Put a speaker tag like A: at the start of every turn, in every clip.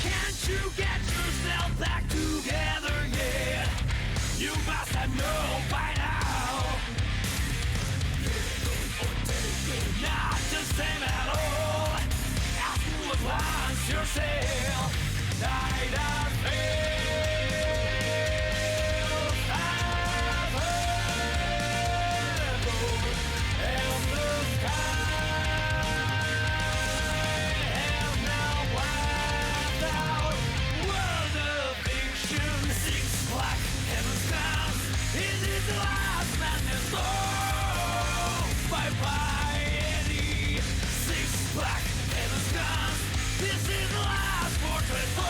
A: Can't you get yourself back together yet? You must have known by now. Not the same at all as you was once yourself. Night and pale, unavailable, and the sky has now wiped out. World of fiction, six black heavens comes. It is the last madness. Oh, bye-bye, Eddie. Six black heavens comes. This is the last portrait. Oh,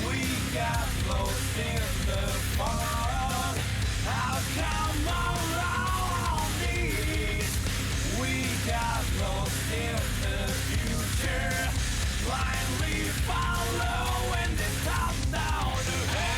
A: we got lost in the fog. How come around these? We got lost in the future. Blindly following the top down to hell.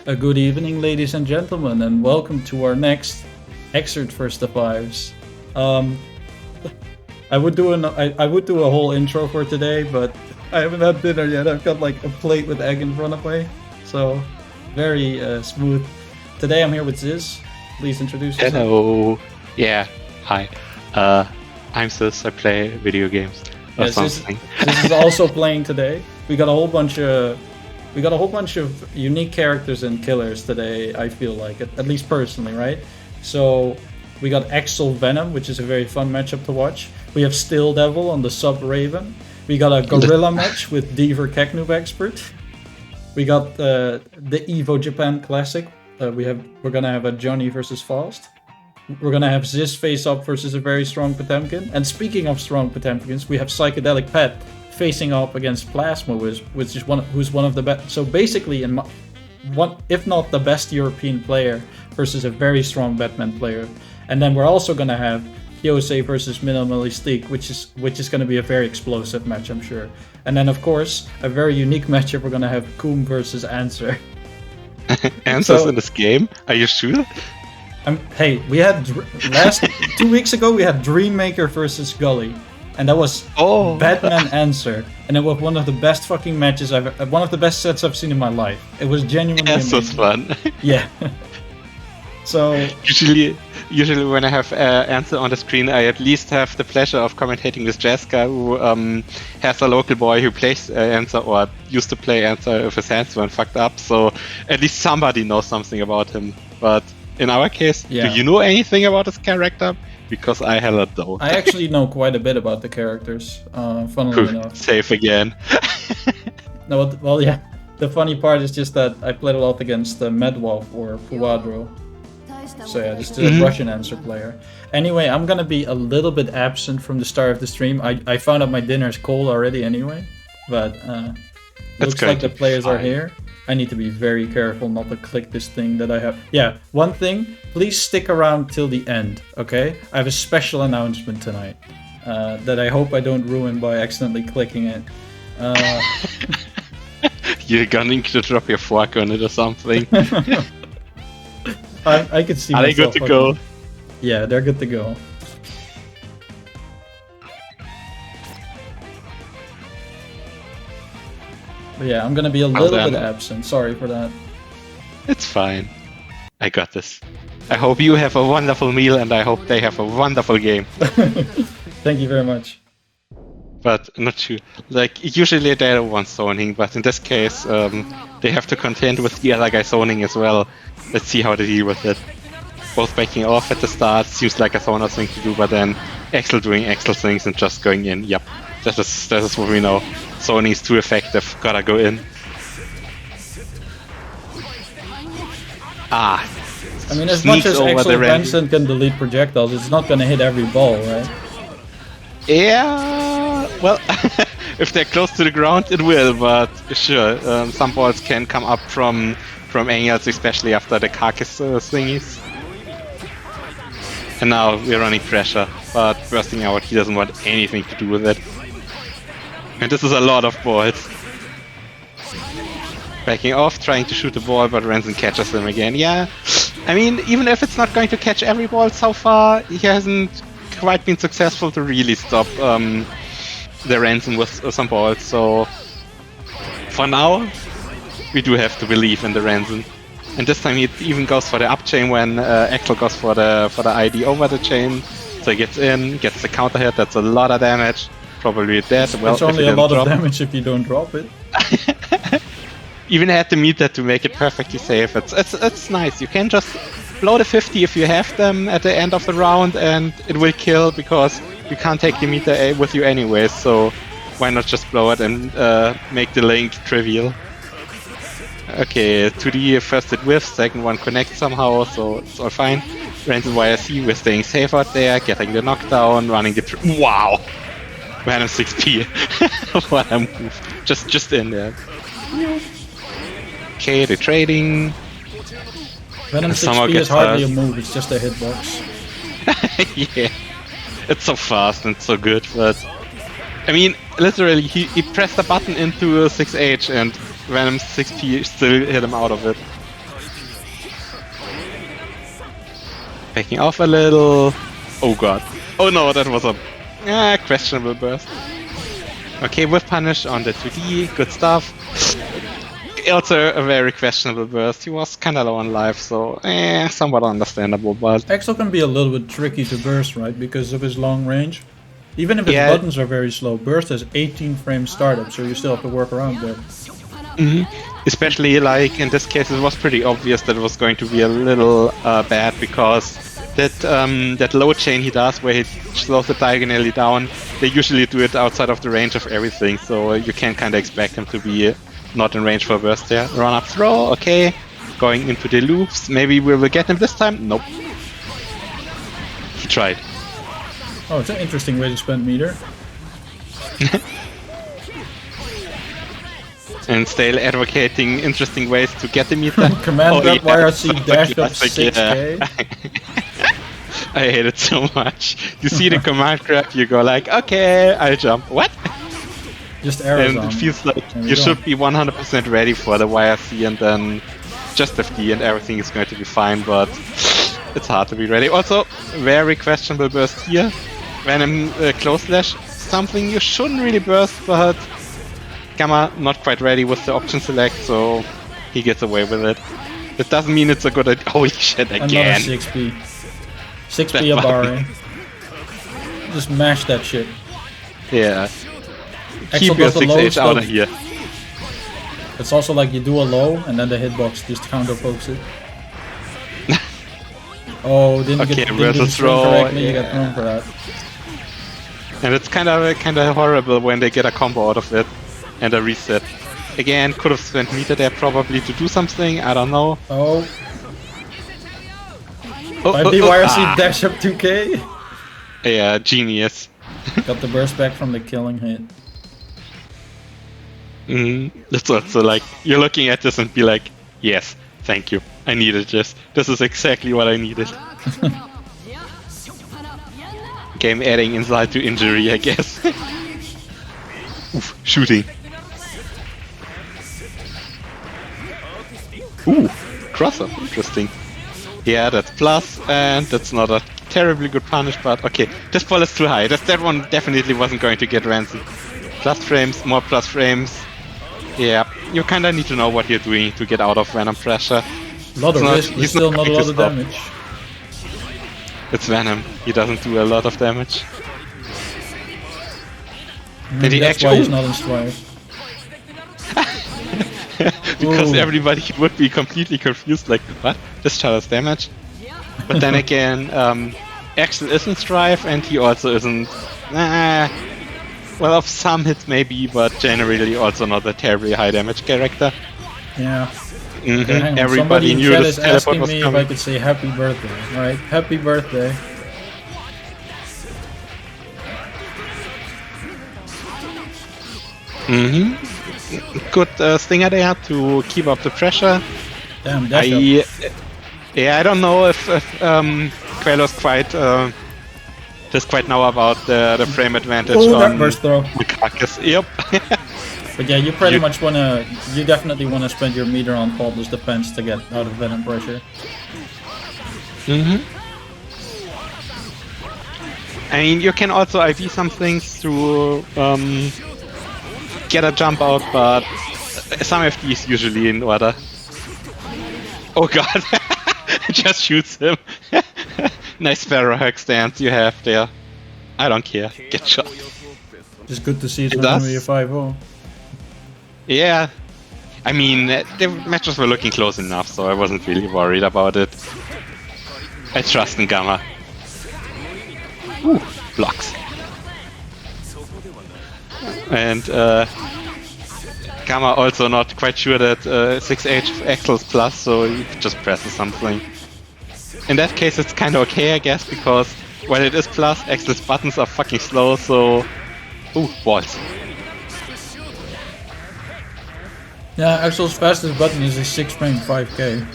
B: A good evening, ladies and gentlemen, and welcome to our next excerpt for ft5s. I would do I would do a whole intro for today, but I haven't had dinner yet. I've got like a plate with egg in front of me, so very smooth. Today I'm here with Xyzz. Please introduce yourself.
C: Hello. Yeah. Hi. I'm Xyzz. I play video games. Or something.
B: Xyzz is also playing today. We got a whole bunch of unique characters and killers today. I feel like at least personally, right? So we got Exel Venom, which is a very fun matchup to watch. We have StaleDevil on the sub Raven. We got a gorilla match with Deiver Noob Expert. We got the Evo Japan Classic. We're gonna have a Johnny versus Faust. We're gonna have Xyzz face up versus a very strong Potemkin. And speaking of strong Potemkins, we have PsychedelicPet facing up against PlasmaWisp, which is who's one of the best. So basically, if not the best European player versus a very strong Batman player. And then we're also gonna have Kyouse versus minimalism, which is gonna be a very explosive match, I'm sure. And then of course, a very unique matchup. We're gonna have Koom versus Answer.
C: Answers in this game? Are you sure?
B: Hey, we had 2 weeks ago we had Dreammaker versus Gully, and that was Batman Answer, and it was one of the best fucking matches one of the best sets I've seen in my life. It was genuinely amazing.
C: Answer's fun.
B: Yeah. So
C: usually when I have Answer on the screen, I at least have the pleasure of commentating with Jessica, who has a local boy who plays Answer or used to play Answer if his hands weren't fucked up. So at least somebody knows something about him. But in our case, do you know anything about his character? Because I hella don't.
B: I actually know quite a bit about the characters, funnily enough.
C: Safe again.
B: No, well, yeah. The funny part is just that I played a lot against Medwolf or Puadro. So yeah, just a Russian Answer player. Anyway, I'm gonna be a little bit absent from the start of the stream. I found out my dinner is cold already anyway, but looks like the players are here. I need to be very careful not to click this thing that I have. Yeah, one thing, please stick around till the end, okay? I have a special announcement tonight that I hope I don't ruin by accidentally clicking it.
C: You're going to drop your fork on it or something.
B: I could see.
C: Are they good to go?
B: Yeah, they're good to go. But yeah, I'm gonna be a little bit absent. Sorry for that.
C: It's fine. I got this. I hope you have a wonderful meal, and I hope they have a wonderful game.
B: Thank you very much.
C: But not sure. Like, usually they're the one zoning, but in this case, they have to contend with the other guy zoning as well. Let's see how they deal with it. Both backing off at the start seems like a zoner thing to do, but then Axel doing Axel things and just going in. Yep, that is what we know. Zoning is too effective. Gotta go in. I
B: mean, as much as Axel Benson can delete projectiles, it's not gonna hit every ball, right?
C: Yeah, well, if they're close to the ground, it will, but sure, some balls can come up from angles, especially after the carcass thingies. And now we're running pressure, but bursting out, he doesn't want anything to do with it. And this is a lot of balls. Backing off, trying to shoot the ball, but Ransom catches him again. Yeah, I mean, even if it's not going to catch every ball so far, he hasn't quite been successful to really stop the Ransom with some balls. So for now, we do have to believe in the Ransom. And this time he even goes for the up chain when Axel goes for the ID over the chain. So he gets in, gets the counter hit. That's a lot of damage. Probably dead. Well,
B: it's only a lot of damage if you don't drop it.
C: Even had the meter to make it perfectly safe. It's nice. You can just blow the 50 if you have them at the end of the round, and it will kill because you can't take the meter with you anyway. So why not just blow it and make the link trivial? Okay, 2D first it whiffs, second one connects somehow, so it's all fine. Ransom YRC, we're staying safe out there, getting the knockdown, running the wow! Venom 6p. What a move. Just in there. Okay, the trading.
B: Venom 6p is hardly a move, it's just a hitbox.
C: Yeah. It's so fast and so good, but I mean, literally, he pressed a button into 6H and Venom 6p still hit him out of it. Backing off a little. Oh god. Oh no, that was a Questionable burst. Okay, with punish on the 2D, good stuff. Also a very questionable burst. He was kind of low on life, so somewhat understandable, but...
B: Axel can be a little bit tricky to burst, right? Because of his long range. Even if his buttons are very slow, burst has 18 frame startup, so you still have to work around there.
C: Especially, like, in this case, it was pretty obvious that it was going to be a little bad, because that low chain he does, where he slows it diagonally down, they usually do it outside of the range of everything, so you can kind of expect him to be not in range for burst there. Run up throw, okay. Going into the loops, maybe we will get him this time? Nope. He tried.
B: Oh, it's an interesting way to spend meter.
C: And Stale advocating interesting ways to get the meter.
B: Command grab YRC dash up 6k.
C: I hate it so much. You see the command grab, you go like, okay, I'll jump. What?
B: Just arrows
C: and it feels like you should be 100% ready for the YRC and then just FD and everything is going to be fine, but it's hard to be ready. Also, very questionable burst here. Venom close slash, something you shouldn't really burst, but Gamma not quite ready with the option select, so he gets away with it. It doesn't mean it's a good idea. Holy shit, again!
B: Another 6p. 6p a barring. Just mash that shit.
C: Yeah.
B: Axel
C: Keep your
B: does the
C: 6H out of here.
B: It's also like you do a low and then the hitbox just counter pokes it. Oh, didn't do the string correctly, you got thrown for that.
C: And it's kind of horrible when they get a combo out of it and a reset. Again, could have spent meter there probably to do something, I don't know.
B: Oh. 5D YRC dash up 2k.
C: Yeah, genius.
B: Got the burst back from the killing hit.
C: It's also like, you're looking at this and be like, yes, thank you, I needed this. This is exactly what I needed. Game adding insult to injury, I guess. Oof, shooting. Ooh, crosser, interesting. Yeah, that's plus, and that's not a terribly good punish, but okay. This ball is too high. That one definitely wasn't going to get ransom. Plus frames, more plus frames. Yeah, you kinda need to know what you're doing to get out of Venom pressure.
B: A lot of risk, but still not a lot of damage.
C: It's Venom, he doesn't do a lot of damage.
B: Maybe that's why he's not in Strive.
C: Because everybody would be completely confused, like, what? This child has damage? But then again, Axel isn't Strive and he also isn't... well, of some hits maybe, but generally also not a terribly high damage character.
B: Yeah.
C: Everybody knew this teleport was
B: coming. If I could say happy birthday, right? Happy birthday.
C: Good stinger there to keep up the pressure.
B: Damn, dash up.
C: Yeah, I don't know if Quello's quite know about the frame advantage on
B: burst throw.
C: the carcass. Yep.
B: But yeah, you definitely want to spend your meter on faultless defense to get out of Venom pressure.
C: I mean, you can also IV some things to get a jump out, but some FD is usually in order. Oh god, just shoots him. Nice Sparrow hack stance you have there. I don't care, get shot.
B: It's good to see it's not only a 5-0.
C: Yeah, I mean, the matches were looking close enough, so I wasn't really worried about it. I trust in Gamma. Ooh, blocks. And Gamma also not quite sure that 6H Axel's plus, so he just presses something. In that case it's kinda okay, I guess, because while it is plus, Axel's buttons are fucking slow, so... Ooh, balls.
B: Yeah, Axel's fastest button is a 6 frame 5k.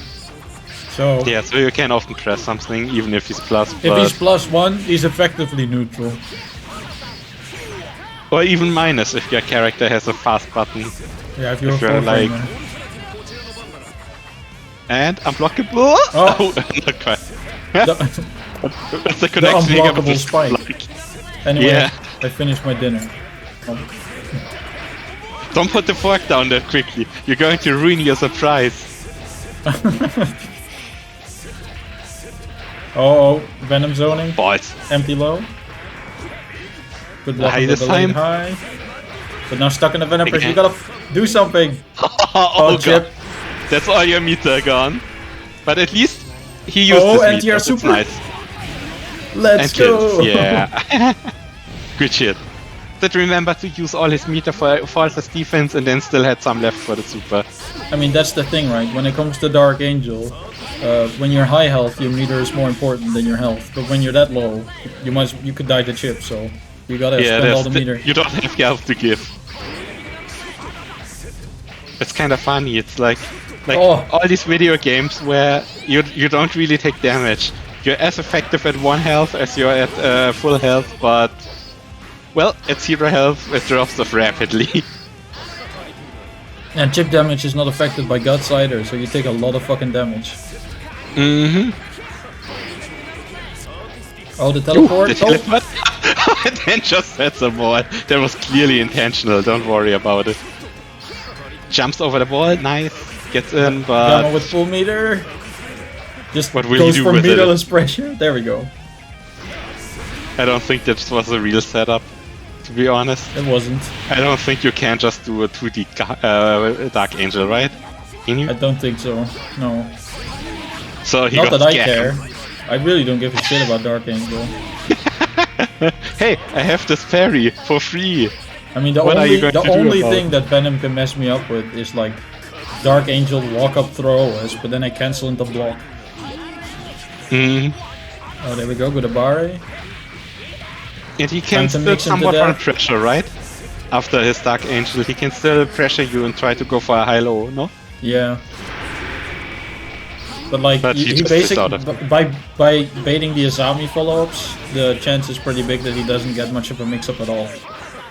B: So...
C: Yeah, so you can often press something, even if he's plus.
B: If he's +1, he's effectively neutral.
C: Or even minus if your character has a fast button.
B: Yeah, if you're
C: like... And unblockable?
B: Oh,
C: not quite. That's the connection.
B: The unblockable spike. Anyway,
C: Yeah.
B: I finished my dinner.
C: Don't put the fork down that quickly. You're going to ruin your surprise.
B: Oh, Venom zoning.
C: Balls.
B: Empty low. Good block
C: High
B: on
C: this
B: the
C: time.
B: high. But now stuck in the Venom pressure. You
C: Again.
B: gotta do something.
C: Oh,
B: Chip.
C: god. That's all your meter gone. But at least he used
B: Oh,
C: his
B: and
C: meter.
B: you're
C: That's
B: super.
C: nice.
B: Let's
C: And
B: go.
C: kills. Yeah. Good shit. Did remember to use all his meter for false defense and then still had some left for the super.
B: I mean, that's the thing, right? When it comes to Dark Angel, when you're high health, your meter is more important than your health. But when you're that low, you could die to chip. So you gotta spend all the meter.
C: You don't have health to give. It's kind of funny. It's like all these video games where you don't really take damage. You're as effective at 1 health as you're at full health, but well, at 0 health it drops off rapidly.
B: And chip damage is not affected by guts either, so you take a lot of fucking damage.
C: Mm-hmm.
B: Oh, the teleport.
C: The teleport. And then just had some more. That was clearly intentional. Don't worry about it. Jumps over the wall. Nice. Gets in, but
B: Gamma with full meter. Just
C: what will
B: goes
C: he do
B: for
C: with it?
B: meterless pressure. There we go.
C: I don't think that was a real setup, to be honest.
B: It wasn't.
C: I don't think you can just do a 2D Dark Angel, right? Can you?
B: I don't think so. No.
C: So he
B: Not
C: got
B: that I
C: scammed.
B: care. I really don't give a shit about Dark Angel.
C: Hey, I have this parry for free.
B: I mean, the
C: What are you
B: only
C: going to do
B: only
C: about
B: thing that Venom can mess me up with is like Dark Angel walk up throw us, but then I cancel into block.
C: Mm.
B: Oh, there we go. Good Abare.
C: And he
B: Time
C: can
B: to
C: still
B: mix into
C: somewhat
B: that.
C: run pressure, right? After his Dark Angel, he can still pressure you and try to go for a high-low, no?
B: Yeah. But like,
C: But he
B: he
C: just missed out of
B: basically by baiting the Azami follow-ups, the chance is pretty big that he doesn't get much of a mix-up at all.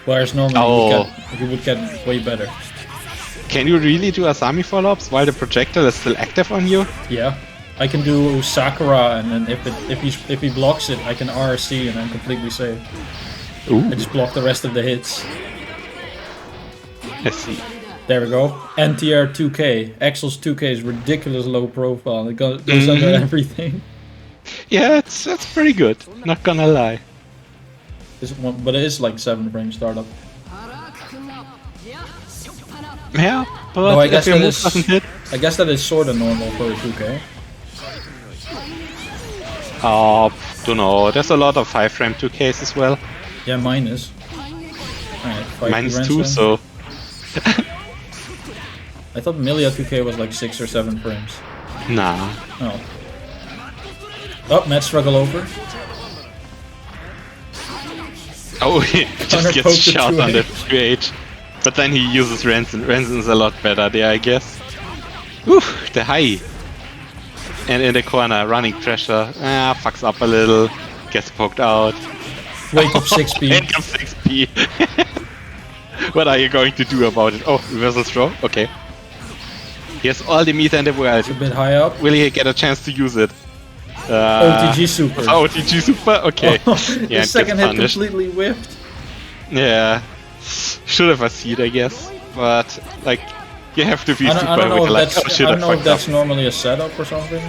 B: Whereas normally he would get way better.
C: Can you really do Asami follow-ups while the projectile is still active on you?
B: Yeah, I can do Sakura, and then if he blocks it, I can RC, and I'm completely safe.
C: Ooh,
B: I just block the rest of the hits.
C: I see.
B: There we go. NTR 2K. Axel's 2K is ridiculous low profile. It goes under everything.
C: Yeah, it's pretty good. Not gonna lie.
B: But it is like 7 frame startup.
C: Yeah, but
B: No, I guess
C: if your
B: that
C: move
B: is.
C: doesn't hit,
B: that is sort of normal for a 2K.
C: don't know. There's a lot of 5 frame 2Ks as well.
B: Yeah, mine is. Alright,
C: Mine's 2, so
B: I thought Milia 2K was like 6 or 7 frames.
C: nah.
B: Oh. Oh, Matt struggle over.
C: Oh, he just gets
B: Counterpoke to
C: shot on the
B: 2H.
C: 2H. But then he uses Ransom. Ransom's a lot better there, I guess. Whew, the high. And in the corner, running pressure. Fucks up a little. Gets poked out.
B: Wake up 6p.
C: Wake up 6p. What are you going to do about it? Oh, reversal throw? Okay. He has all the meter in the world.
B: A bit high up.
C: Will he get a chance to use it?
B: OTG super.
C: OTG super? Okay.
B: The second hit
C: punished.
B: completely whiffed.
C: Yeah. Should have a seed, I guess. But, like, you have to be
B: I
C: super
B: don't know
C: with
B: if
C: like,
B: that's,
C: oh shit,
B: I don't know if
C: fucked
B: that's
C: up.
B: normally a setup or something.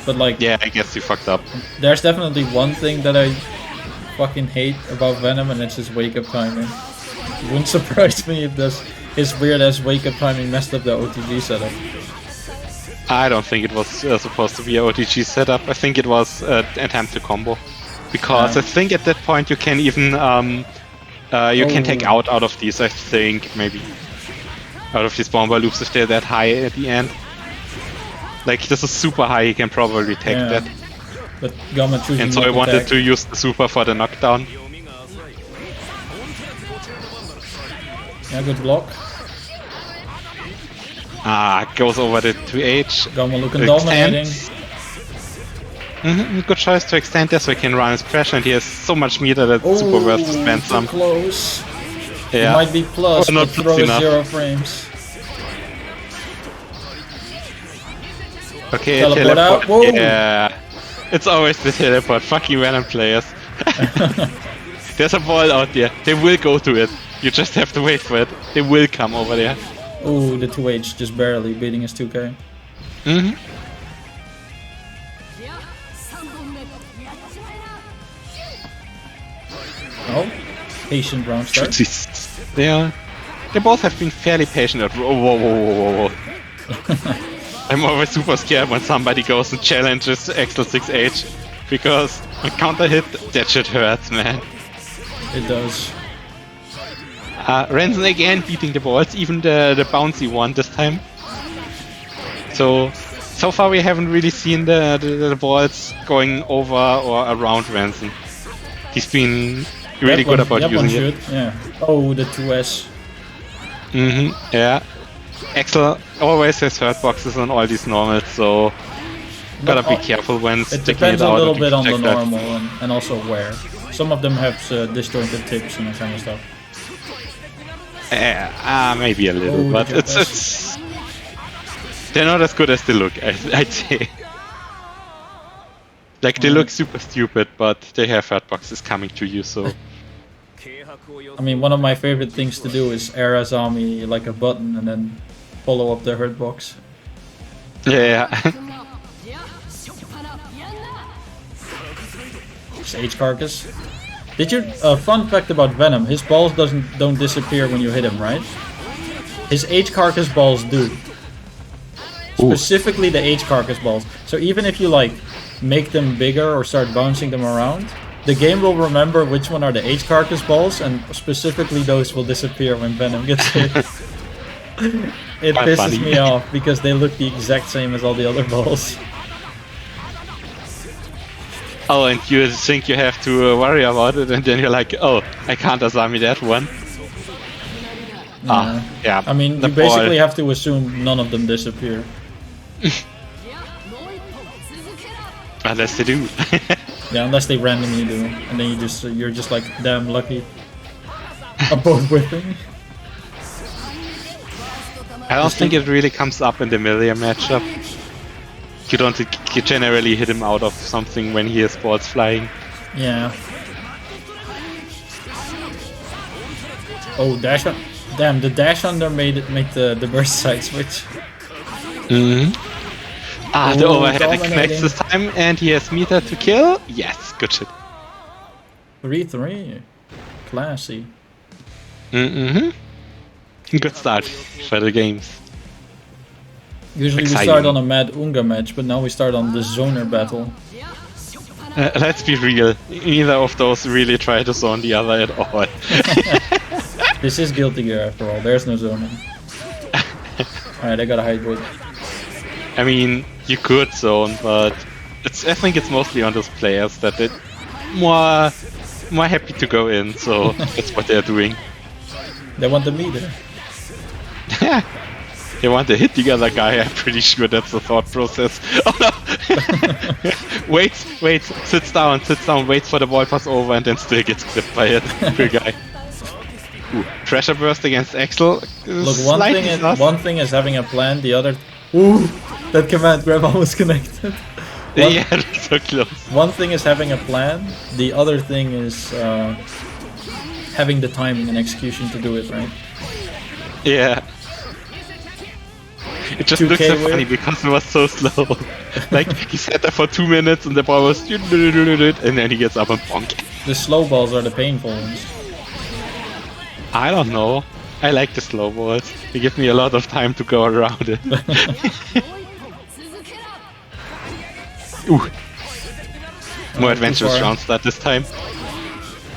B: But like,
C: Yeah, I guess you fucked up.
B: there's definitely one thing that I fucking hate about Venom, and it's his wake up timing. It wouldn't surprise me if his weird ass wake up timing messed up the OTG setup.
C: I don't think it was supposed to be a OTG setup. I think it was an attempt to combo. Because I think at that point you can even you can take out of these, I think, maybe. Out of these bomber loops if they're that high at the end. Like, this is super high, he can probably take that.
B: But Gamma choosing
C: And so
B: not
C: I wanted
B: attack.
C: to use the super for the knockdown.
B: Yeah, good block.
C: Goes over the 2H.
B: Gamma looking dominating.
C: Good choice to extend this so he can run his pressure, and he has so much meter that it's super worth to spend some.
B: Close.
C: Yeah.
B: It might be plus,
C: Oh, not
B: but throw
C: plus
B: is
C: enough.
B: 0 frames.
C: Okay,
B: Teleport out. Whoa.
C: Yeah. It's always the teleport. Fucking Venom players. There's a ball out there. They will go to it. You just have to wait for it. They will come over there.
B: Ooh, the 2H just barely beating his 2K.
C: Mm-hmm.
B: Oh, patient round start.
C: They both have been fairly patient. Whoa. I'm always super scared when somebody goes and challenges Axel 6H, because on counter hit, that shit hurts, man.
B: It does.
C: Renzen again beating the balls, even the bouncy one this time. So far we haven't really seen the balls going over or around Renzen. He's been really good about using it.
B: Yeah. Oh, the 2S.
C: Yeah. Axel always has hurt boxes on all these normals, so gotta be careful when sticking it
B: depends
C: out.
B: a little bit on the
C: that.
B: normal and also where. Some of them have disjointed tips and that kind of stuff.
C: Maybe a little, but it's they're not as good as they look, I'd say. Like, they look super stupid, but they have hurt boxes coming to you, so...
B: I mean, one of my favorite things to do is air a zombie like a button and then follow up the hurt box.
C: Yeah.
B: Sage Carcass. Did you... fun fact about Venom, his balls don't disappear when you hit him, right? His H Carcass balls do. Specifically the H Carcass balls. So even if you like make them bigger or start bouncing them around, the game will remember which one are the H Carcass balls, and specifically those will disappear when Venom gets hit. It pisses me off because they look the exact same as all the other balls.
C: Oh, and you think you have to worry about it, and then you're like, oh, I can't asami that one. Yeah.
B: I mean, you basically have to assume none of them disappear.
C: Unless they do.
B: Yeah, unless they randomly do, and then you're just like damn lucky. About whipping.
C: I don't think it really comes up in the melee matchup. You don't generally hit him out of something when he has balls flying.
B: Yeah. Oh, dash on! Damn, the dash under made the burst side switch.
C: The overhead connects this time, and he has meter to kill. Yes, good shit.
B: 3-3, classy.
C: Good start for the games.
B: Usually we start on a Mad Unga match, but now we start on the zoner battle.
C: Let's be real, neither of those really try to zone the other at all.
B: This is Guilty Gear after all, there's no zoning. Alright, I gotta hide with.
C: I mean, you could zone, but I think it's mostly on those players that they're more happy to go in, so that's what they're doing.
B: They want the meter.
C: They want to hit the other guy, I'm pretty sure that's the thought process. Oh no! Wait, sits down, waits for the ball pass over, and then still gets clipped by it. Poor guy. Ooh, pressure burst against Axel.
B: Look, one thing is having a plan, the other... Ooh, that command grab almost connected.
C: Yeah, that's so close.
B: One thing is having a plan, the other thing is having the timing and execution to do it, right?
C: Yeah. It just looks so funny because it was so slow. Like, he sat there for 2 minutes and the ball was... and then he gets up and bonk.
B: The slow balls are the painful ones.
C: I don't know. I like the slow balls. They give me a lot of time to go around it. Ooh. More adventurous round start this time.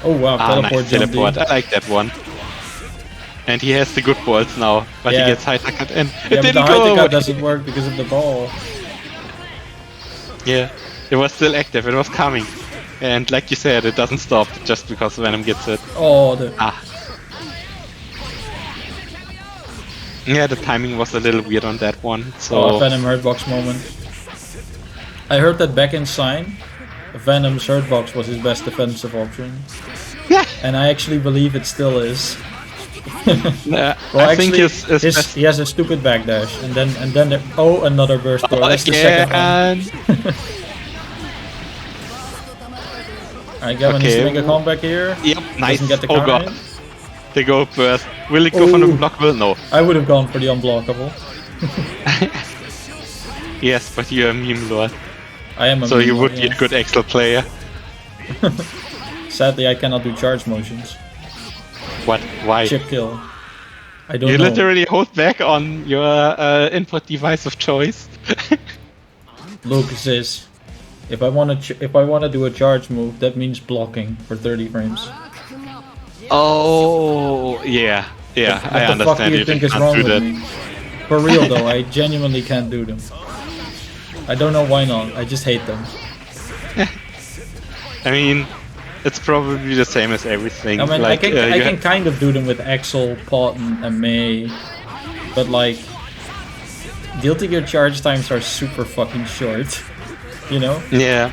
B: Oh wow, teleport,
C: nice teleport. I like that one. And he has the good balls now, but he gets high tuckered and it didn't go!
B: The doesn't work because of the ball.
C: Yeah, it was still active, it was coming. And like you said, it doesn't stop just because Venom gets it.
B: Oh,
C: Yeah, the timing was a little weird on that one. So
B: Venom hurtbox moment. I heard that back in Sign, Venom's hurtbox was his best defensive option. And I actually believe it still is.
C: Well,
B: I think he has a stupid backdash, and then another burst door. That's the second one. Alright, Gavin needs to make a comeback here.
C: Yep, nice.
B: Doesn't get the
C: Oh
B: counter
C: god.
B: in.
C: They go first. Will it go for the unblockable? No.
B: I would have gone for the unblockable.
C: Yes, but you're a meme lord.
B: I am a
C: So
B: meme
C: you
B: lord,
C: would be
B: yeah.
C: a good Excel player.
B: Sadly, I cannot do charge motions.
C: What? Why?
B: Chip kill. I don't
C: You
B: know.
C: literally hold back on your input device of choice.
B: Look, Xyzz. If I want to do a charge move, that means blocking for 30 frames.
C: Oh, yeah. Yeah,
B: What
C: I
B: the fuck do
C: understand
B: you think is
C: can't
B: wrong
C: do
B: with
C: that.
B: me? For real though, I genuinely can't do them. I don't know why not. I just hate them.
C: I mean, it's probably the same as everything.
B: I mean,
C: like,
B: I can kind of do them with Axel, Pot, and May, but like, Guilty Gear charge times are super fucking short. You know?
C: Yeah.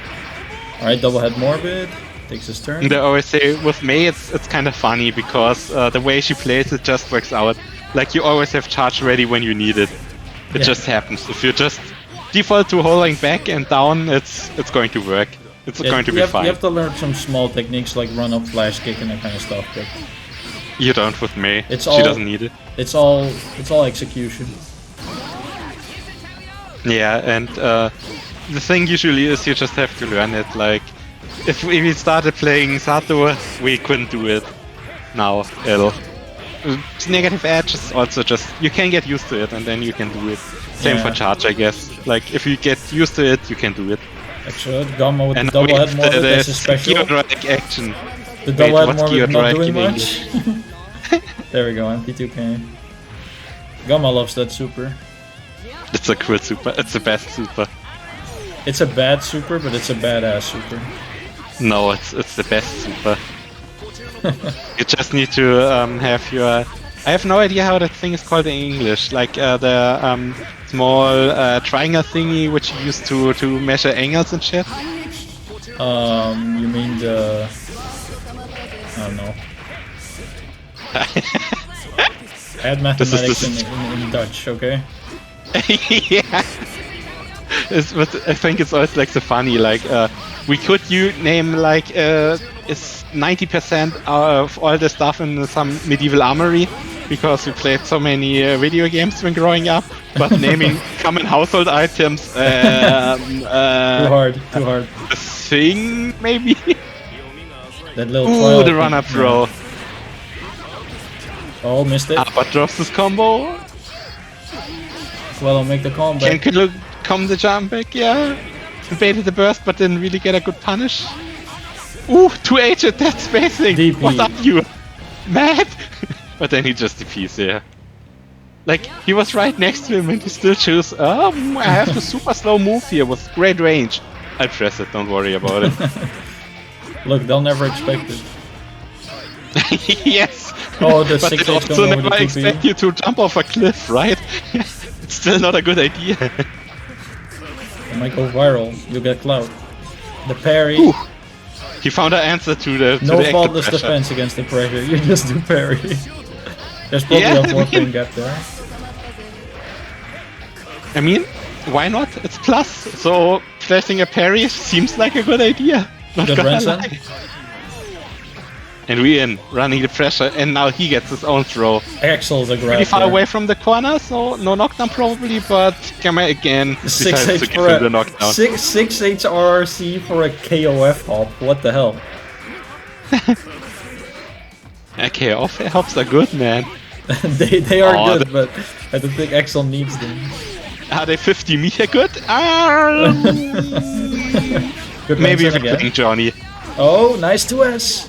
B: Alright, double head Morbid. Takes his turn.
C: They always say with May it's kind of funny because the way she plays it just works out. Like you always have charge ready when you need it. It just happens. If you just default to holding back and down, it's going to work. It's going to be fine.
B: You have to learn some small techniques like run up, flash kick, and that kind of stuff. But
C: you don't with May.
B: It's
C: she
B: all,
C: doesn't need it.
B: It's all execution.
C: Yeah, and the thing usually is you just have to learn it. Like if we started playing Sato, we couldn't do it. Now it'll. Negative edge is also just you can get used to it and then you can do it. Same for charge, I guess. Like if you get used to it, you can do it.
B: Actually, Gamma with
C: And
B: the double head Morbid, that's a
C: the
B: special.
C: geodric action.
B: The double head
C: what's
B: Morbid not
C: geodric
B: doing
C: in
B: much. There we go, MP2K. Gamma loves that super.
C: It's a cool super. It's the best super.
B: It's a bad super, but it's a badass super.
C: No, it's the best super. You just need to have your. I have no idea how that thing is called in English. Like the small triangle thingy which you use to measure angles and shit.
B: You mean the? I don't know. Add mathematics in Dutch, okay?
C: Yeah. But I think it's always like so funny. Like we could name like is 90% of all the stuff in some medieval armory because we played so many video games when growing up. But naming common household items,
B: too hard.
C: The thing maybe.
B: That little.
C: Ooh, the run-up throw.
B: Oh, missed it.
C: But drops this combo.
B: Well, I'll make the comeback.
C: Can come the jump back, yeah. Baited the burst, but didn't really get a good punish. Ooh, 2H at that spacing.
B: DP.
C: What up, you? Mad? But then he just DPs, yeah. Like, he was right next to him and he still chose, I have the super slow move here with great range. I'll press it, don't worry about it.
B: Look, they'll never expect it.
C: Yes.
B: Oh, the
C: but
B: 6H
C: they also
B: going over
C: never
B: the 2P.
C: expect you to jump off a cliff, right? It's still not a good idea.
B: It might go viral. You get clout. The parry.
C: Ooh. He found an answer to the
B: No
C: the
B: faultless
C: pressure.
B: defense against the pressure. You just do parry. There's probably
C: Yeah,
B: a 4-pin gap there.
C: I mean, why not? It's plus. So placing a parry seems like a good idea. Not
B: Good
C: gonna
B: ransom.
C: lie. And we in running the pressure, and now he gets his own throw.
B: Axel's a grab.
C: Pretty far
B: there.
C: away from the corner, so no knockdown probably, but Gamma again decides to
B: 6H
C: give
B: for
C: him
B: a
C: the knockdown.
B: 6H RRC for a KOF hop. What the hell?
C: Okay, off hops are good, man.
B: they are
C: Oh,
B: good, but I don't think Axel needs them.
C: Are they 50 meter good?
B: Good
C: Maybe
B: ransom
C: we're playing Johnny.
B: Oh, nice 2S.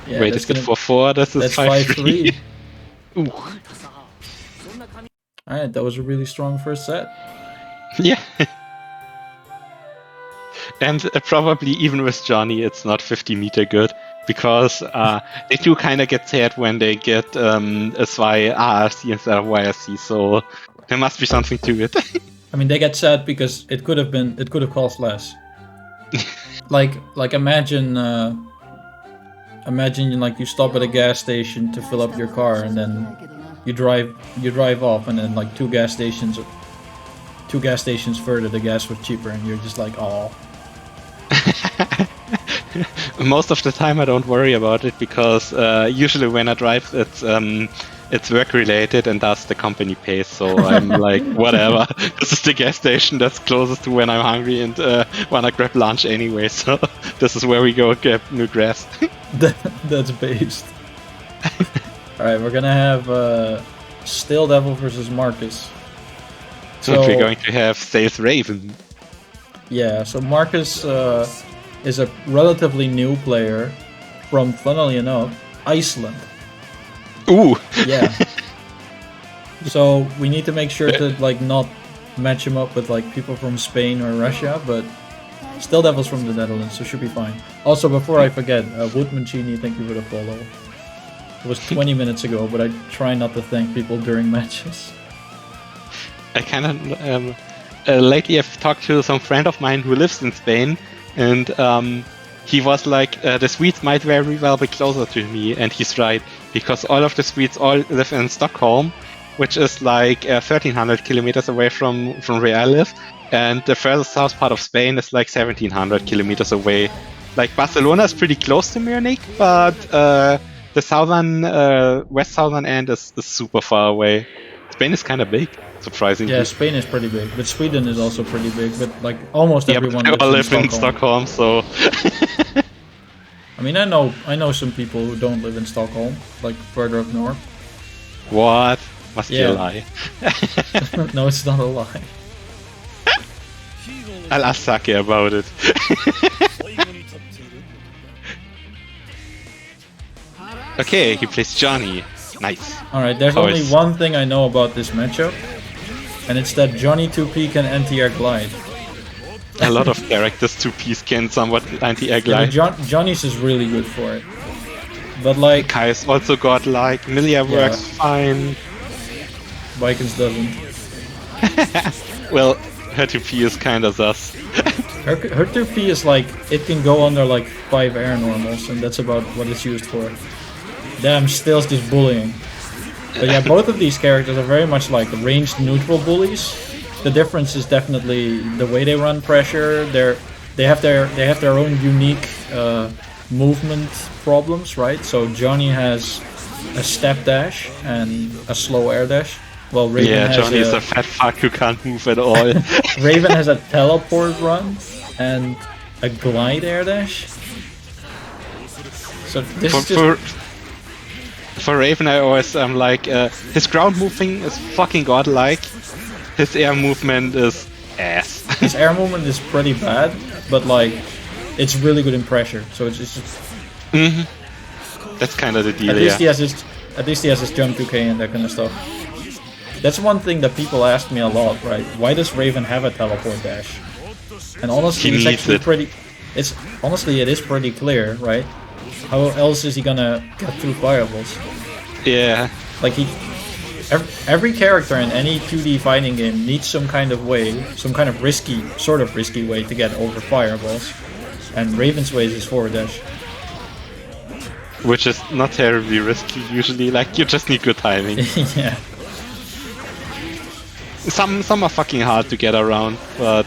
B: Yeah,
C: Wait,
B: that's
C: is it
B: gonna-
C: 4-4? This is
B: That's
C: 5-3.
B: 5-3.
C: Ooh.
B: Alright, that was a really strong first set.
C: Yeah. And probably even with Johnny, it's not 50 meter good. Because they do kind of get sad when they get a SY RRC instead of YRC, so there must be something to it.
B: I mean, they get sad because it could have cost less. like imagine like you stop at a gas station to fill up your car and then you drive off and then like two gas stations further the gas was cheaper and you're just like, oh,
C: Most of the time I don't worry about it because usually when I drive it's work related and thus the company pays, so I'm like whatever. This is the gas station that's closest to when I'm hungry and wanna grab lunch anyway, so this is where we go grab new grass.
B: That's based. Alright, we're gonna have StaleDevil versus Markus.
C: So we're going to have Sales Raven.
B: Yeah, so Markus is a relatively new player from, funnily enough, Iceland.
C: Ooh!
B: Yeah. So we need to make sure to like not match him up with like people from Spain or Russia, but StaleDevil's from the Netherlands, so should be fine. Also, before I forget, Woodmancini, thank you for the follow. It was 20 minutes ago, but I try not to thank people during matches.
C: I kind of lately I've talked to some friend of mine who lives in Spain, and he was like, the Swedes might very well be closer to me, and he's right, because all of the Swedes all live in Stockholm, which is like 1300 kilometers away from where I live, and the furthest south part of Spain is like 1700 kilometers away. Like Barcelona is pretty close to Munich, but the southern, west southern end is super far away. Spain is kind of big, surprisingly.
B: Yeah, Spain is pretty big, but Sweden is also pretty big, but like almost everyone
C: but they all
B: lives
C: live in Stockholm, so...
B: I mean, I know some people who don't live in Stockholm, like further up north.
C: What? Must be a lie.
B: No, it's not a lie.
C: I'll ask Sake about it. Okay, he plays Johnny. Nice.
B: Alright, there's only one thing I know about this matchup, and it's that Johnny 2P can anti-air glide.
C: A lot of characters 2Ps can somewhat anti-air glide.
B: Yeah, Johnny's is really good for it. But like...
C: Kai's also got like, Milia works fine.
B: Vikings doesn't.
C: Well, her 2P is kinda sus.
B: Her 2P is like, it can go under like 5 air normals, and that's about what it's used for. Damn, Stale's just bullying. But yeah, both of these characters are very much like ranged neutral bullies. The difference is definitely the way they run pressure. They have their own unique movement problems, right? So Johnny has a step dash and a slow air dash. Well, Raven has
C: Johnny is a fat fuck who can't move at all.
B: Raven has a teleport run and a glide air dash. So this is just...
C: For Raven, I always am like, his ground moving is fucking godlike. His air movement is ass.
B: His air movement is pretty bad, but like, it's really good in pressure. So it's just.
C: That's kind of the deal.
B: At least he has his jump 2K and that kind of stuff. That's one thing that people ask me a lot, right? Why does Raven have a teleport dash? And honestly, it's actually pretty. It is pretty clear, right? How else is he gonna get through fireballs?
C: Yeah.
B: Like every character in any 2D fighting game needs some kind of way, some kind of risky way to get over fireballs. And Raven's way is his forward dash.
C: Which is not terribly risky usually, like you just need good timing.
B: Yeah.
C: Some are fucking hard to get around, but...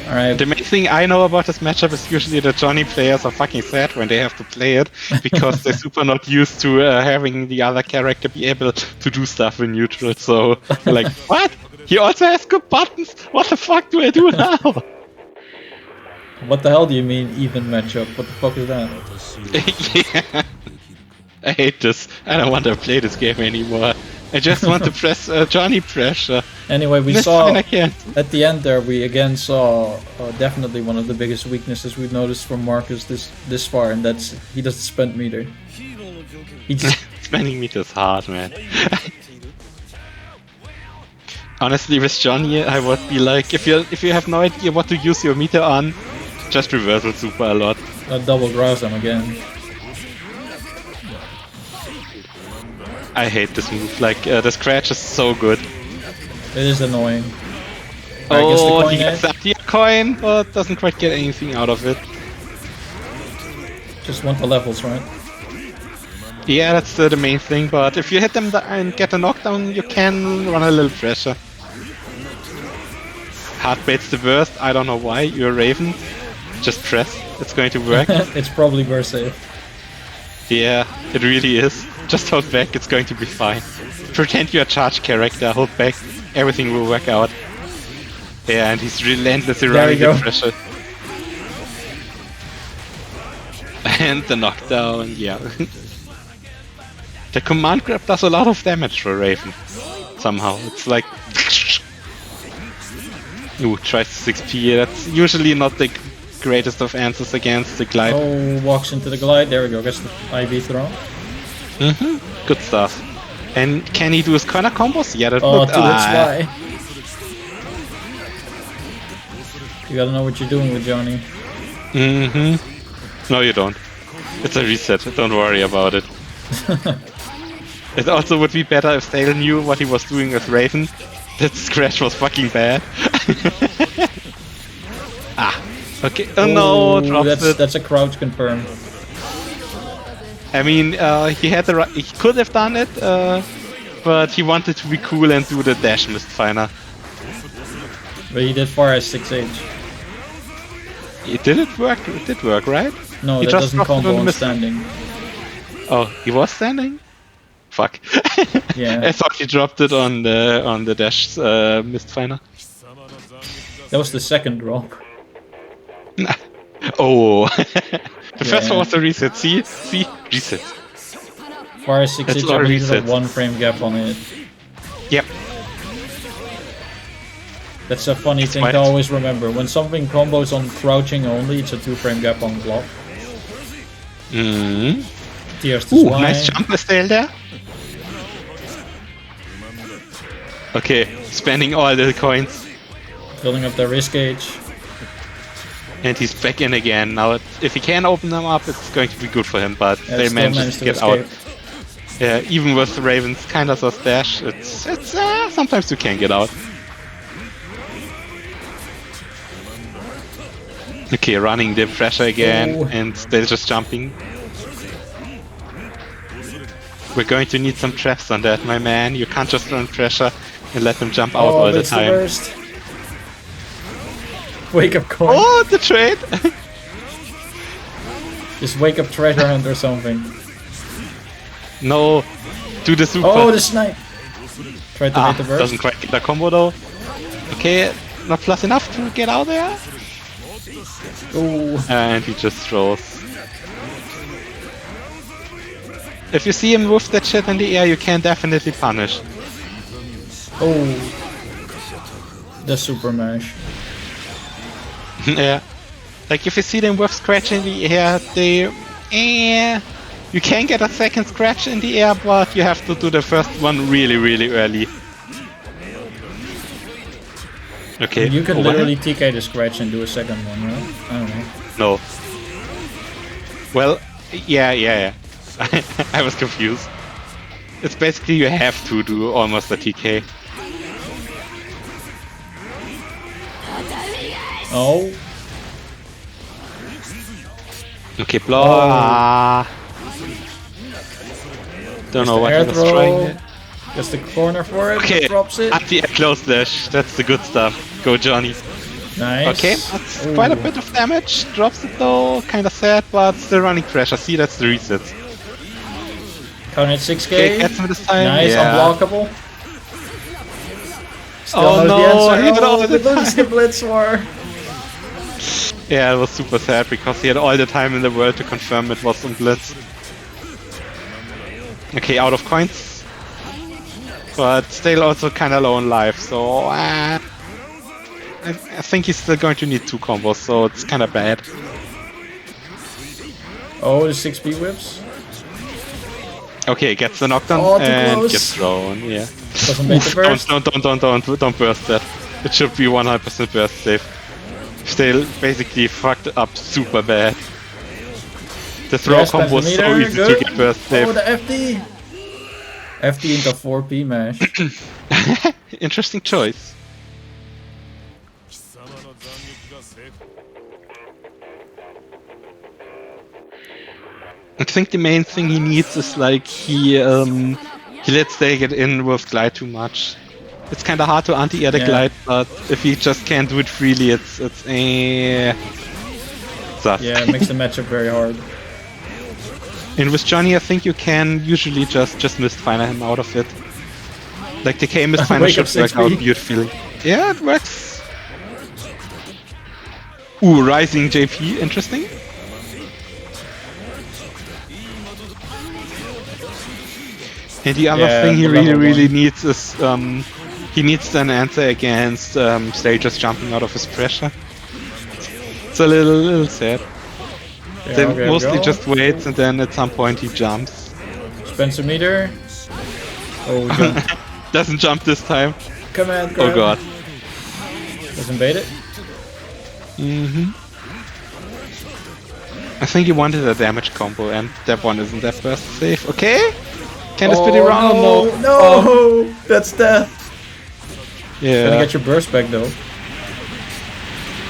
B: Alright.
C: The main thing I know about this matchup is usually that Johnny players are fucking sad when they have to play it, because they're super not used to having the other character be able to do stuff in neutral, so they're like, what? He also has good buttons? What the fuck do I do now?
B: What the hell do you mean even matchup? What the fuck is that?
C: Yeah. I hate this. I don't want to play this game anymore. I just want to press Johnny pressure.
B: Anyway, we saw at the end there, we again saw definitely one of the biggest weaknesses we've noticed from Markus this far, and that's he doesn't spend meter. He just
C: spending meter is hard, man. Honestly, with Johnny, I would be like, if you have no idea what to use your meter on, just reversal super a lot.
B: Double grab them again.
C: I hate this move, like, the scratch is so good.
B: It is annoying.
C: Oh, he gets the coin, but doesn't quite get anything out of it.
B: Just want the levels, right?
C: Yeah, that's the main thing, but if you hit them and get a knockdown, you can run a little pressure. Heart bait's the worst. I don't know why. You're a Raven. Just press. It's going to work.
B: It's probably burst safe.
C: Yeah, it really is. Just hold back. It's going to be fine. Pretend you're a charge character. Hold back. Everything will work out. Yeah, and he's relentlessly running the pressure. And the knockdown, yeah. The command grab does a lot of damage for Raven. Somehow. It's like... Ooh, tries 6p. That's usually not the greatest of answers against the glide.
B: Oh, walks into the glide. There we go. Gets the IV throw.
C: Good stuff. And can he do his corner combos? Yeah, that
B: looked... why. You gotta know what you're doing with Johnny.
C: No, you don't. It's a reset. Don't worry about it. It also would be better if Stale knew what he was doing with Raven. That scratch was fucking bad. Okay. Oh no, drops it.
B: That's a crouch confirmed.
C: I mean, he had the he could have done it, but he wanted to be cool and do the dash misfiner.
B: But he did fire as 6H.
C: It did work. It did work, right?
B: No,
C: he
B: that doesn't combo on standing.
C: Oh, he was standing? Fuck.
B: Yeah.
C: I thought he dropped it on the dash misfiner.
B: That was the second drop.
C: Oh. The first one was the reset. See? Reset.
B: Fire 6H, I believe there's a 1 frame gap on it.
C: Yep.
B: That's a funny thing to always remember. When something combos on crouching only, it's a 2 frame gap on block. Tears to swine.
C: Nice jump stale there. Okay, spending all the coins.
B: Building up their risk gauge.
C: And he's back in again. Now, if he can open them up, it's going to be good for him, but they managed to get out. Yeah, even with Raven's kind of a dash, it's sometimes you can get out. Okay, running the pressure again, and they're just jumping. We're going to need some traps on that, my man. You can't just run pressure and let them jump out all the time.
B: Wake up coin.
C: Oh, the trade!
B: Just wake up treasure hunt or something.
C: No, do the super.
B: Oh, the snipe! Tried to make the burst.
C: Doesn't quite get the combo though. Okay, not plus enough to get out there.
B: Ooh.
C: And he just throws. If you see him with that shit in the air, you can definitely punish.
B: Oh. The super mash.
C: Yeah. Like if you see them with scratch in the air, they... you can get a second scratch in the air, but you have to do the first one really, really early. Okay.
B: You can literally TK the scratch and do a second one, right? I don't know.
C: No. Well, yeah. I was confused. It's basically you have to do almost a TK.
B: Oh.
C: Okay, block. Don't know what he was trying there.
B: Just the corner for it.
C: Okay,
B: drops it.
C: Anti-air close dash. That's the good stuff. Go, Johnny.
B: Nice.
C: Okay, that's quite a bit of damage. Drops it though. Kind of sad, but still running pressure. See, that's the resets.
B: Counter at 6k.
C: Okay, gets him this time.
B: Nice, unblockable.
C: Still no, he had all the time.
B: The Blitz War.
C: Yeah, it was super sad because he had all the time in the world to confirm it was on Blitz. Okay, out of coins. But still also kinda low in life, so I think he's still going to need 2 combos, so it's kinda bad.
B: Oh, the 6B whips.
C: Okay, gets the knockdown and gets thrown, yeah.
B: Doesn't make the burst.
C: Don't burst that. It should be 100% burst safe. Still basically fucked up super bad. The throw combo was so easy to get burst safe.
B: Oh, the FD! FD into 4P mash.
C: Interesting choice. I think the main thing he needs is like he lets they get in with glide too much. it's kind of hard to anti-air the glide, but if you just can't do it freely, it's sus.
B: Yeah, it makes the matchup very hard.
C: And with Johnny, I think you can usually just misfire him out of it. Like the K misfire should work out beautifully. Yeah, it works. Ooh, rising JP, interesting. And the other thing he really needs is he needs an answer against Stale just jumping out of his pressure. It's a little sad.
B: Yeah,
C: Then mostly just waits and then at some point he jumps.
B: Spencer meter. Oh, jump.
C: Doesn't jump this time.
B: Command.
C: Oh god.
B: Doesn't bait it.
C: I think he wanted a damage combo and that one isn't that burst safe. Okay. Can this be around?
B: No, that's death.
C: Yeah.
B: Gonna get your burst back though.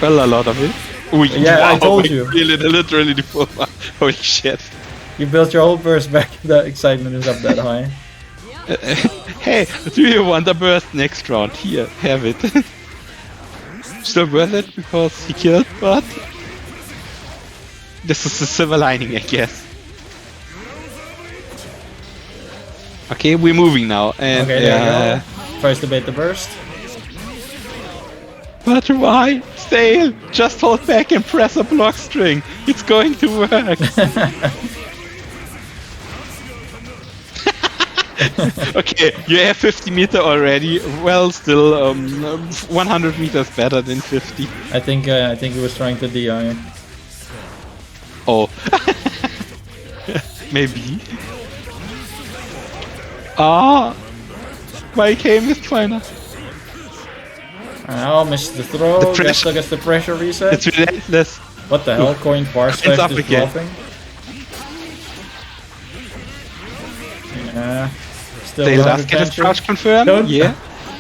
C: Well, a lot of it. Ooh,
B: yeah, wow, I told you.
C: Literally the full one. Holy shit.
B: You built your whole burst back. The excitement is up that high.
C: Hey, do you want a burst next round? Here, have it. Still worth it because he killed, but this is the silver lining, I guess. Okay, we're moving now, and
B: okay, there you go. Tries to bait the burst.
C: But why? Stale! Just hold back and press a block string. It's going to work. Okay, you have 50 meter already. Well, still 100 meters better than 50.
B: I think he was trying to DI.
C: Oh, maybe. Ah, my game is fine.
B: Oh, missed the throw.
C: The pressure.
B: Still gets the pressure reset.
C: It's relentless.
B: What the hell? Coin bar slash
C: up
B: is
C: again.
B: bluffing. Yeah. Still
C: They
B: not
C: last get his
B: attention.
C: crouch confirmed.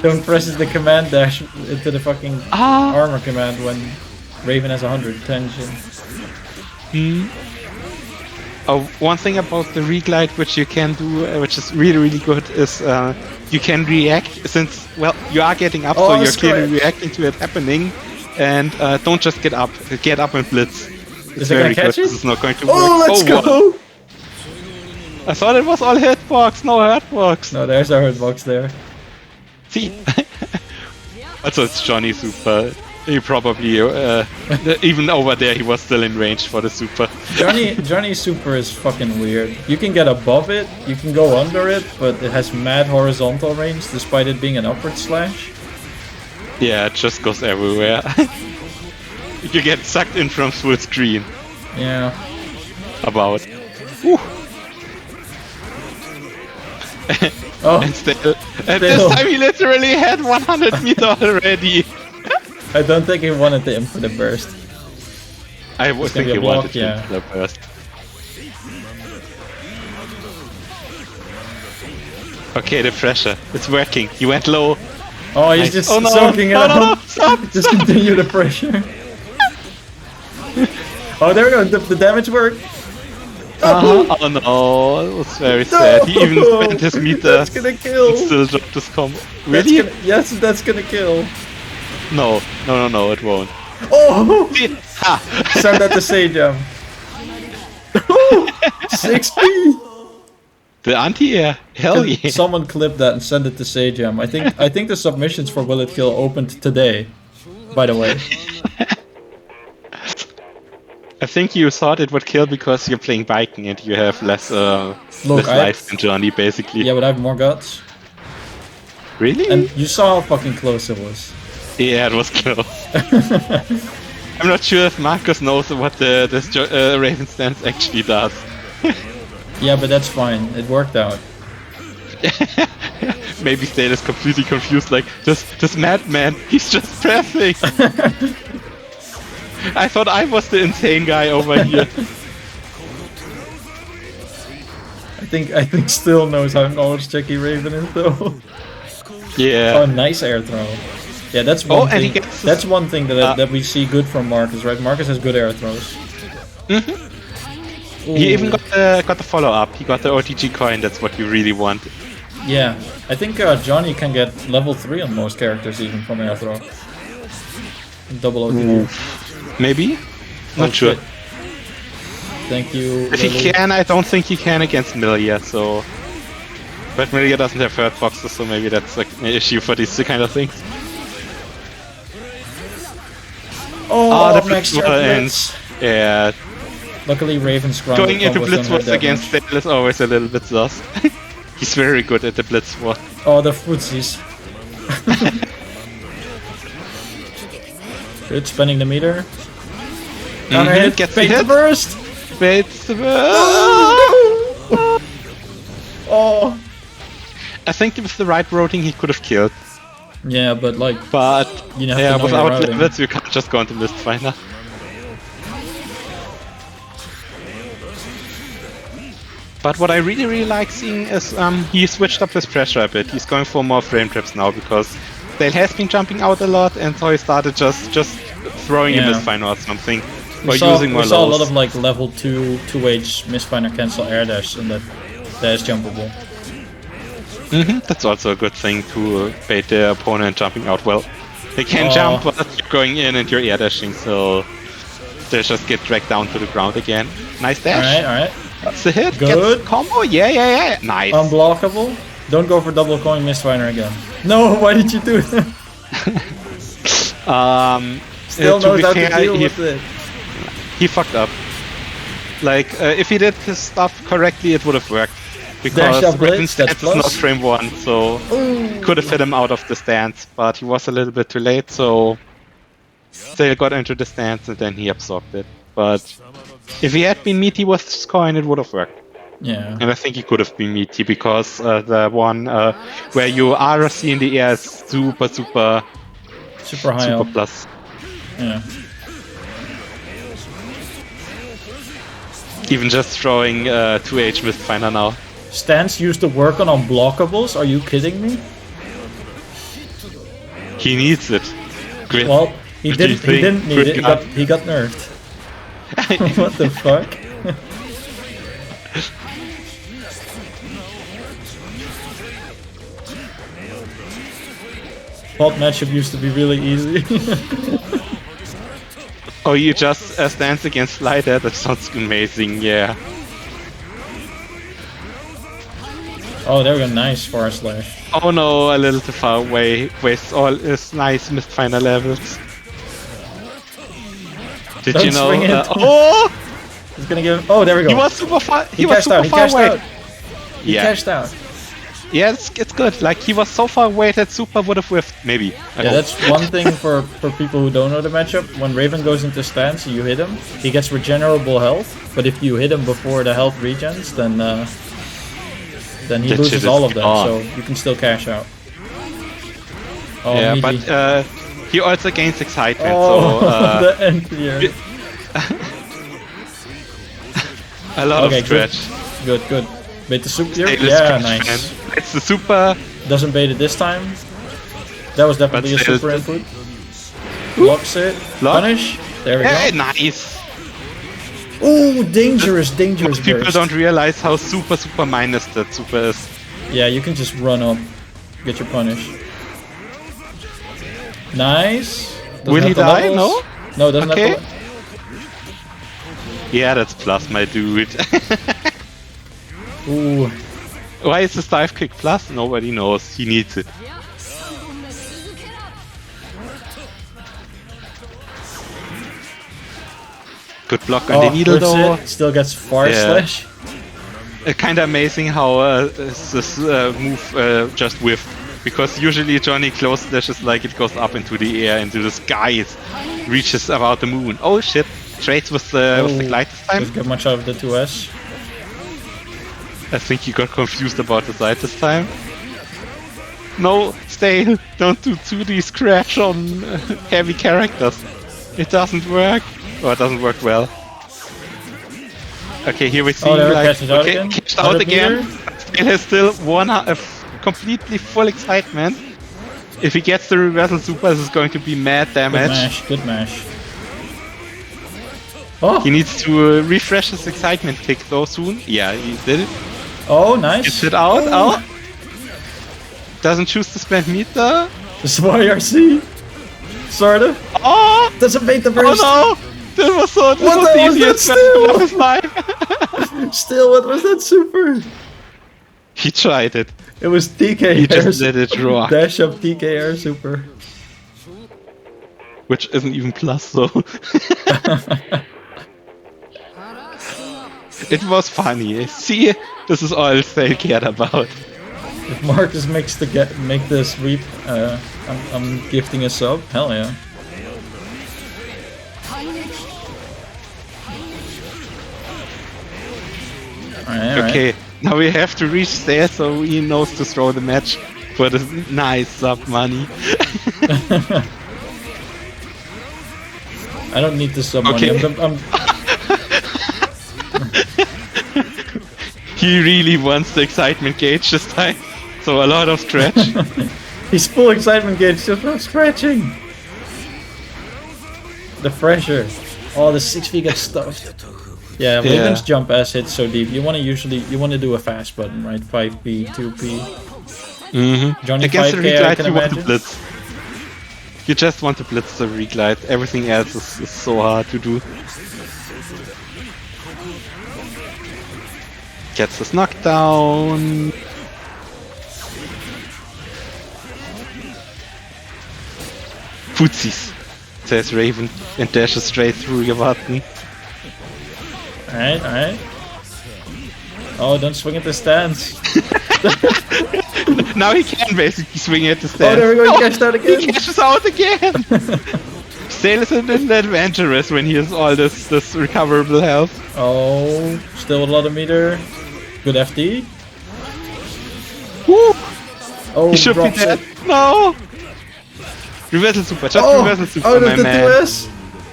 B: Don't press the command dash into the fucking armor command when Raven has 100 tension.
C: Oh, one thing about the reglide which you can do, which is really good, is you can react since, well, you are getting up, so you're clearly reacting to it happening, and don't just get up and blitz.
B: Is it gonna catch it?
C: This is not going to work.
B: Oh, let's go!
C: Wow. I thought it was all hitbox, no hurtbox.
B: No, there's our hitbox there.
C: See? Also, it's Johnny Super. He probably, even over there, he was still in range for the super.
B: Johnny's super is fucking weird. You can get above it, you can go under it, but it has mad horizontal range despite it being an upward slash.
C: Yeah, it just goes everywhere. You get sucked in from full screen.
B: Yeah.
C: About. Whew. And this time he literally had 100 meter already.
B: I don't think he wanted to input the burst.
C: I would think he wanted to input the burst. Okay, the pressure. It's working. He went low.
B: Oh, he's just soaking it up.
C: No, stop!
B: Just continue the pressure. Oh, there we go. The damage worked.
C: Oh no, it was very sad. He even spent his meter.
B: That's gonna kill.
C: And still dropped his combo. Really?
B: Yes, that's gonna kill.
C: No, it won't.
B: Oh!
C: Ha!
B: Send that to Sajam. 60!
C: The anti-air? Hell yeah.
B: Someone clip that and send it to Sajam. I think the submissions for Will It Kill opened today, by the way.
C: I think you thought it would kill because you're playing Viking and you have less life than Johnny, basically.
B: Yeah, but I have more guts.
C: Really?
B: And you saw how fucking close it was.
C: Yeah, it was close. I'm not sure if Markus knows what this Raven stance actually does.
B: Yeah, but that's fine. It worked out.
C: Maybe Stale is completely confused, like, this madman, he's just pressing! I thought I was the insane guy over here.
B: I think Still knows how knowledge checky Raven is though.
C: Yeah.
B: Oh, nice air throw. Yeah, that's one thing. That's one thing that we see good from Markus, right? Markus has good air throws.
C: He even got the follow up. He got the OTG coin. That's what you really want.
B: Yeah, I think Johnny can get level 3 on most characters even from air throw. Double OTP.
C: Maybe? Not sure.
B: Shit. Thank you.
C: If he can, I don't think he can against Milia, so... But Milia doesn't have hurt boxes, so maybe that's like an issue for these kind of things.
B: Oh,
C: the
B: max
C: Blitz ends. Yeah.
B: Luckily, Raven's ground
C: Going into Blitz Wars against Stale is always a little bit sus. He's very good at the Blitz War.
B: Oh, the footsies. Good, spending the meter. Counter hit,
C: gets
B: bait
C: the
B: the burst!
C: Baits the burst!
B: Oh!
C: I think with the right routing he could have killed.
B: Yeah, but like...
C: But
B: you know,
C: yeah, without levels you can't just go into Mistfinder. But what I really like seeing is he switched up his pressure a bit. He's going for more frame traps now because Dale has been jumping out a lot, and so he started just throwing a Mistfinder or something. Or using more
B: we saw a
C: lows.
B: lot of like level 2H Mistfinder cancel air dash, and that is jumpable.
C: That's also a good thing to bait the opponent jumping out well. They can jump, but you're going in and you're air dashing, so they just get dragged down to the ground again. Nice dash.
B: Alright.
C: That's the hit.
B: Good.
C: Gets combo. Yeah. Nice.
B: Unblockable. Don't go for double coin Mistfinder again. No, why did you do that? Still knows how to deal with it.
C: He fucked up. Like, if he did his stuff correctly, it would have worked. Because Raven's stance is not frame 1, so could have hit him out of the stance, but he was a little bit too late, so Stale got into the stance and then he absorbed it. But if he had been meaty with his coin, it would have worked.
B: Yeah.
C: And I think he could have been meaty because the one where you RC in the air is super
B: high up.
C: plus.
B: Yeah.
C: Even just throwing 2H Mistfinder now.
B: Stance used to work on unblockables? Are you kidding me?
C: He needs it. Great.
B: Well, he didn't need it. He got nerfed. What the fuck? Pod matchup used to be really easy.
C: Oh, you just stance against Slider? That sounds amazing, yeah.
B: Oh, there we go, nice Forest Slash.
C: Oh no, a little too far away. Wastes all his nice Mistfinder levels. Did
B: Don't
C: you know?
B: swing it.
C: Oh!
B: He's gonna give him. Oh, there we go.
C: He was super far. He was
B: cashed
C: super
B: out. He
C: far
B: cashed
C: away.
B: out. He cashed out.
C: Yeah, it's good. Like, he was so far away that Super would have whiffed. Maybe. I hope.
B: That's one thing for people who don't know the matchup. When Raven goes into stance, you hit him. He gets regenerable health. But if you hit him before the health regens, then he
C: That
B: loses
C: shit
B: all
C: is
B: of that.
C: gone.
B: So you can still cash out. Oh,
C: yeah,
B: meaty.
C: but he also gains excitement.
B: Oh,
C: So
B: the end here.
C: a lot of stretch.
B: Good. Bait the super here?
C: Stale
B: Yeah,
C: stretch,
B: nice.
C: man. It's the super.
B: Doesn't bait it this time. That was definitely a
C: But
B: super input. Blocks it.
C: Block.
B: Punish. There we
C: Hey,
B: go.
C: nice.
B: Ooh, dangerous
C: Most people
B: burst.
C: don't realize how super minus that super is.
B: Yeah, you can just run up, get your punish. Nice. Doesn't
C: Will he
B: have the
C: die?
B: levels. No, doesn't
C: Okay.
B: have the...
C: Yeah, that's plus, my dude.
B: Ooh.
C: Why is this dive kick plus? Nobody knows. He needs it. Good block on the needle
B: hurts
C: though.
B: it. Still gets far
C: Yeah.
B: slash.
C: Kind of amazing how this move just whiffed. Because usually Johnny close slashes like it goes up into the air, into the skies, reaches about the moon. Oh shit! Trades with the glide this time.
B: Doesn't get much out of the 2S.
C: I think you got confused about the side this time. No, Stale, don't do 2D scratch on heavy characters. It doesn't work. Or it doesn't work well. Okay, here we see
B: cashed out again.
C: Cashed out
B: 100
C: again.
B: meter.
C: Stale has still completely full excitement. If he gets the reversal super, this is going to be mad damage.
B: Good mash. Oh!
C: He needs to refresh his excitement tick though soon. Yeah, he did it.
B: Oh, nice.
C: Gets it out. Oh. Doesn't choose to spend meter.
B: This is YRC. Sorta.
C: Oh!
B: Doesn't make the burst.
C: Oh no! That was so. This
B: What
C: was
B: the
C: the
B: was that
C: easiest
B: still?
C: match of his life.
B: Still, what was that super?
C: He tried it.
B: It was TK
C: He
B: air
C: just let it rock.
B: dash up TK air super.
C: Which isn't even plus, so. It was funny. See, this is all Stale cared about.
B: If Marcus makes make this reap, I'm gifting a sub. Hell yeah. Alright,
C: Okay, now we have to reach there so he knows to throw the match for the nice sub money.
B: I don't need the sub
C: Okay.
B: money. I'm
C: He really wants the excitement gauge this time, so a lot of stretch.
B: He's full excitement gauge just from scratching. The pressure. Oh, the 6v gets stuffed. Yeah, Williams jump S hits so deep. You want to do a fast button, right? 5p, 2p.
C: Mm-hmm.
B: Johnny
C: Against the
B: 5k, I
C: reglide,
B: can
C: you want to
B: imagine.
C: blitz. You just want to blitz the reglide. Everything else is so hard to do. Gets this knockdown. Footsies, says Raven, and dashes straight through your button.
B: Alright, alright. Oh, don't swing at the stance.
C: Now he can basically swing at the
B: Oh,
C: stand.
B: there we go, he cashed out again.
C: He cashes out again! Stale is adventurous when he has all this recoverable health.
B: Oh, still a lot of meter. Good FD.
C: Woo!
B: Oh,
C: He should be
B: drops
C: dead.
B: it.
C: No! Reversal super, just
B: Oh,
C: reversal super,
B: out
C: my
B: of the
C: man.
B: 2S.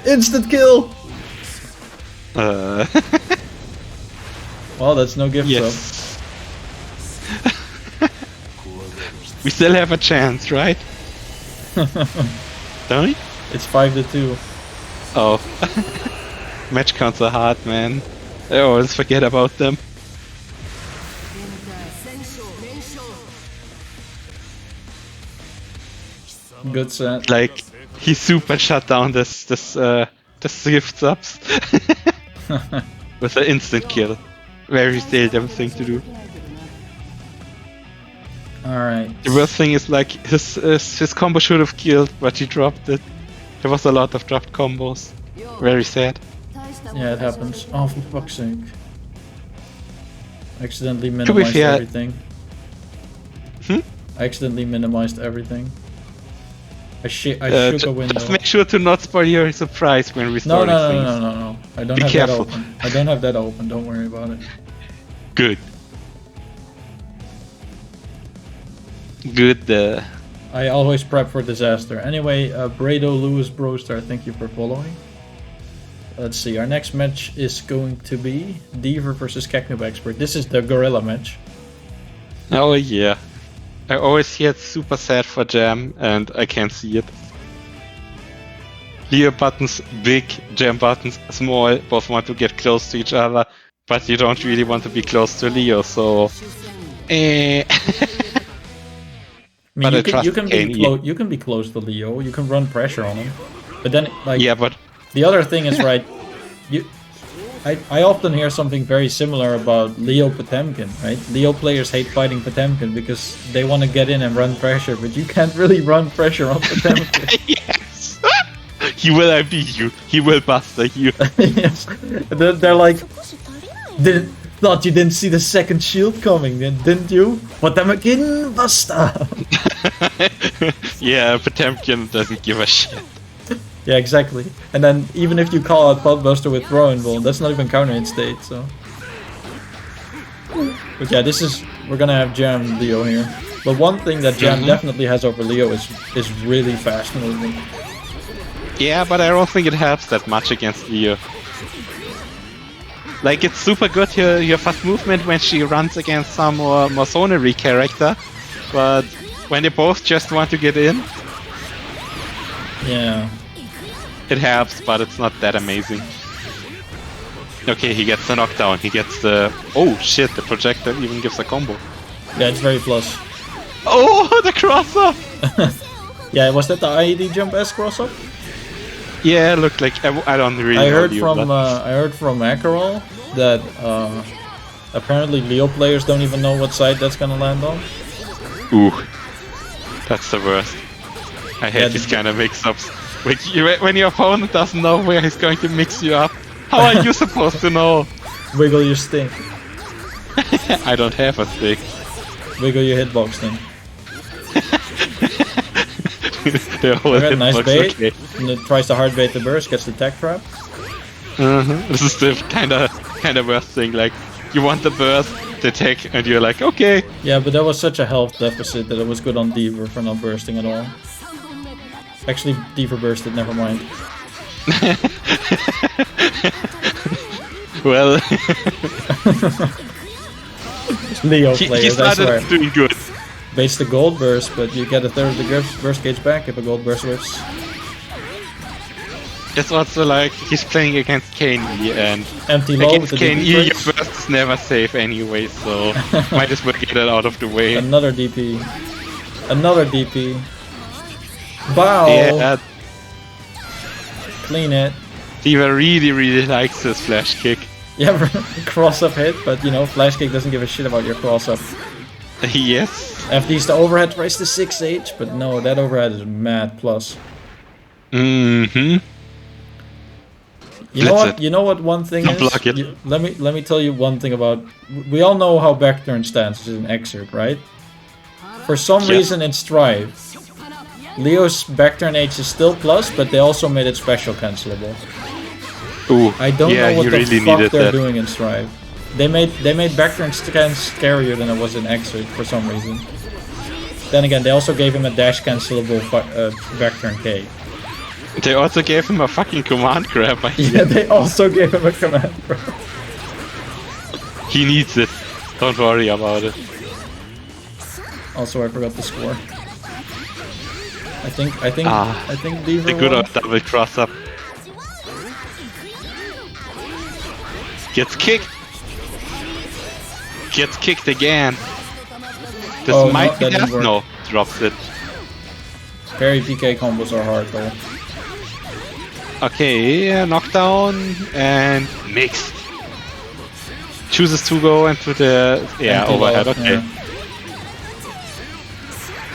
B: Instant kill. Well, that's no gift
C: Yes. We still have a chance, right? Don't we?
B: It's 5-2.
C: Oh. Match counts are hard, man. I always forget about them.
B: Good set.
C: Like, he super shut down this gift subs. With an instant kill. Very StaleDevil thing to do.
B: Alright.
C: The worst thing is like his combo should have killed, but he dropped it. There was a lot of dropped combos. Very sad.
B: Yeah, it happens. Oh, for fuck's sake. Accidentally
C: be
B: minimized
C: fair-
B: everything.
C: Hmm?
B: I accidentally minimized everything. I shook a window.
C: Just make sure to not spoil your surprise when
B: No,
C: restoring
B: no,
C: things.
B: no, no, no, no. I don't
C: Be
B: have
C: careful.
B: that open. I don't have that open. Don't worry about it.
C: Good. Good.
B: I always prep for disaster. Anyway, Brado Lewis Brostar, thank you for following. Let's see, our next match is going to be Deiver versus Cacnoob Expert. This is the gorilla match.
C: Oh yeah. I always hear it's super sad for Jam, and I can't see it. Leo buttons big, Jam buttons small, both want to get close to each other, but you don't really want to be close to Leo, so...
B: I mean,
C: But I
B: you
C: trust
B: can
C: Kane,
B: be you can be close to Leo. You can run pressure on him, but then like
C: Yeah, but
B: the other thing is right. I often hear something very similar about Leo Potemkin, right? Leo players hate fighting Potemkin because they want to get in and run pressure, but you can't really run pressure on Potemkin.
C: yes! He will IB you. He will buster you.
B: Yes, they're like, thought you didn't see the second shield coming, didn't you? Potemkin buster.
C: Yeah, Potemkin doesn't give a shit.
B: Yeah, exactly. And then even if you call out Podbuster with throw involved, that's not even counter in state, so. But yeah, we're gonna have Jam Leo here. But one thing that Jam definitely has over Leo is really fast movement.
C: Yeah, but I don't think it helps that much against Leo. Like, it's super good your fast movement when she runs against some more Masonry character, but when they both just want to get in,
B: Yeah.
C: it helps, but it's not that amazing. Okay, he gets the knockdown, he gets the... Oh shit, the projector even gives a combo.
B: Yeah, it's very plus.
C: Oh, the cross-up!
B: Yeah, was that the IED jump S cross-up?
C: Yeah, it looked like I don't really
B: I
C: know
B: heard
C: Leo,
B: from
C: but-
B: I heard from Acarol that apparently Leo players don't even know what side that's gonna land on.
C: Ooh, that's the worst. I hate
B: Yeah,
C: these kind of mix-ups. When your opponent doesn't know where he's going to mix you up, how are you supposed to know?
B: Wiggle your stick.
C: I don't have a stick.
B: Wiggle your hitbox then.
C: The whole
B: Okay, nice
C: hitbox,
B: bait.
C: okay.
B: And it tries to hard bait the burst, gets the tech trap.
C: This is the kind of worst thing. Like, you want the burst, the tech, and you're like, okay.
B: Yeah, but that was such a health deficit that it was good on Deiver for not bursting at all. Actually, Deiver bursted, never mind.
C: Well,
B: Leo
C: he
B: players, I swear.
C: started doing good.
B: Baits the gold burst, but you get a third of the burst gauge back if a gold burst whips.
C: It's also like he's playing against KNE, and
B: Empty low
C: against
B: with the
C: KNE,
B: DP
C: your
B: breaks.
C: burst is never safe anyway, so might as well get it out of the way.
B: Another DP. Another DP. Bow!
C: Yeah,
B: Clean it.
C: Deiver really likes his flash kick.
B: Yeah, cross up hit, but you know, flash kick doesn't give a shit about your cross up.
C: Yes.
B: FD's the overhead tries to 6H, but no, that overhead is mad plus.
C: Mm-hmm.
B: You know
C: That's
B: what?
C: it.
B: You know what? One thing is.
C: Block it.
B: Let me tell you one thing about. We all know how backturn stands is an excerpt, right? For some
C: Yeah.
B: reason in Strive, Leo's backturn H is still plus, but they also made it special cancelable.
C: Ooh,
B: I don't
C: yeah,
B: know what
C: you
B: the
C: really
B: fuck
C: needed
B: they're
C: that.
B: doing in Strive. They made backturn scans scarier than it was in excerpt for some reason. Then again, they also gave him a dash cancelable backturn K.
C: They also gave him a fucking command grab.
B: Yeah, they also gave him a command.
C: He needs it. Don't worry about it.
B: Also, I forgot the score. I think Deiver
C: The good
B: won.
C: old double cross up. Gets kicked. Gets kicked again. This
B: Oh,
C: might
B: no,
C: be
B: that didn't
C: death.
B: work.
C: No, drops it.
B: Parry PK combos are hard though.
C: Okay, knockdown and mixed. Chooses to go into the
B: Empty
C: overhead.
B: low,
C: Okay,
B: yeah.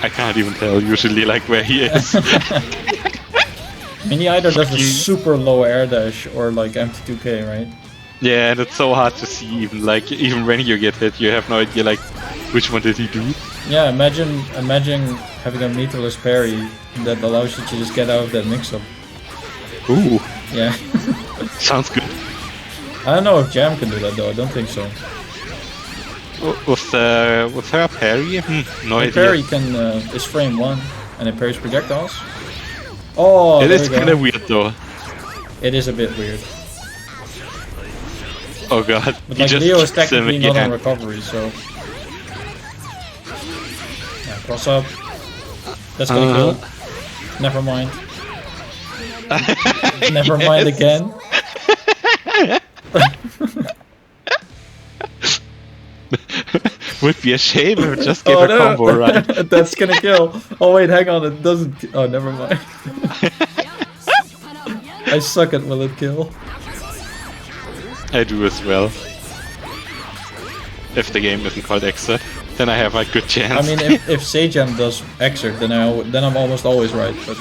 C: I can't even tell usually like where he is.
B: I mean, he either does a
C: Fucking-
B: super low air dash or like empty 2K, right?
C: Yeah, and it's so hard to see. Even when you get hit, you have no idea like which one did he do.
B: Yeah, imagine having a meterless parry that allows you to just get out of that mix-up.
C: Ooh,
B: Yeah.
C: sounds good.
B: I don't know if Jam can do that though. I don't think so.
C: With her parry? No
B: The
C: idea.
B: parry can is frame 1 and it parries projectiles. Oh,
C: It
B: there
C: is
B: we go.
C: kind of weird though.
B: It is a bit weird.
C: Oh god,
B: But
C: he
B: like
C: just
B: Leo is
C: kicks him
B: technically not on
C: again.
B: recovery, so yeah, cross up. That's gonna kill. Never mind. Never mind
C: Yes.
B: again.
C: Would be a shame if it just gave a combo, right?
B: That's gonna kill. Oh wait, hang on, it doesn't. Oh, never mind. I suck at will it kill.
C: I do as well. If the game isn't called Exit, then I have a good chance.
B: I mean, if Sejam does excerpt, then I'm almost always right. But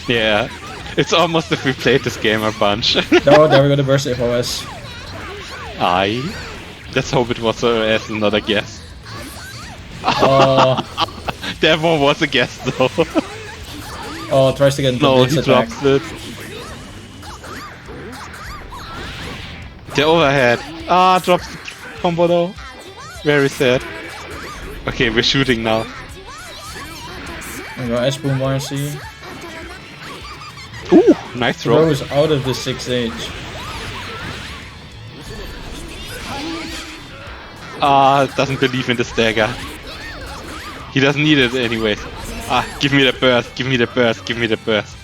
C: yeah, it's almost if we played this game a bunch.
B: no, there we go. The burst FOS.
C: Aye. Let's hope it was as not a guess.
B: Oh,
C: That one was a guess though.
B: oh, tries to get into
C: No,
B: blitz
C: he
B: attack.
C: drops it. The overhead. Ah, drops the combo though. Very sad. Okay, we're shooting now.
B: There we go. S-Boom YRC.
C: Ooh, nice throw.
B: Throws out of the 6H.
C: Ah, doesn't believe in the stagger. He doesn't need it anyways. Ah, give me the burst, give me the burst, give me the burst.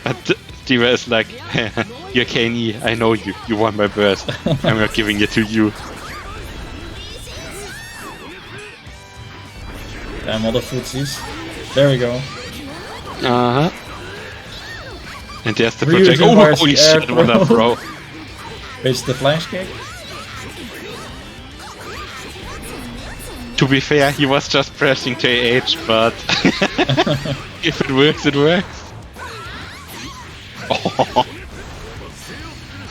C: But Deiver is like, you're KNE, I know you, you want my burst. I'm not giving it to you.
B: Damn, all the footsies. There we go.
C: Uh-huh. And there's the
B: Ryu
C: project.
B: just
C: Oh,
B: fires
C: holy
B: the air
C: shit, what a throw.
B: It's the flash kick.
C: To be fair, he was just pressing to AH, but if it works, it works. Oh.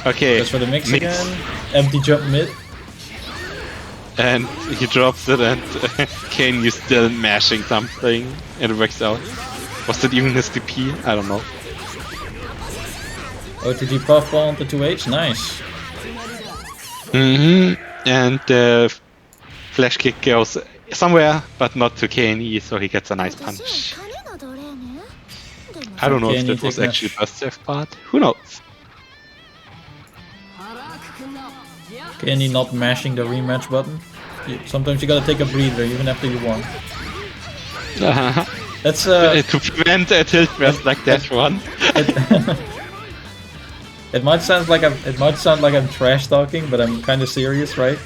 C: Okay.
B: That's for the mix again. Empty jump mid.
C: And he drops it, and Kane, you still mashing something, and it works out. Was that even his DP? I don't know.
B: OTG puffball onto 2H, nice.
C: And the flash kick goes somewhere, but not to KNE, so he gets a nice punch. I don't know if that was actually the best safe part. Who knows?
B: Kenny not mashing the rematch button. Sometimes you gotta take a breather even after you won. That's
C: to prevent a tilt press like that one.
B: It might sound like I'm trash talking, but I'm kind of serious, right?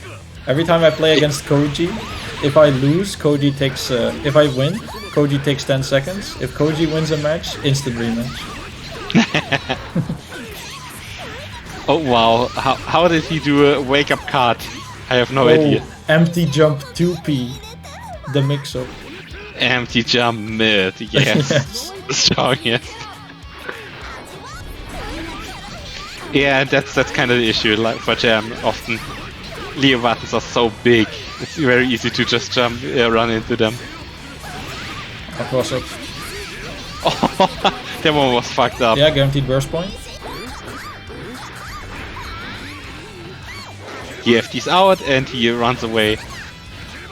B: Every time I play against Koji, if I lose, Koji takes. If I win, Koji takes 10 seconds. If Koji wins a match, instant rematch.
C: Oh wow! How did he do a wake up card? I have no idea.
B: Empty jump 2P, the mix-up.
C: Empty jump mid, yes.
B: Yes.
C: Strongest. Yeah, that's kind of the issue. Like for Jam, often Leo buttons are so big, it's very easy to just jump, run into them.
B: I'll cross up.
C: Oh, that one was fucked up.
B: Yeah, guaranteed burst point.
C: He FT's out and he runs away.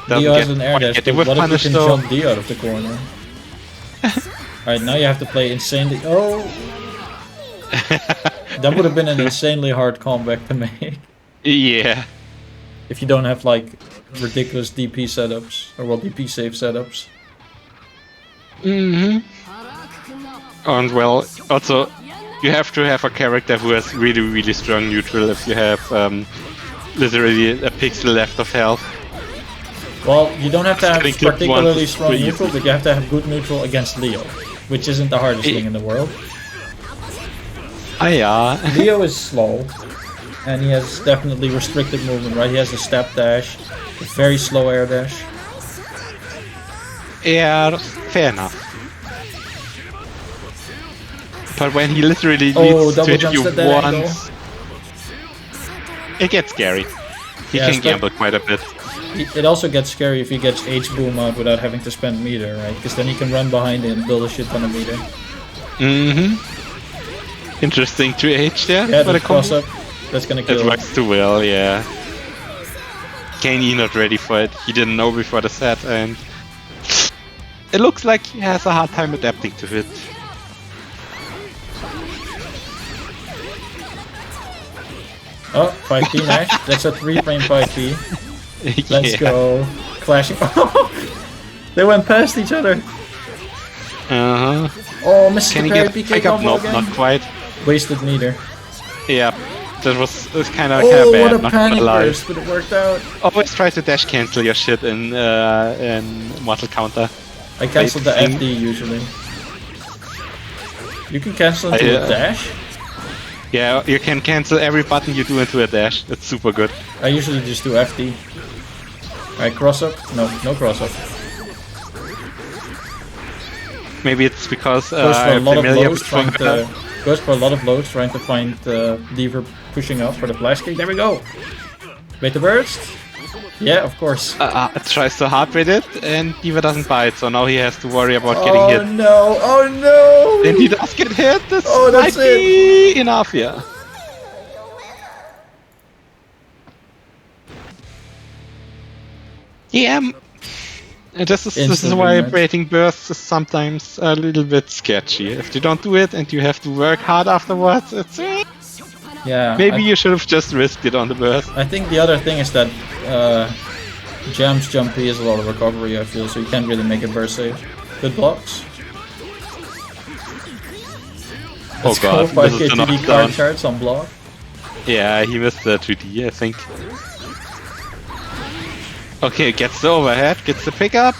B: Dio has an air dash, but what if you
C: punish
B: can
C: though?
B: jump D out of the corner? Alright, now you have to play insanely. Oh! That would have been an insanely hard comeback to make.
C: Yeah.
B: If you don't have like ridiculous DP setups, or well, DP save setups.
C: And well, also, you have to have a character who has really, really strong neutral if you have literally a pixel left of health.
B: Well, you don't have to have
C: Getting clipped
B: particularly
C: once
B: strong
C: is
B: neutral, but you have to have good neutral against Leo, which isn't the hardest thing in the world.
C: Ah, yeah.
B: Leo is slow, and he has definitely restricted movement, right? He has a step dash, a very slow air dash.
C: Yeah, fair enough. But when he literally needs to hit you once, it gets scary. He can gamble quite a bit.
B: It also gets scary if he gets H-boom out without having to spend meter, right? Because then he can run behind it and build a shit ton of meter.
C: Interesting 2H there.
B: Yeah, the cross up. That's gonna kill
C: it
B: him.
C: works too well, yeah. Kaney not ready for it. He didn't know before the set, and it looks like he has a hard time adapting to it.
B: Oh, 5P Nash. That's a 3-frame 5P. Let's go. Clashing. They went past each other. Oh, misses
C: Can
B: the
C: he
B: parry
C: get
B: PK
C: pick up?
B: combo
C: Nope,
B: again.
C: not quite.
B: Wasted meter.
C: Yeah, that was kind of
B: Oh,
C: bad.
B: what a
C: not
B: panic
C: gonna lie.
B: burst, but it worked out.
C: Always try to dash cancel your shit in Mortal Counter.
B: I cancel the
C: Thing.
B: FD usually. You can cancel into a dash?
C: Yeah, you can cancel every button you do into a dash. It's super good.
B: I usually just do FD. Alright, cross up? No, no cross up.
C: Maybe it's because
B: Goes for a
C: I'm
B: lot of
C: familiar
B: lows
C: with
B: trying to find Deiver pushing up for the flash kick. There we go! Wait the burst? Yeah, of course.
C: tries to hard with it, and Deiver doesn't bite, so now he has to worry about getting hit.
B: Oh no! Oh no!
C: And he does get hit. This
B: that's
C: might be enough, yeah. Yeah. This is why breaking bursts is sometimes a little bit sketchy. If you don't do it and you have to work hard afterwards, it's
B: yeah.
C: Maybe you should have just risked it on the burst.
B: I think the other thing is that Jam's jump P is a lot of recovery, I feel, so you can't really make a burst save. Good blocks.
C: Oh god,
B: go,
C: this is the
B: 5K 2D
C: knockdown.
B: card charts on block.
C: Yeah, he missed the 2D, I think. Okay, gets the overhead, gets the pickup,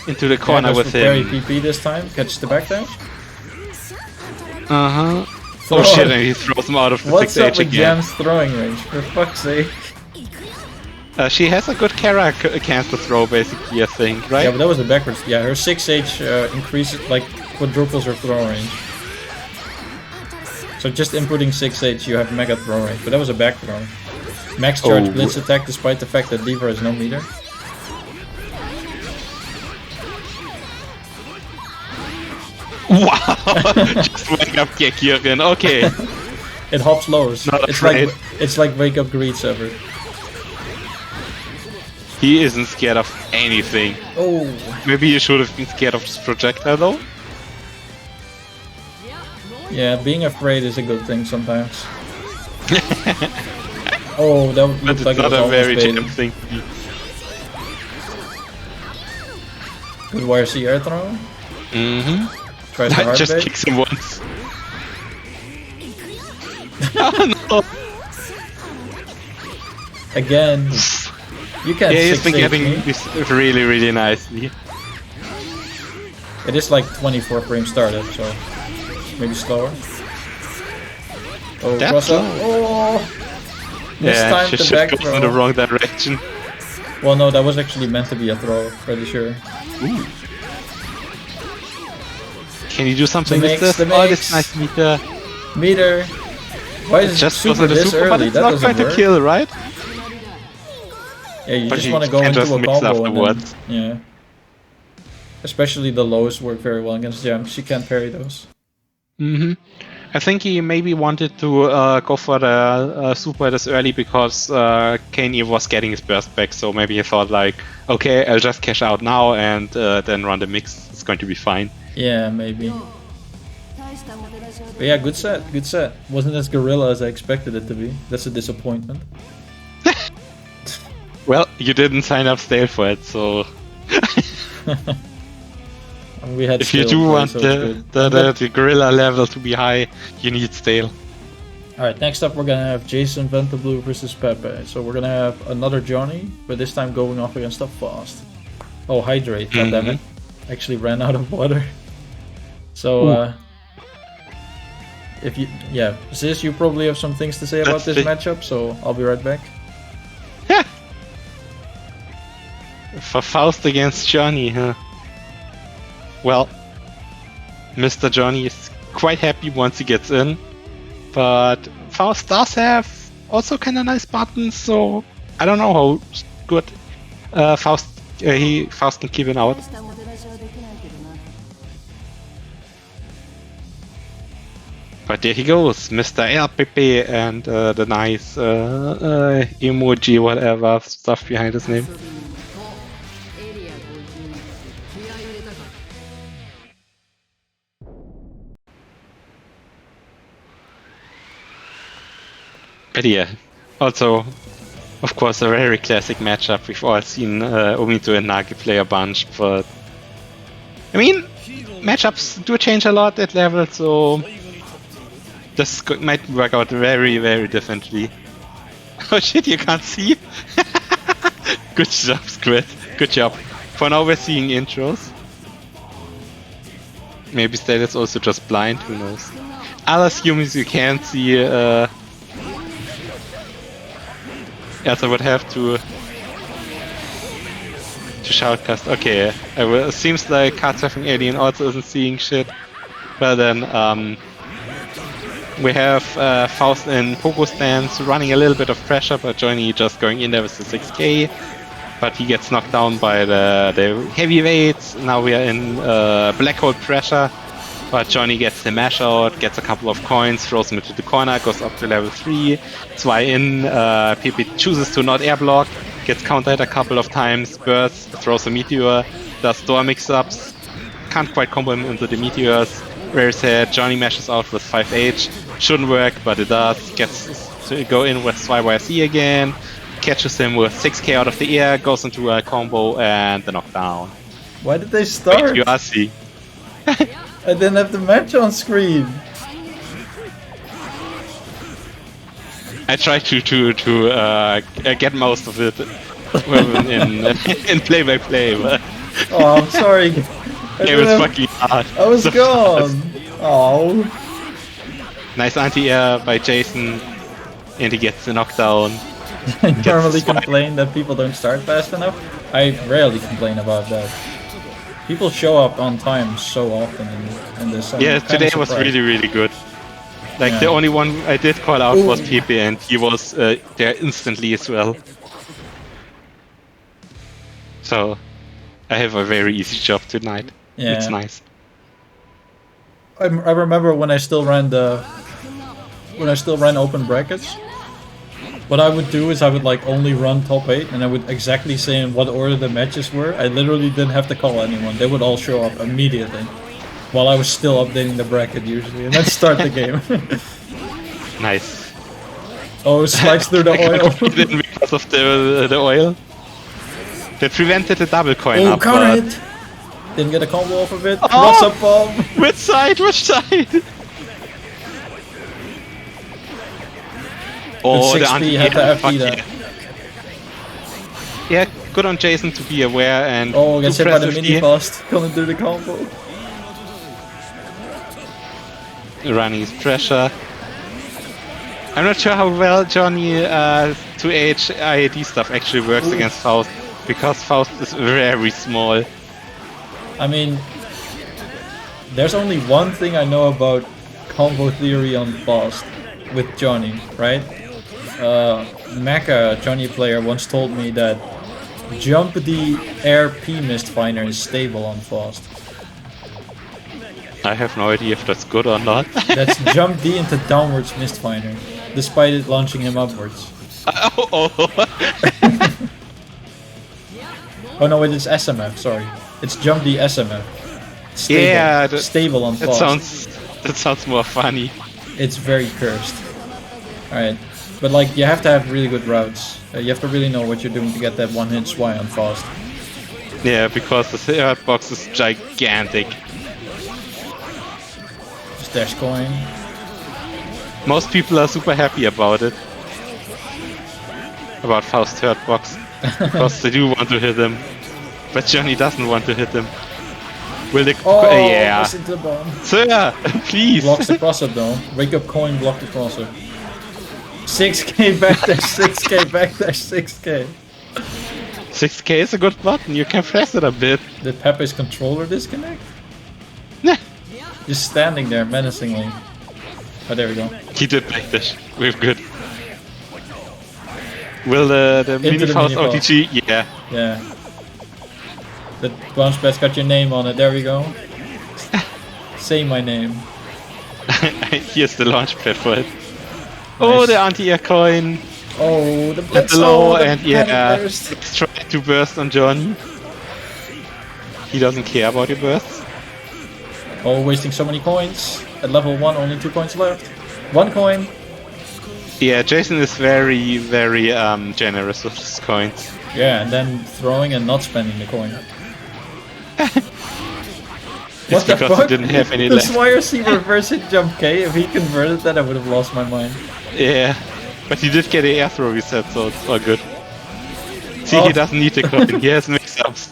C: into the corner with
B: Parry
C: him.
B: PP this time. Catch the backdash.
C: Oh shit, and he throws him out of the
B: What's
C: 6H
B: up with
C: again.
B: Jam's throwing range? For fuck's sake.
C: She has a good cancel throw, basically, I think, right?
B: Yeah, but that was a backwards. Yeah, her 6H increases, like, quadruples her throw range. So just inputting 6H, you have mega throw range. But that was a back throw. Max charge blitz attack, despite the fact that Deiver has no meter.
C: Wow! Just wake up Gekirin, okay.
B: It hops lows.
C: Not
B: It's
C: afraid.
B: like wake up greed severed.
C: He isn't scared of anything.
B: Oh,
C: Maybe you should have been scared of this projectile though?
B: yeah, being afraid is a good thing sometimes. Oh, that
C: But
B: looked
C: it's
B: like it
C: not
B: was
C: a
B: almost
C: very
B: baited.
C: jam thing.
B: Good YRC air throw. Tries to hard
C: Just
B: bait.
C: kicks him once. Oh no!
B: Again. You can't
C: Yeah, he's been
B: 6H
C: getting
B: me.
C: this really, really nicely.
B: It is like 24 frames started, so maybe slower. Oh,
C: That's
B: cross up.
C: slow.
B: Oh!
C: Yeah,
B: time
C: she
B: to
C: should
B: back
C: go
B: throw.
C: in the wrong direction.
B: Well, no, that was actually meant to be a throw, pretty sure.
C: Can you do something
B: The
C: with
B: mix,
C: this?
B: the
C: Oh,
B: mix.
C: this nice meter.
B: Meter! Why is it
C: Just
B: super
C: wasn't a
B: this
C: super, but
B: early?
C: it's
B: That
C: not
B: doesn't
C: quite a
B: work.
C: kill, right?
B: Yeah, you
C: But
B: just
C: you
B: want to go
C: can
B: into
C: just
B: a
C: mix
B: combo and then,
C: afterwards.
B: yeah. Especially the lows work very well against Jam. She can't parry those.
C: I think he maybe wanted to go for the super this early because Kanye was getting his burst back, so maybe he thought like, okay, I'll just cash out now and then run the mix. It's going to be fine.
B: Yeah, maybe. But yeah, good set, good set. Wasn't as gorilla as I expected it to be. That's a disappointment.
C: Well, you didn't sign up Stale for it, so
B: We had
C: if you
B: Stale
C: do
B: play,
C: want
B: so it's good.
C: the gorilla level to be high, you need Stale.
B: Alright, next up we're gonna have Jason Vantablue versus Pepe. So we're gonna have another Johnny, but this time going off against a fast. Oh, hydrate, goddammit. Actually ran out of water. So, if you, yeah, Xyzz, you probably have some things to say about this matchup, so I'll be right back.
C: Yeah. For Faust against Johnny, huh? Well, Mr. Johnny is quite happy once he gets in, but Faust does have also kind of nice buttons, so I don't know how good Faust can keep it out. But there he goes, Mr. Pepe, and the nice emoji, whatever stuff behind his name. But yeah, also, of course, a very classic matchup. We've all seen Omito and Nagi play a bunch, but I mean, matchups do change a lot at level, so this might work out very, very differently. Oh shit, you can't see? Good job, Squid. Good job. For now, we're seeing intros. Maybe Stale is also just blind, who knows. Other humans you can't see. Yes, I would have to shoutcast. Okay, it seems like Card Surfing Alien also isn't seeing shit. Well then, we have Faust in Pogo stance running a little bit of pressure, but Johnny just going in there with the 6k. But he gets knocked down by the heavyweights. Now we are in black hole pressure. But Johnny gets the mash out, gets a couple of coins, throws him into the corner, goes up to level 3. Zwei in, Pepe chooses to not air block, gets countered a couple of times, bursts, throws a meteor, does door mix-ups, can't quite combo him into the meteors. Very sad, Johnny mashes out with 5H, shouldn't work, but it does, gets to go in with YYC again, catches him with 6k out of the air, goes into a combo, and the knockdown.
B: Why did they start?
C: YYC.
B: I didn't have the match on screen.
C: I tried to get most of it in play-by-play, but
B: Oh, I'm sorry.
C: It was fucking hard.
B: I was
C: So
B: gone.
C: fast.
B: Oh.
C: Nice anti-air by Jason. And he gets the knockdown.
B: I normally
C: swipe.
B: complain that people don't start fast enough. I rarely complain about that. People show up on time so often in this. I'm
C: Yeah,
B: kinda
C: today was
B: surprised.
C: really, really good. Like,
B: Yeah.
C: the only one I did call out was
B: Ooh.
C: Pepe, and he was there instantly as well. So, I have a very easy job tonight.
B: Yeah.
C: It's nice.
B: I remember when I still ran open brackets. What I would do is I would like only run top 8 and I would exactly say in what order the matches were. I literally didn't have to call anyone. They would all show up immediately. While I was still updating the bracket usually. And then start the game.
C: Nice.
B: Oh, slides through the
C: I got
B: oil.
C: confident because of the oil. That prevented the double coin
B: Oh,
C: up.
B: counter
C: but-
B: hit! Didn't get a combo off of it.
C: Oh!
B: Cross up bomb.
C: Which side? Which side? Oh,
B: With
C: the
B: 6B
C: anti
B: had to FD
C: fuck
B: that.
C: yeah. Yeah, good on Jason to be aware and
B: Oh, gets
C: to
B: hit by the
C: press
B: mini
C: FD.
B: bust. Coming through the combo.
C: Running his pressure. I'm not sure how well Johnny 2H IAD stuff actually works
B: Ooh.
C: against Faust, because Faust is very small.
B: I mean, there's only one thing I know about combo theory on Faust with Johnny, right? Mecha, Johnny player, once told me that jump the air P mist finder is stable on Faust.
C: I have no idea if that's good or not.
B: That's jump D into downwards mist finder, despite it launching him upwards.
C: oh.
B: Oh no, it is SMF, sorry. It's jump D SMF. Stable,
C: Yeah,
B: stable on
C: that
B: Faust.
C: sounds more funny.
B: It's very cursed. Alright, but like you have to have really good routes. You have to really know what you're doing to get that one hit swy on Faust.
C: Yeah, because the third box is gigantic.
B: Just dash coin.
C: Most people are super happy about it. About Faust's third box. Because they do want to hit him. But Johnny doesn't want to hit him. Will the
B: Oh,
C: yeah.
B: goes into the bomb.
C: Sir, please.
B: Blocks the cross up though. Wake up coin, block the cross up. 6k backdash, 6k backdash, 6k.
C: 6k is a good button, you can press it a bit.
B: Did Pepe's controller disconnect?
C: Nah,
B: Just standing there menacingly. Oh, there we go.
C: he did backdash. We're good. Will the mini
B: the
C: Faust
B: mini
C: OTG? Yeah.
B: Yeah. The bounce pad's got your name on it. There we go. Say my name.
C: Here's the launch pad for it. Oh,
B: Nice.
C: the anti-air coin.
B: Oh, the
C: At
B: blitz.
C: the low,
B: The
C: and
B: panic
C: yeah,
B: burst.
C: let's try to burst on Johnny. He doesn't care about your bursts.
B: Oh, wasting so many coins. At level 1, only 2 coins left. 1 coin.
C: Yeah, Jason is very, very generous with his coins.
B: Yeah, and then throwing and not spending the coin.
C: It's because he didn't have any
B: This
C: left.
B: YRC reverse hit jump K. If he converted that, I would have lost my mind.
C: Yeah, but he did get a air throw reset, so it's all good. See,
B: Oh.
C: he doesn't need the coin, he has mix-ups.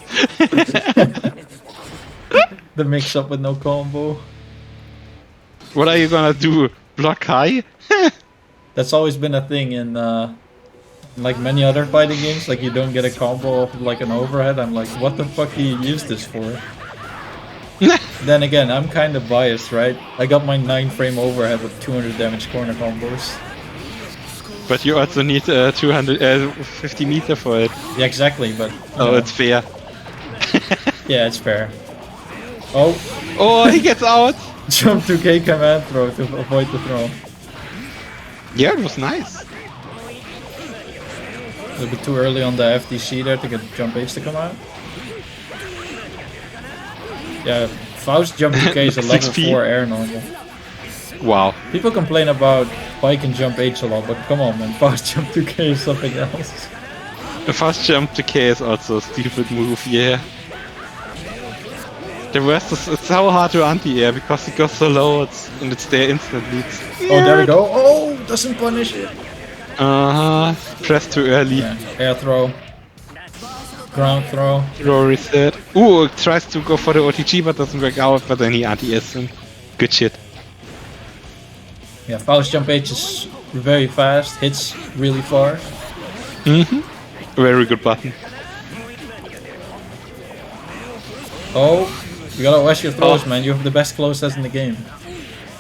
B: The mix up with no combo.
C: What are you gonna do? Block high?
B: That's always been a thing in like many other fighting games. Like you don't get a combo off of like an overhead. I'm like, what the fuck do you use this for? Then again, I'm kind of biased, right? I got my 9-frame overhead with 200 damage corner combos.
C: But you also need 250 meter for it.
B: Yeah, exactly, but... you
C: Oh,
B: know,
C: it's fair.
B: yeah, it's fair. Oh,
C: Oh, he gets out!
B: jump 2k command throw to avoid the throw.
C: Yeah, it was nice.
B: A little bit too early on the FDC there to get jump H to come out. Yeah, Faust jump 2k is a level
C: 6p.
B: 4 air normal.
C: Wow.
B: People complain about Pike and jump H a lot, but come on man, Faust jump 2k is something else.
C: A fast jump to K is also a stupid move, yeah. The worst is it's so hard to anti-air because it goes so low and it's there instantly.
B: Oh, there we go. Oh, doesn't punish it.
C: Press too early.
B: Yeah, air throw. Ground throw.
C: Throw reset. Ooh, tries to go for the OTG but doesn't work out, but then he anti-airs him. Good shit.
B: Yeah, Faust jump H is very fast, hits really far.
C: Very good button.
B: Oh, you gotta watch your throws, man. You have the best close test in the game.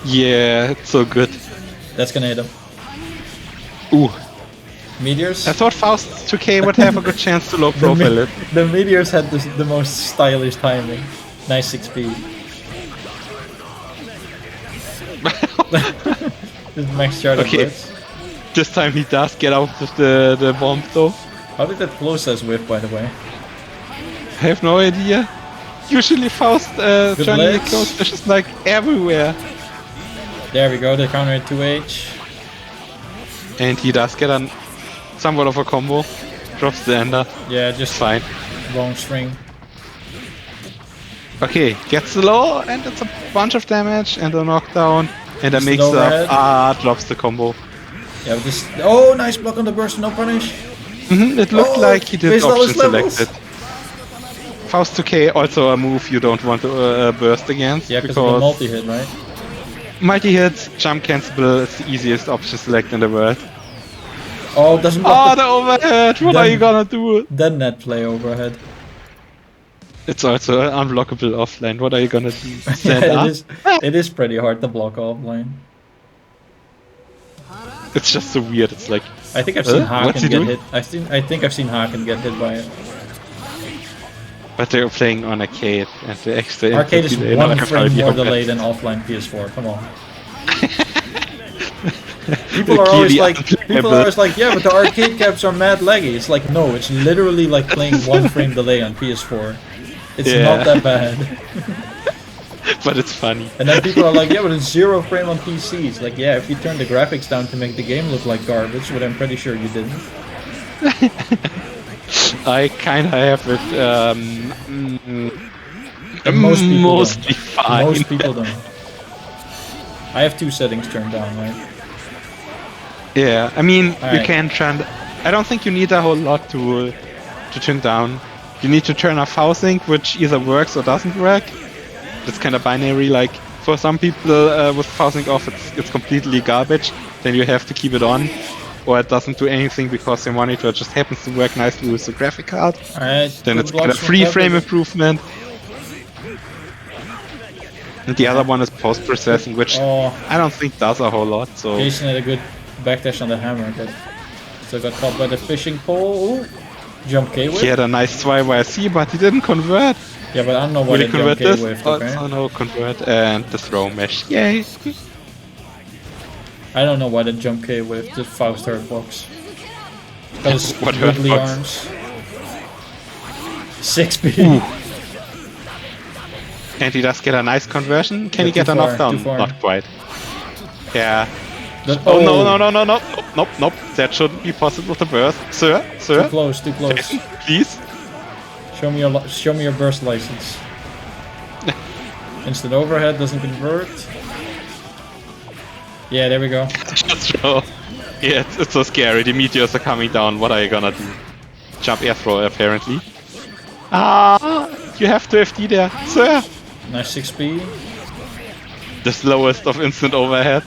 C: Yeah, it's so good.
B: That's gonna hit him.
C: Ooh.
B: Meteors?
C: I thought Faust 2K would have a good chance to low profile it.
B: The meteors had the most stylish timing. Nice 6p. This max chart of blitz.
C: This time he does get out of the bomb though.
B: How did that close as whip, by the way?
C: I have no idea. Usually Faust joining the close fish is like everywhere.
B: There we go, the counter at 2H.
C: And he does get somewhat of a combo. Drops the ender.
B: Yeah, just
C: fine.
B: Wrong string.
C: Okay, gets the low and it's a bunch of damage and a knockdown. And a mix up. Drops the combo.
B: Yeah, this. Oh, nice block on the burst, no punish.
C: It looked like he did option selected. Faust 2K also a move you don't want to burst against.
B: Yeah, because of the multi-hit, right?
C: Multi-hit, jump cancelable is the easiest option select in the world.
B: Oh, doesn't block
C: the overhead! What are you gonna do?
B: Then net play overhead.
C: It's also unblockable offline. What are you gonna do?
B: Yeah, it is pretty hard to block offline.
C: It's just so weird. It's like
B: I think I've seen Haken get hit. I think I've seen Haken get hit by it.
C: But they're playing on arcade, and the extra
B: arcade is one frame more delayed than offline PS4. Come on. People are always like, yeah, but the arcade caps are mad laggy. It's like, no, it's literally like playing 1 frame delay on PS4. It's not that bad.
C: But it's funny.
B: And then people are like, yeah, but it's 0 frame on PCs. Like, yeah, if you turn the graphics down to make the game look like garbage, but I'm pretty sure you didn't.
C: I kinda have it mostly fine.
B: Most people don't. I have 2 settings turned down, right?
C: Yeah, I mean, you can turn... I don't think you need a whole lot to turn down. You need to turn off housing, which either works or doesn't work. It's kind of binary, like, for some people with housing off it's completely garbage, then you have to keep it on. Or it doesn't do anything because your monitor just happens to work nicely with the graphic card. Then it's kind of free frame improvement. And the other one is post-processing, which I don't think does a whole lot. So
B: Jason had a good backdash on the hammer, but still got caught by the fishing pole. Ooh. Jump K whip.
C: He had a nice YYC, but he didn't convert.
B: Yeah, but I don't know why he jump K whip.
C: Also no convert, and the throw mesh. Yay!
B: I don't know why the jump K with the Faust hurt box. Because wiggly arms. 6p.
C: And he does get a nice conversion. Can he get a knockdown? Not quite. Yeah. Nope. That shouldn't be possible to burst. Sir?
B: Too close.
C: Please?
B: Show me your burst license. Instant overhead doesn't convert. Yeah, there we go.
C: Yeah, it's so scary. The meteors are coming down. What are you gonna do? Jump air throw, apparently. You have to FD there, sir.
B: Nice 6p.
C: The slowest of instant overhead.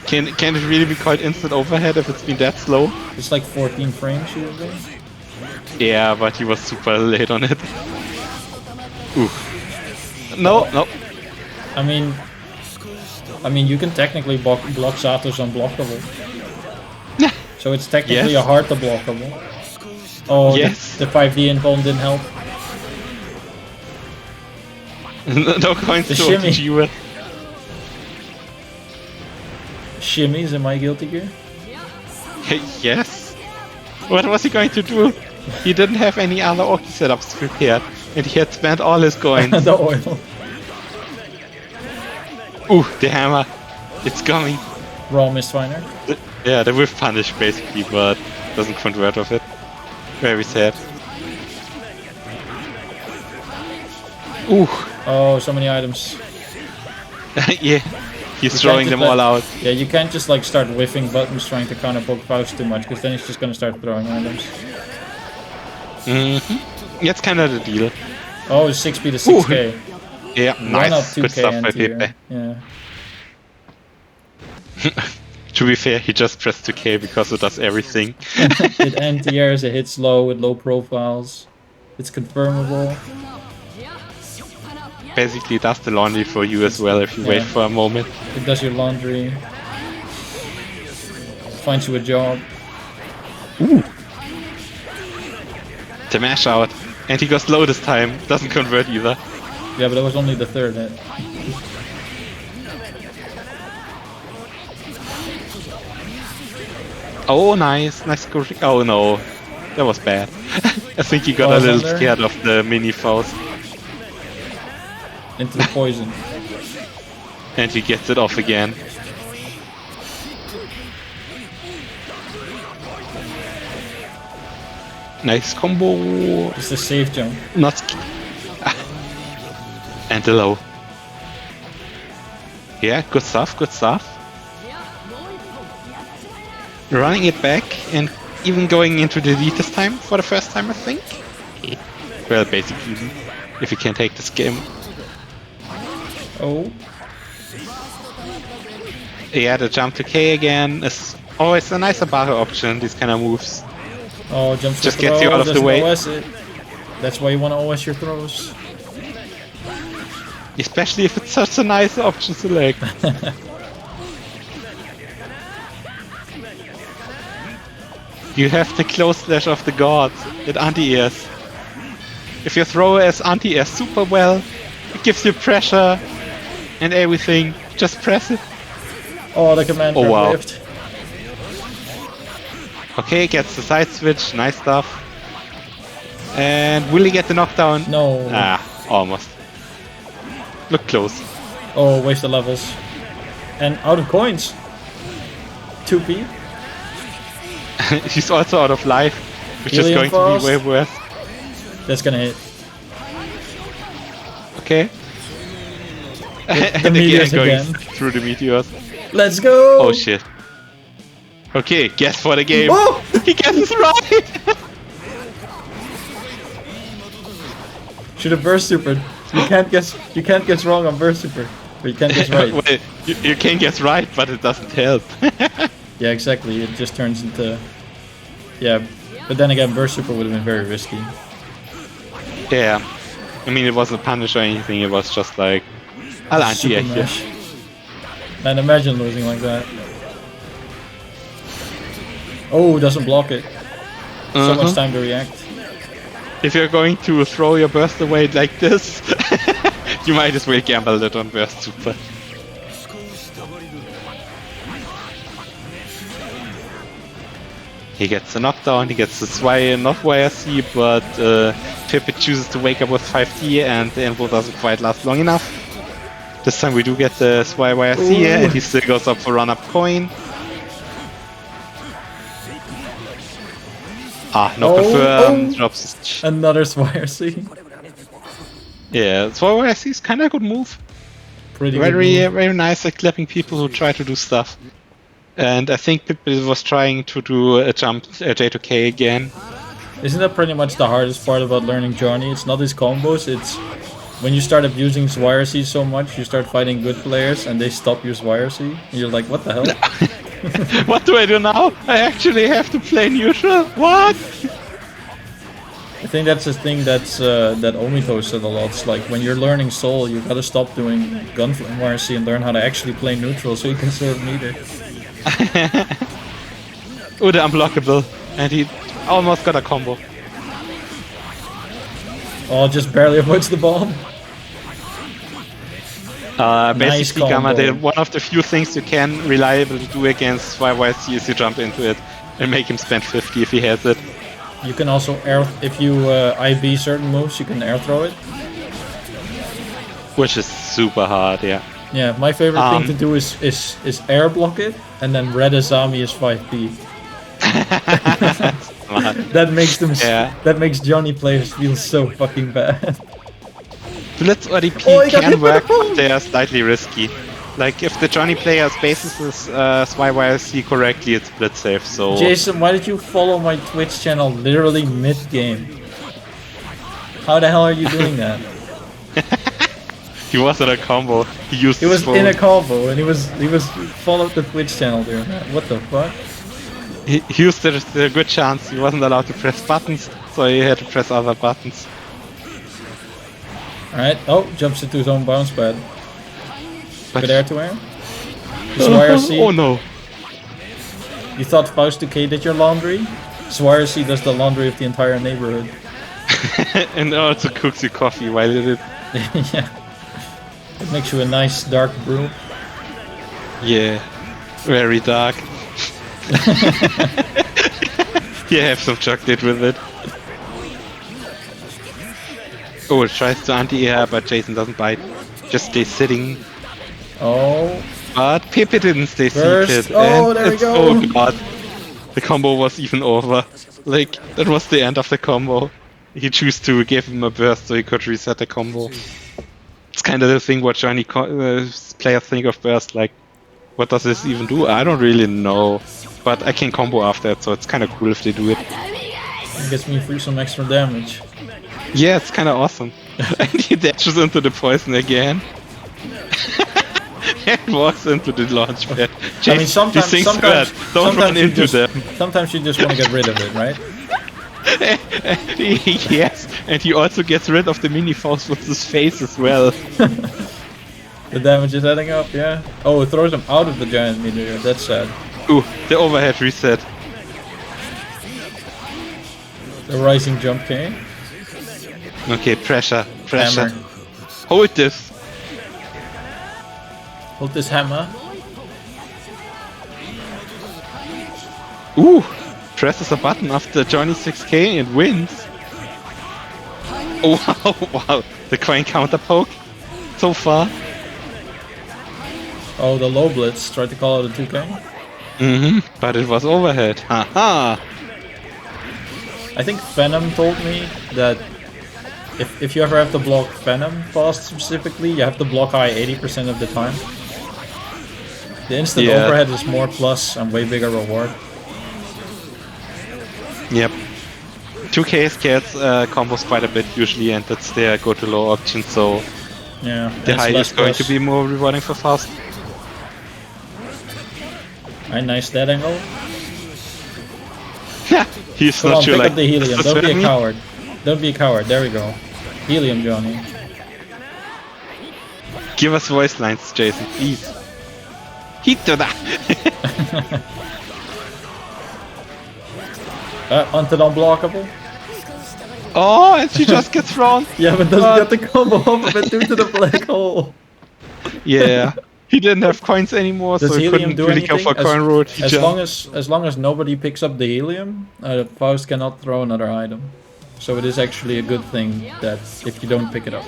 C: Can it really be called instant overhead if it's been that slow?
B: It's like 14 frames usually.
C: Yeah, but he was super late on it. Ooh. No.
B: I mean, you can technically block Zato's unblockable. So it's technically a hard to blockable. Oh, yes. The 5D income didn't help.
C: No coins to OTG with.
B: Shimmies in my Guilty Gear?
C: Yes. What was he going to do? He didn't have any other Orki setups prepared, and he had spent all his coins.
B: The oil.
C: Ooh, the hammer. It's coming.
B: Raw Mistfinder.
C: Yeah, the whiff punish basically, but doesn't convert of it. Very sad. Ooh.
B: Oh, so many items.
C: Yeah, he's throwing them all out.
B: Yeah, you can't just like start whiffing buttons trying to counter poke Faust too much, because then he's just gonna start throwing items.
C: That's kind of the deal.
B: Oh, 6p to 6k.
C: Yeah,
B: Why not
C: nice.
B: 2k
C: Good stuff by
B: anti-air?
C: Pepe.
B: Yeah.
C: To be fair, he just pressed 2k because it does everything.
B: It anti-airs, it hits low with low profiles. It's confirmable.
C: Basically does the laundry for you as well if you wait for a moment.
B: It does your laundry. Finds you a job.
C: The mash out. And he goes low this time. Doesn't convert either.
B: Yeah, but that was only the third hit.
C: Oh, nice. Nice. Oh no. That was bad. I think he got a little scared of the mini Faust.
B: Into the poison.
C: And he gets it off again. Nice combo.
B: It's a safe jump.
C: Not. And the low. Yeah, good stuff, good stuff. Running it back and even going into the lead this time for the first time, I think. Well, basically, if you can take this game.
B: Oh.
C: Yeah, the jump to K again is always a nicer barter option, these kind of moves.
B: Oh, jump to
C: Just
B: throw,
C: gets you out of the way.
B: OS it. That's why you want to OS your throws.
C: Especially if it's such a nice option select. You have the close slash of the gods. It anti-airs. If your thrower is anti-airs super well, it gives you pressure and everything. Just press it.
B: Oh, the command
C: Oh, wow.
B: whiffed.
C: Okay, gets the side switch. Nice stuff. And will he get the knockdown?
B: No.
C: Ah, almost. Look close.
B: Oh, waste the levels. And out of coins. 2p.
C: He's also out of life, which
B: Alien
C: is going
B: Frost.
C: to be way worse.
B: That's gonna hit.
C: Okay.
B: The
C: And
B: meteors
C: again going
B: again.
C: through the meteors.
B: Let's go!
C: Oh shit. Okay, guess for the game.
B: Oh!
C: He guesses right!
B: Should have burst supered. You can't guess wrong on burst super. But you can't guess right.
C: Well, you can guess right, but it doesn't help.
B: Yeah, exactly. It just turns into... Yeah, but then again, burst super would have been very risky.
C: Yeah. I mean, it wasn't a punish or anything, it was just like... I'll anti-air
B: Super
C: here.
B: mash. Man, imagine losing like that. Oh, doesn't block it. So much time to react.
C: If you're going to throw your burst away like this, you might as well gamble it on burst super. He gets the knockdown, he gets the Sway not YRC, but Pepe chooses to wake up with 5D and the info doesn't quite last long enough. This time we do get the Sway YRC and he still goes up for run-up coin. Ah, no confirm, drops.
B: Another YRC.
C: Yeah, Sway YRC is kinda a good move.
B: Pretty
C: Very,
B: good move.
C: very nice at clipping people who try to do stuff. And I think Pepe was trying to do a jump J2K again.
B: Isn't that pretty much the hardest part about learning Johnny? It's not his combos, it's when you start abusing YRC so much, you start fighting good players and they stop your YRC. And you're like, what the hell?
C: What do I do now? I actually have to play neutral? What?
B: I think that's the thing that Omito said a lot. It's like when you're learning Soul, you gotta stop doing Gunflame YRC and learn how to actually play neutral so you can serve meter.
C: Oh, the unblockable. And he almost got a combo.
B: Oh, just barely avoids the bomb.
C: Basically,
B: Nice
C: Gamma,
B: combo.
C: one of the few things you can reliably do against YYC is you jump into it and make him spend 50 if he has it.
B: You can also air, if you IB certain moves, you can air throw it.
C: Which is super hard, yeah.
B: Yeah, my favorite thing to do is air block it and then red Azami is 5p. That makes them.
C: Yeah.
B: That makes Johnny players feel so fucking bad.
C: Blitz or DP
B: Oh, he got hit
C: can
B: by the
C: work,
B: bomb.
C: but they are slightly risky. Like, if the Johnny player spaces his YYC correctly, it's blitz safe, so...
B: Jason, why did you follow my Twitch channel literally mid-game? How the hell are you doing that?
C: He was in a combo. He used
B: He
C: his
B: was
C: phone.
B: in a combo and he was followed the Twitch channel during that. What the fuck?
C: He used it as a good chance. He wasn't allowed to press buttons, so he had to press other buttons.
B: Alright, oh, jumps into his own bounce pad.
C: But
B: Good air to air. SwYRC.
C: oh no.
B: You thought Faust 2K did your laundry? SwYRC does the laundry of the entire neighborhood.
C: And also cooks you coffee while it is.
B: Yeah. It makes you a nice dark brew.
C: Yeah. Very dark. Yeah, have some chocolate with it. Oh, it tries to anti-air, but Jason doesn't bite. Just stays sitting.
B: Oh.
C: But Pepe didn't stay
B: Burst.
C: seated.
B: Oh,
C: and
B: there we
C: it's
B: go.
C: Oh god. The combo was even over. Like, that was the end of the combo. He chose to give him a burst so he could reset the combo. It's kind of the thing what Johnny players think of burst, like, what does this even do? I don't really know. But I can combo after it, so it's kind of cool if they do it.
B: It gets me through some extra damage.
C: Yeah, it's kind of awesome. And he dashes into the poison again. And walks into the launch pad. Jason,
B: I mean, sometimes,
C: these things hurt. Don't run into them.
B: Sometimes you just want to get rid of it, right?
C: Yes, and he also gets rid of the mini Faust with his face as well.
B: The damage is adding up, yeah. Oh, it throws him out of the giant meteor. That's sad.
C: Ooh, the overhead reset.
B: The rising jump king.
C: Okay, pressure, pressure.
B: Hammer.
C: Hold this.
B: Hold this hammer.
C: Ooh, presses a button after Johnny 6K and wins. Oh wow, wow, the coin counter poke so far.
B: Oh, the low blitz. Tried to call it a 2K.
C: But it was overhead. Haha.
B: I think Venom told me that if you ever have to block Venom fast specifically, you have to block high 80% of the time. The instant overhead is more plus and way bigger reward.
C: Yep. 2K gets combos quite a bit usually, and that's their go-to-low option, so
B: Yeah,
C: the high is going to be more rewarding for fast.
B: Alright, nice dead angle.
C: He's
B: Come
C: not
B: on,
C: sure
B: pick
C: like
B: up the helium.
C: "Does
B: Don't
C: this
B: be a
C: hurt me?"
B: coward. Don't be a coward. There we go. Helium, Johnny.
C: Give us voice lines, Jason, please. Hit to that.
B: Until unblockable.
C: Oh, and she just gets thrown.
B: Yeah, but doesn't get the combo off of it due to the black hole.
C: Yeah. He didn't have coins anymore,
B: Does
C: so he
B: helium
C: couldn't
B: do
C: really go
B: anything?
C: for coin road. He jumped.
B: As long as nobody picks up the helium, Faust cannot throw another item. So it is actually a good thing that if you don't pick it up.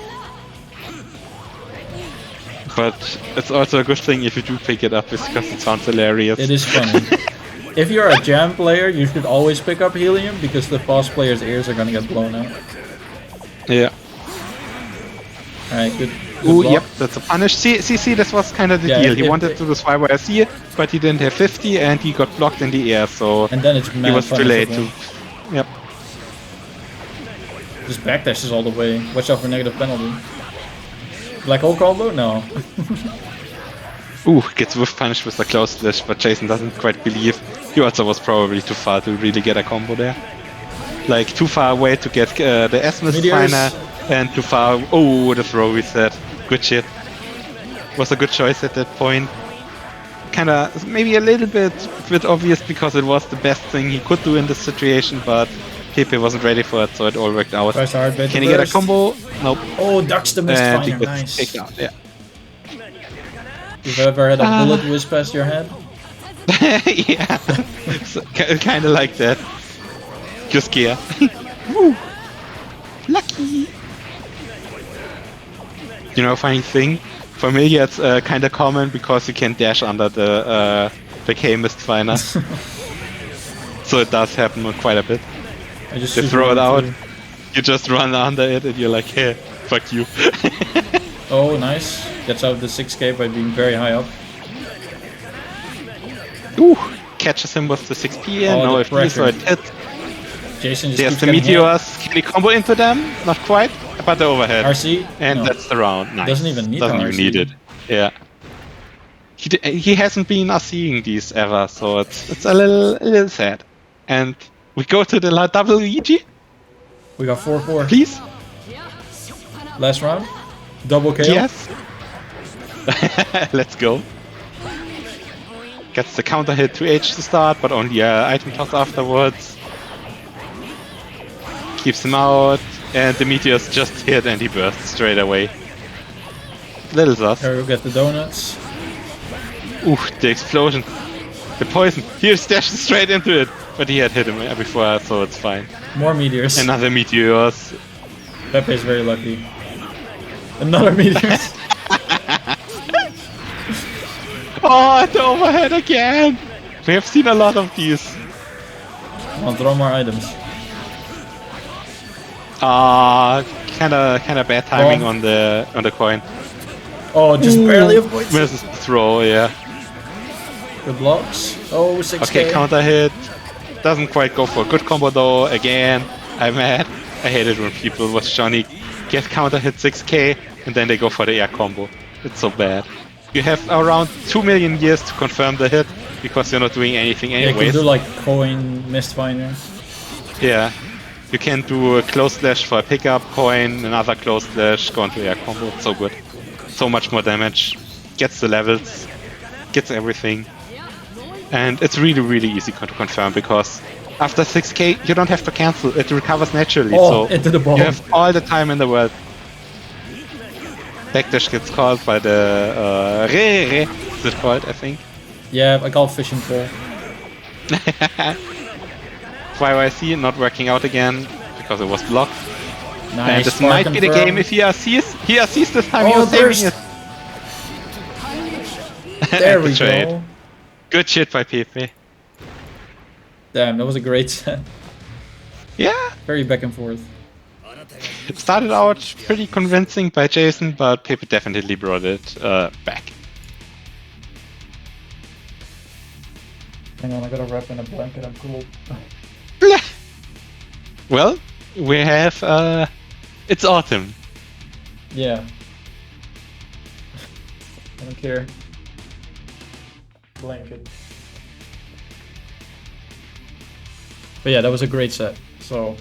C: But it's also a good thing if you do pick it up, because it sounds hilarious.
B: It is funny. If you're a jam player, you should always pick up helium because the Faust player's ears are gonna get blown out.
C: Yeah.
B: Alright, good.
C: Ooh,
B: block.
C: yep, that's a punish. See, this was kind of the
B: Yeah,
C: deal. He
B: if-
C: wanted to do SwYRC, but he didn't have 50, and he got blocked in the air, so
B: And then it's
C: he
B: mad
C: was too late to...
B: punishable.
C: Yep.
B: Just backdashes all the way. Watch out for negative penalty. Black hole combo? No.
C: Ooh, gets whiff punished with the close slash, but Jason doesn't quite believe. He also was probably too far to really get a combo there. Like, too far away to get the S-Mist
B: Meteors.
C: final, and too far... Oh, the throw reset. Good shit. Was a good choice at that point. Kinda, maybe a little bit obvious because it was the best thing he could do in this situation, but Pepe wasn't ready for it, so it all worked out.
B: Tries hard, but
C: Can he get a
B: burst.
C: combo? Nope.
B: Oh, ducks the mist
C: And he
B: finder.
C: gets
B: Nice.
C: taken out, yeah.
B: You've ever had a bullet whiz past your head?
C: Yeah. So, kind of like that. Just gear. Woo. Lucky. You know, funny thing. For me, it's kind of common because you can dash under the K-Mist finder. So it does happen quite a bit.
B: I just
C: You
B: shoot
C: throw
B: one
C: it out.
B: through.
C: You just run under it, and you're like, "Hey, fuck you."
B: Oh, nice. Gets out of the 6K by being very high up.
C: Ooh, catches him with the 6P, and
B: Oh,
C: no
B: the
C: FP, so
B: pressure.
C: it hit.
B: Jason just
C: There's
B: keeps
C: the
B: getting hit.
C: meteors. Can he combo into them? Not quite, but the overhead.
B: RC?
C: And
B: No.
C: that's the round. Nice.
B: Doesn't even need
C: Doesn't
B: the
C: even
B: RC.
C: need it. Yeah. He hasn't been seeing these ever, so it's a little sad. And we go to the double EG,
B: We got 4-4.
C: please.
B: Last round. Double KO.
C: Yes. Let's go. Gets the counter hit to H to start, but only item toss afterwards. Keeps him out, and the meteors just hit and he bursts straight away. Little sus.
B: Here we get the donuts.
C: Ooh, the explosion. The poison. He dashes straight into it. But he had hit him before, so it's fine.
B: More meteors.
C: Another meteors.
B: Pepe is very lucky. Another meteor.
C: Oh, the overhead again! We have seen a lot of these.
B: I'll throw more items.
C: Kinda bad timing on the coin.
B: Oh, just barely avoids it.
C: Misses the throw, yeah.
B: Good blocks. Oh, 6k.
C: Okay, counter hit. Doesn't quite go for a good combo though. Again, I'm mad. I hate it when people with Johnny get counter hit 6k and then they go for the air combo. It's so bad. You have around 2 million years to confirm the hit because you're not doing anything
B: Yeah, you
C: anyways.
B: can do like coin mist finder.
C: Yeah. You can do a close slash for a pickup coin, another close slash, go into air combo. It's so good. So much more damage. Gets the levels. Gets everything. And it's really easy to confirm because after 6k you don't have to cancel. It recovers naturally.
B: Oh,
C: so
B: into the ball.
C: you have all the time in the world. Backdash gets called by the re is it called, I think.
B: Yeah, I call it fishing pole.
C: YYC not working out again because it was blocked.
B: Nice.
C: And this
B: spark
C: might be the
B: confirm.
C: game if he RCs. He RCs this time.
B: Oh,
C: he was
B: there's-
C: saving it.
B: There we
C: Betrayed.
B: go.
C: Good shit by Pepe.
B: Damn, that was a great set.
C: Yeah.
B: Very back and forth.
C: It started out pretty convincing by Jason, but Pepe definitely brought it back.
B: Hang on, I gotta wrap in a blanket, I'm cool.
C: Well, we have it's autumn.
B: Yeah. I don't care. Blanket. But yeah, that was a great set. So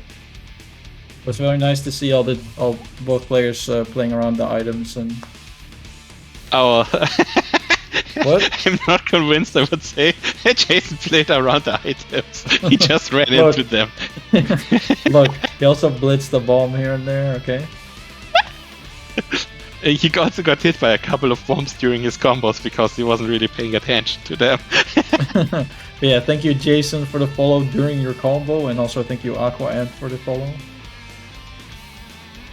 B: it was very nice to see both players playing around the items and
C: Oh,
B: what?
C: I'm not convinced. I would say Jason played around the items. He just ran
B: Look.
C: into them.
B: Look, he also blitzed the bomb here and there. Okay.
C: He also got hit by a couple of bombs during his combos because he wasn't really paying attention to them.
B: But yeah, thank you, Jason, for the follow during your combo, and also thank you, Aqua Ant, for the follow.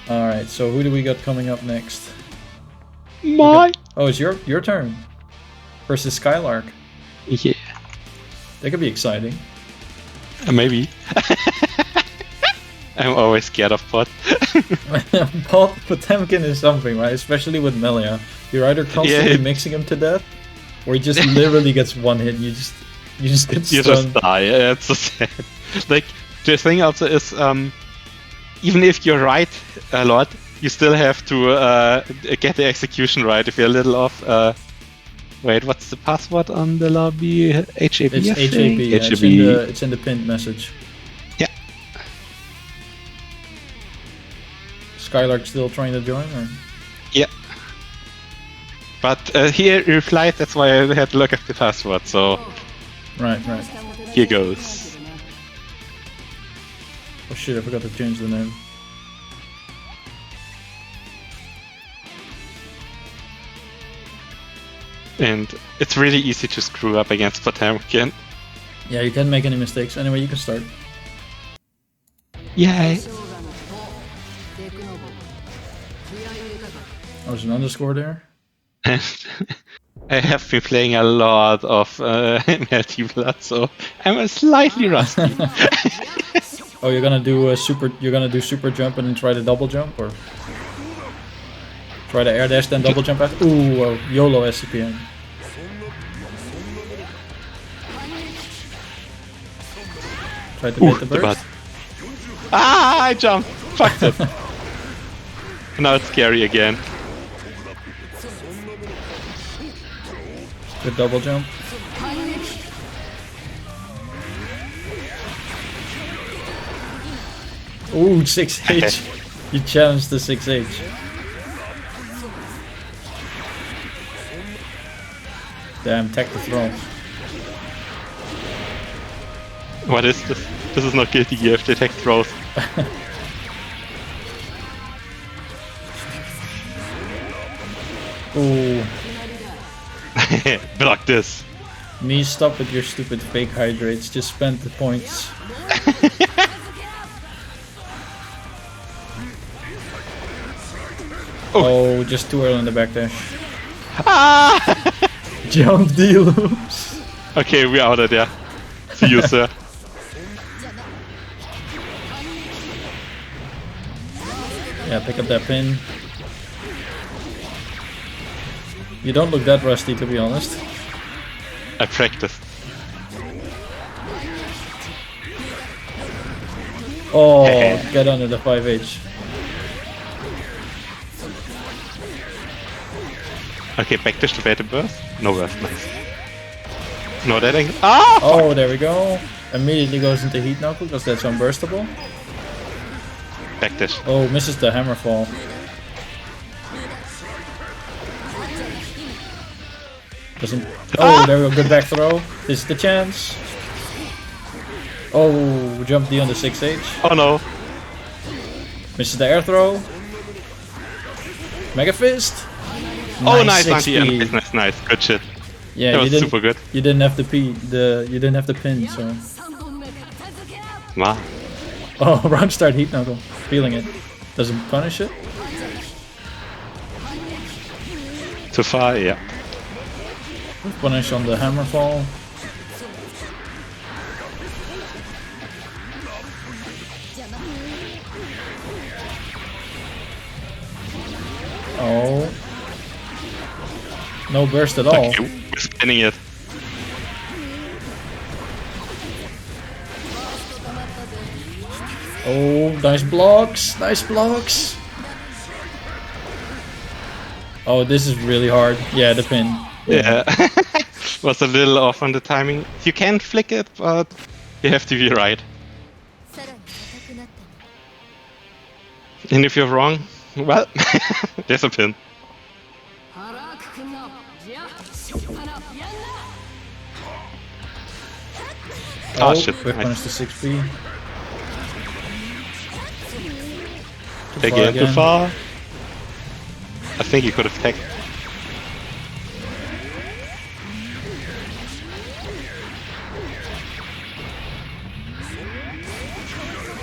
B: Alright, so who do we got coming up next?
C: My.
B: Oh, it's your turn. Versus Skylark.
C: Yeah.
B: That could be exciting.
C: Maybe. I'm always scared of pot.
B: Potemkin is something, right? Especially with Melia. You're either constantly mixing him to death, or he just literally gets one hit and you just get
C: You
B: stunned.
C: just die. Yeah, it's so sad. Like, the thing also is, even if you're right a lot, you still have to get the execution right. If you're a little off, wait, what's the password on the lobby? HAB?
B: It's
C: I
B: HAB,
C: think?
B: yeah,
C: HAB.
B: it's in the pinned message.
C: Yeah.
B: Skylark still trying to join, or?
C: Yeah. But he replied, that's why I had to look at the password, so
B: Right.
C: here goes.
B: Oh shit, I forgot to change the name.
C: And it's really easy to screw up against Potemkin.
B: Yeah, you can't make any mistakes. Anyway, you can start.
C: Yay!
B: Oh, there's an underscore there.
C: And I have been playing a lot of Melty Blood, so I'm slightly rusty.
B: Oh, you're gonna do super jump and then try to double jump, or try to air dash then double jump after? Ooh, YOLO SCPM. Try to
C: Ooh,
B: hit the
C: the
B: burst.
C: butt. Ah, I jumped. Fucked it. Now it's scary again.
B: Good double jump. Ooh, 6H. You challenged the 6H. Damn, tech the throne.
C: What is this? This is not Guilty Gear if they take throws.
B: Ooh.
C: Block this.
B: Me, stop with your stupid fake hydrates. Just spend the points. Oh, just too early in the backdash.
C: Ah!
B: Jump D loops.
C: Okay, we're out of there. See you, sir.
B: Yeah, pick up that pin. You don't look that rusty, to be honest.
C: I practiced.
B: Oh, get under the 5H.
C: Okay, backdash to beta burst. No burst, nice. No, that ain't. Ah!
B: Oh, there we go. Immediately goes into heat knuckle because that's unburstable.
C: Backdash.
B: Oh, misses the hammer fall. Doesn't. Oh, there we go. Good back throw. This is the chance. Oh, jump D on the 6H.
C: Oh no.
B: Misses the air throw. Mega fist.
C: Oh, nice,
B: 6P.
C: nice, nice. Good shit.
B: Yeah,
C: That
B: you
C: was
B: didn't.
C: super good.
B: You didn't have the you didn't have the pin, so.
C: Wow.
B: Oh, round start heat knuckle. Feeling it. Doesn't punish it.
C: Too far, yeah.
B: Punish on the hammer fall. Oh. No burst at all.
C: Okay, we're spinning it.
B: Oh, nice blocks. Nice blocks. Oh, this is really hard. Yeah, the pin.
C: Yeah. Was a little off on the timing. You can flick it, but you have to be right. And if you're wrong, well, there's a pin.
B: Oh,
C: shit.
B: quick
C: Nice.
B: punish the 6B.
C: Again, too far. I think you could have tagged.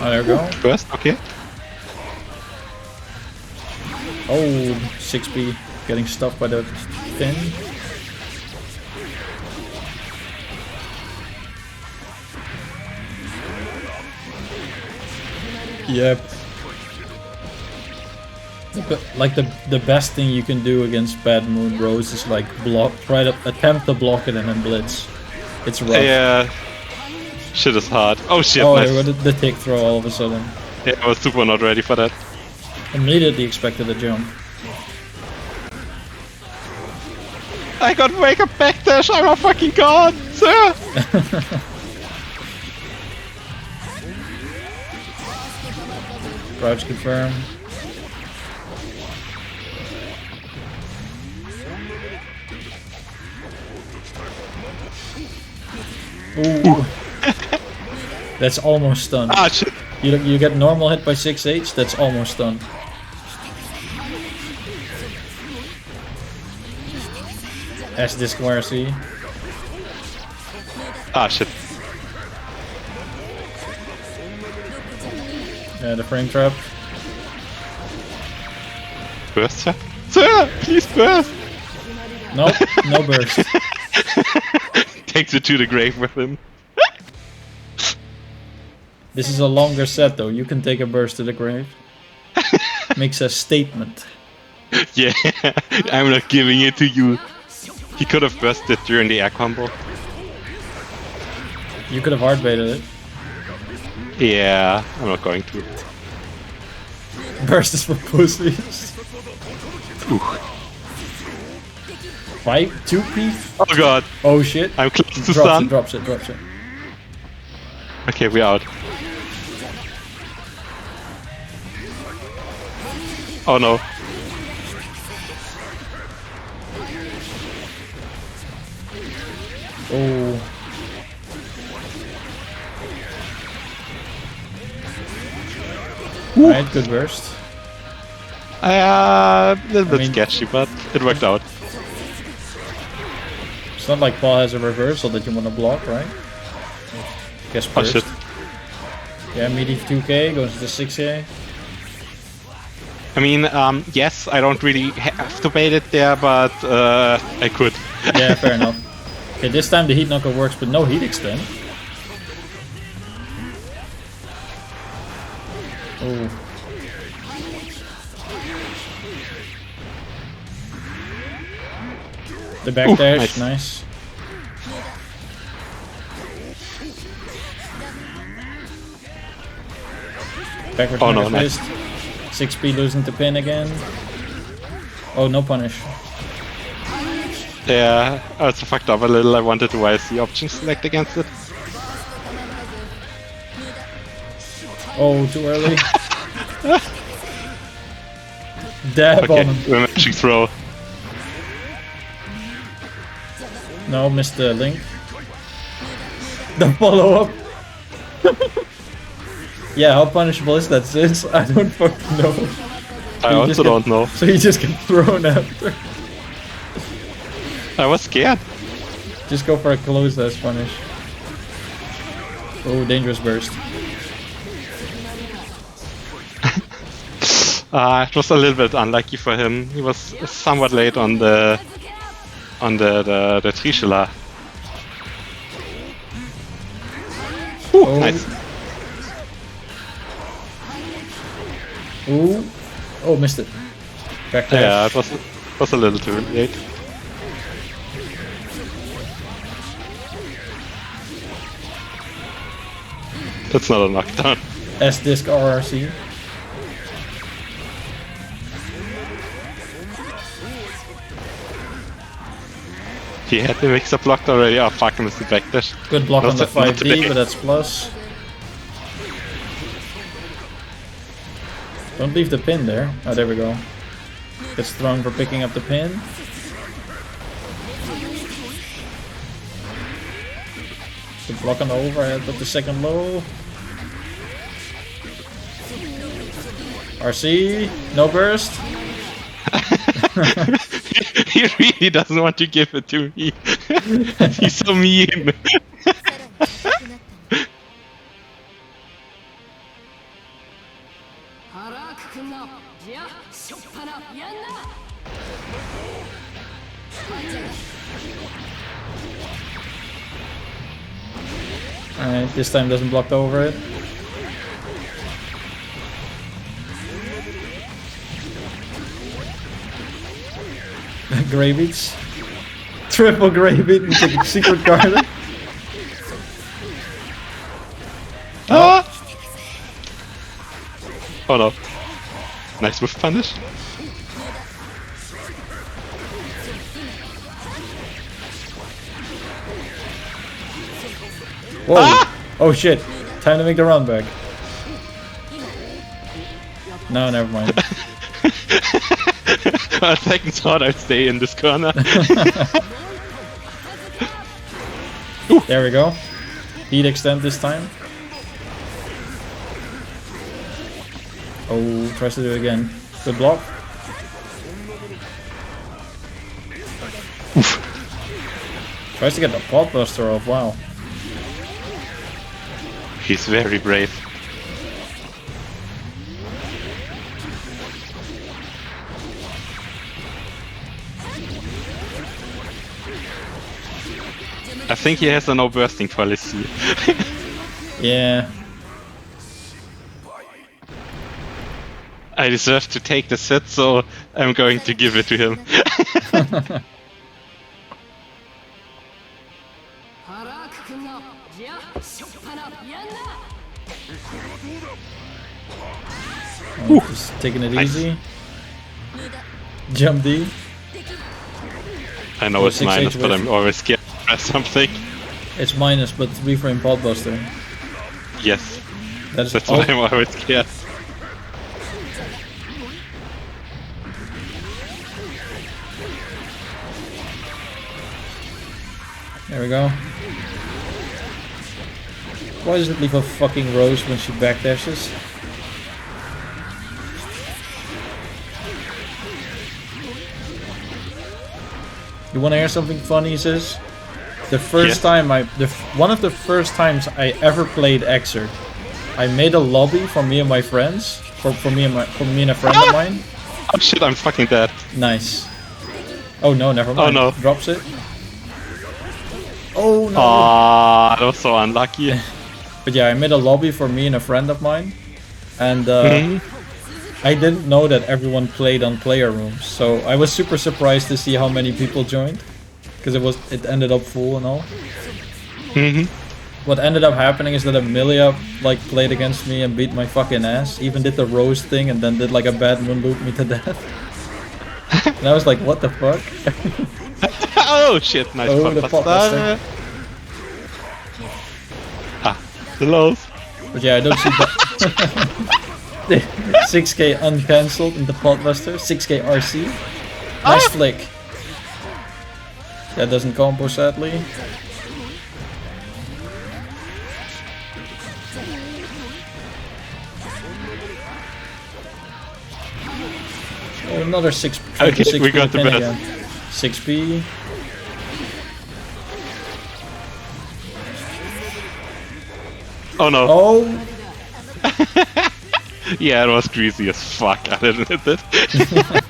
B: Oh, there we go.
C: First, okay.
B: Oh, 6B getting stuffed by the pin. Yep. Like the best thing you can do against Bad Moon Rose is like attempt to block it and then blitz. It's rough.
C: Yeah. Shit is hard. Oh shit,
B: Oh,
C: nice.
B: there we go, the tick throw all of a sudden.
C: Yeah, I was super not ready for that.
B: Immediately expected a jump.
C: I got wake up backdash, I'm a fucking god, sir!
B: Crouch confirm. Ooh. That's almost stunned.
C: Ah shit.
B: You get normal hit by 6H, that's almost stunned. S disc RC.
C: Ah shit.
B: Yeah, the frame trap.
C: Burst, sir? Sir, please burst!
B: Nope, no burst.
C: Takes it to the grave with him.
B: This is a longer set though, you can take a burst to the grave. Makes a statement.
C: Yeah, I'm not giving it to you. He could have bursted during the air combo.
B: You could have hard baited it.
C: Yeah, I'm not going to.
B: Burst is for pussies.
C: Ooh.
B: 2p?
C: Oh god,
B: Oh shit.
C: I'm close to
B: Drops
C: stun.
B: it, drops it, drops it.
C: Okay, we're out. Oh no.
B: Oh. Alright, good burst.
C: A little bit
B: mean-
C: sketchy, but it worked out.
B: It's not like Paul has a reversal that you want to block, right? Guess
C: Oh
B: burst.
C: shit.
B: Yeah, meaty 2k goes to 6k.
C: I mean, yes, I don't really have to bait it there, but I could.
B: Yeah, fair enough. Okay, this time the heat knuckle works, but no heat extend. Oh. The back
C: Ooh,
B: dash,
C: nice.
B: nice. Backward
C: Oh, no,
B: trigger
C: nice.
B: fist. 6p losing the pin again. Oh, no punish.
C: Yeah, I also fucked up a little. I wanted to YC option select against it.
B: Oh, too early. Dab
C: Okay,
B: on him.
C: we're matching throw.
B: No, missed the link. The follow up. Yeah, how punishable is that, Xyzz? I don't fucking know.
C: I
B: You just
C: also
B: get-
C: don't know.
B: So you just get thrown after.
C: I was scared.
B: Just go for a close dash punish. Oh, dangerous burst.
C: It was a little bit unlucky for him. He was somewhat late on the Trishula.
B: Oh.
C: Nice.
B: Ooh. Oh, missed it. Back dash.
C: Yeah, it was a little too late. That's not a knockdown.
B: S-disc RRC.
C: He had the mixer blocked already. Oh fuck, I missed the backdash.
B: Good block on the
C: Not today.
B: 5D, but that's plus. Don't leave the pin there. Oh, there we go. Gets thrown for picking up the pin. Good block on the overhead with the second low. RC, no burst.
C: He really doesn't want to give it to me. He's so mean.
B: Alright, this time doesn't block the overhead. Grey beats. Triple grey beat into the secret garden.
C: Ah! Oh no. Nice whiff punish.
B: Whoa. Oh shit. Time to make the run back. No, never mind.
C: On second thought, I'd stay in this corner.
B: There we go. Heat extend this time. Oh, tries to do it again. Good block. Tries to get the pot buster off, wow.
C: He's very brave. I think he has a no bursting policy.
B: Yeah.
C: I deserve to take the set, so I'm going to give it to him.
B: Oh, just taking it easy. Jump D.
C: I know it's
B: 6H
C: minus, but
B: with-
C: I'm always scared to press something.
B: It's minus, but 3-frame Podbuster.
C: Yes,
B: That's
C: why I'm always scared.
B: There we go. Why does it leave a fucking rose when she backdashes? You wanna hear something funny, Xyzz? The first time one of the first times I ever played Xyzz, I made a lobby for me and my friends, for me and a friend of mine.
C: Oh shit, I'm fucking dead.
B: Nice. Oh no, never mind.
C: Oh no.
B: Drops it. Oh no.
C: Ah, that was so unlucky.
B: But yeah, I made a lobby for me and a friend of mine, and I didn't know that everyone played on player rooms, so I was super surprised to see how many people joined, because it ended up full and all. What ended up happening is that Amelia like played against me and beat my fucking ass, even did the rose thing and then did like a bad moon loop me to death. And I was like, what the fuck?
C: Oh shit, nice
B: Oh, the
C: Podbuster. Ah, the lows.
B: But yeah, I don't see that. 6k uncancelled in the Podbuster, 6k RC. Nice flick. That doesn't combo sadly. Oh, another 6.
C: Okay,
B: 6
C: we got the
B: pin
C: best.
B: again. 6p.
C: Oh no.
B: Oh!
C: Yeah, it was greasy as fuck. I didn't hit it.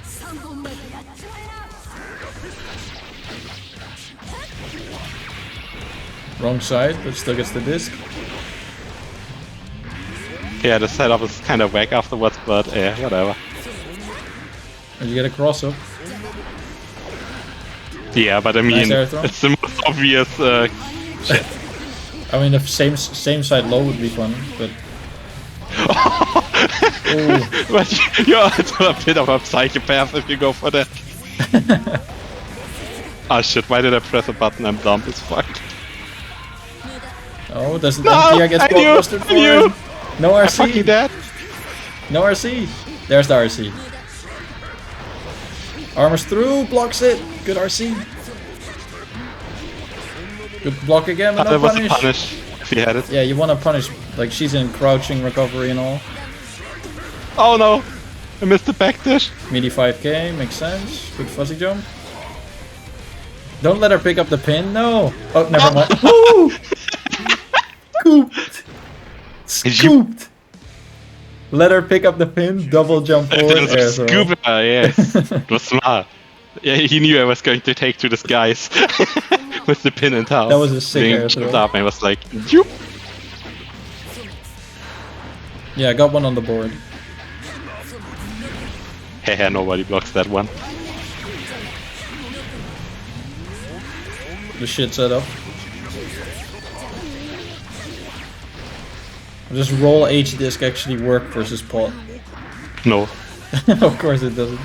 B: Wrong side, but still gets the disc.
C: Yeah, the setup is kind of whack afterwards, but yeah, whatever.
B: And you get a cross up.
C: Yeah, but I mean,
B: Nice air throw.
C: it's the most obvious shit.
B: I mean, the same side low would be fun, but. Ooh.
C: But you're also a bit of a psychopath if you go for that. Oh shit, why did I press a button? I'm dumb as fuck.
B: Oh, doesn't
C: No,
B: MTR get
C: I knew,
B: busted
C: I
B: for
C: knew.
B: it? No
C: I'm fucking
B: RC!
C: dead.
B: No RC! There's the RC. Armors through, blocks it! Good RC! Good block again, but
C: That
B: no
C: was a
B: punish!
C: punish if he had it.
B: Yeah, you wanna punish, like she's in crouching recovery and all.
C: Oh no! I missed the backdash.
B: Meaty 5k, makes sense. Good fuzzy jump. Don't let her pick up the pin, no! Oh, never mind. Woo! Scooped! Scooped! Let her pick up the pin, double jump forward,
C: It was
B: air
C: a
B: throw.
C: scuba, yes. It was smart. Yeah, he knew I was going to take to the skies with the pin in town.
B: That was a sick air throw.
C: Up and I was like, Yoop.
B: Yeah, I got one on the board.
C: Haha, nobody blocks that one.
B: The shit set up. Does roll H disc actually work versus pot?
C: No.
B: Of course it doesn't.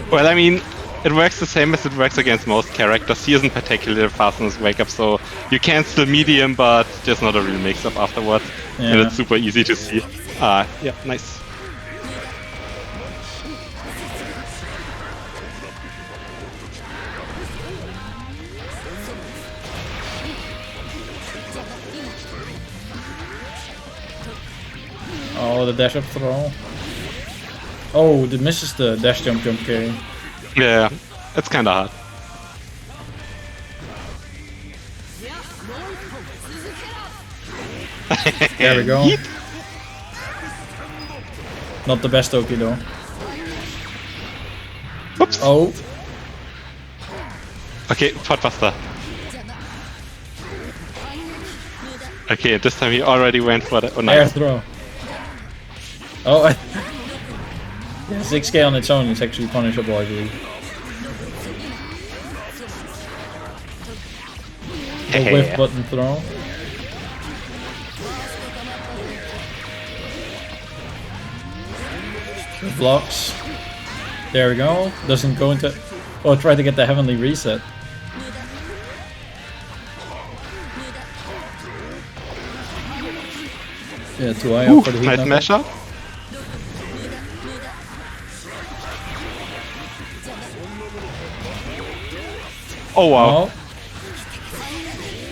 C: Well, I mean, it works the same as it works against most characters. He isn't particularly fast in his wake up, so you can still medium, but there's not a real mix up afterwards. And
B: Yeah.
C: it's super easy to see. Yeah, nice.
B: Oh, the dash up throw. Oh, it misses the dash jump K.
C: Yeah, it's kinda hard.
B: There we go. Not the best Oki though.
C: Oops.
B: Oh,
C: Okay, Podbuster. Okay, this time he already went for the. Oh,
B: air
C: nice.
B: throw. Oh, yeah, 6k on its own is actually punishable, I believe. The whiff button throw. Blocks. There we go. Doesn't go into... Oh, try to get the heavenly reset. Yeah, too high up for the heat.
C: Nice mash up. Oh wow.
B: Oh.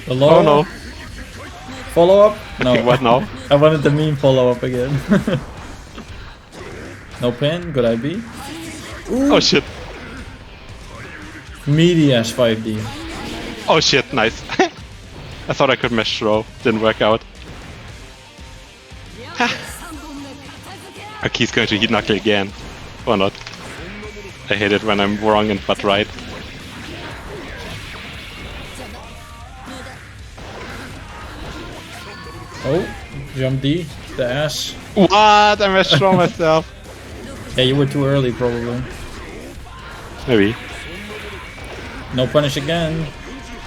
B: The low.
C: Oh no.
B: Follow up? No.
C: What now?
B: I wanted the meme follow up again. No pin, good IB. Ooh.
C: Oh shit.
B: Meaty as 5D.
C: Oh shit, nice. I thought I could mesh throw, didn't work out. Okay, he's going to heat knuckle again. Or not. I hate it when I'm wrong and but right.
B: Oh, jump D, the ass.
C: What? I meshed throw myself.
B: Yeah, you were too early probably.
C: Maybe.
B: No punish again.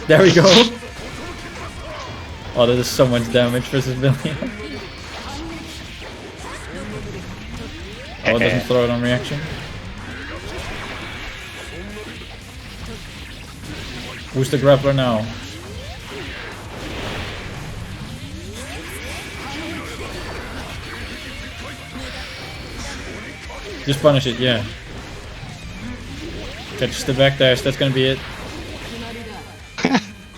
B: There we go. Oh, that is so much damage versus Villian. Oh, it doesn't throw it on reaction. Who's the grappler now? Just punish it, yeah. Catch the backdash, that's gonna be it.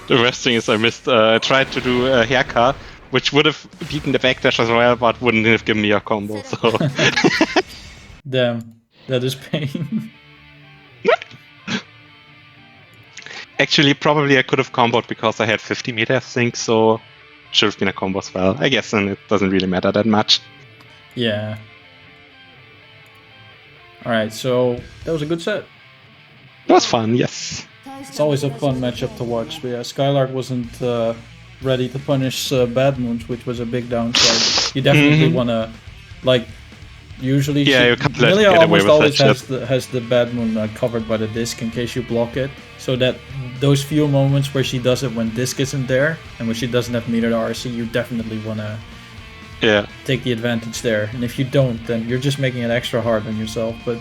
C: The worst thing is I missed, I tried to do a haircut, which would have beaten the backdash as well, but wouldn't have given me a combo, so...
B: Damn, that is pain.
C: Actually, probably I could have comboed because I had 50 meter, I think, so... Should have been a combo as well. I guess then it doesn't really matter that much.
B: Yeah. Alright, so that was a good set.
C: It was fun, yes.
B: It's always a fun matchup to watch, but yeah, Skylark wasn't ready to punish Bad Moons, which was a big downside. You definitely want to, like, usually...
C: Yeah, you can't let
B: Milia
C: get away
B: almost
C: with
B: always
C: that
B: has the Bad Moon covered by the disc in case you block it, so that those few moments where she does it when disc isn't there, and when she doesn't have meter to RC, you definitely want to take the advantage there. And if you don't, then you're just making it extra hard on yourself, but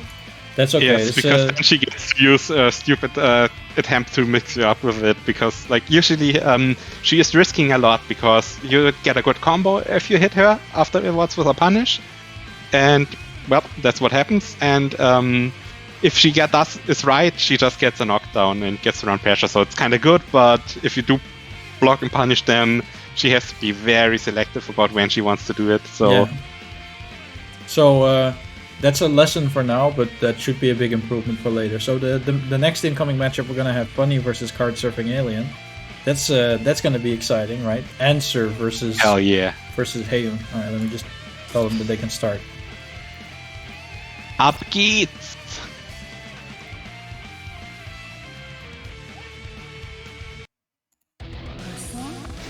B: that's okay.
C: Yes, because then she gets to use a stupid attempt to mix you up with it, because like usually she is risking a lot because you get a good combo if you hit her afterwards with a punish, and well, that's what happens. And if she is right, she just gets a knockdown and gets around pressure, so it's kind of good. But if you do block and punish, then she has to be very selective about when she wants to do it. So,
B: yeah. So that's a lesson for now, but that should be a big improvement for later. So the next incoming matchup we're gonna have Funny versus Card Surfing Alien. That's gonna be exciting, right? Answer versus
C: hell yeah,
B: versus Heiyun. All right, let me just tell them that they can start.
C: Up geht's!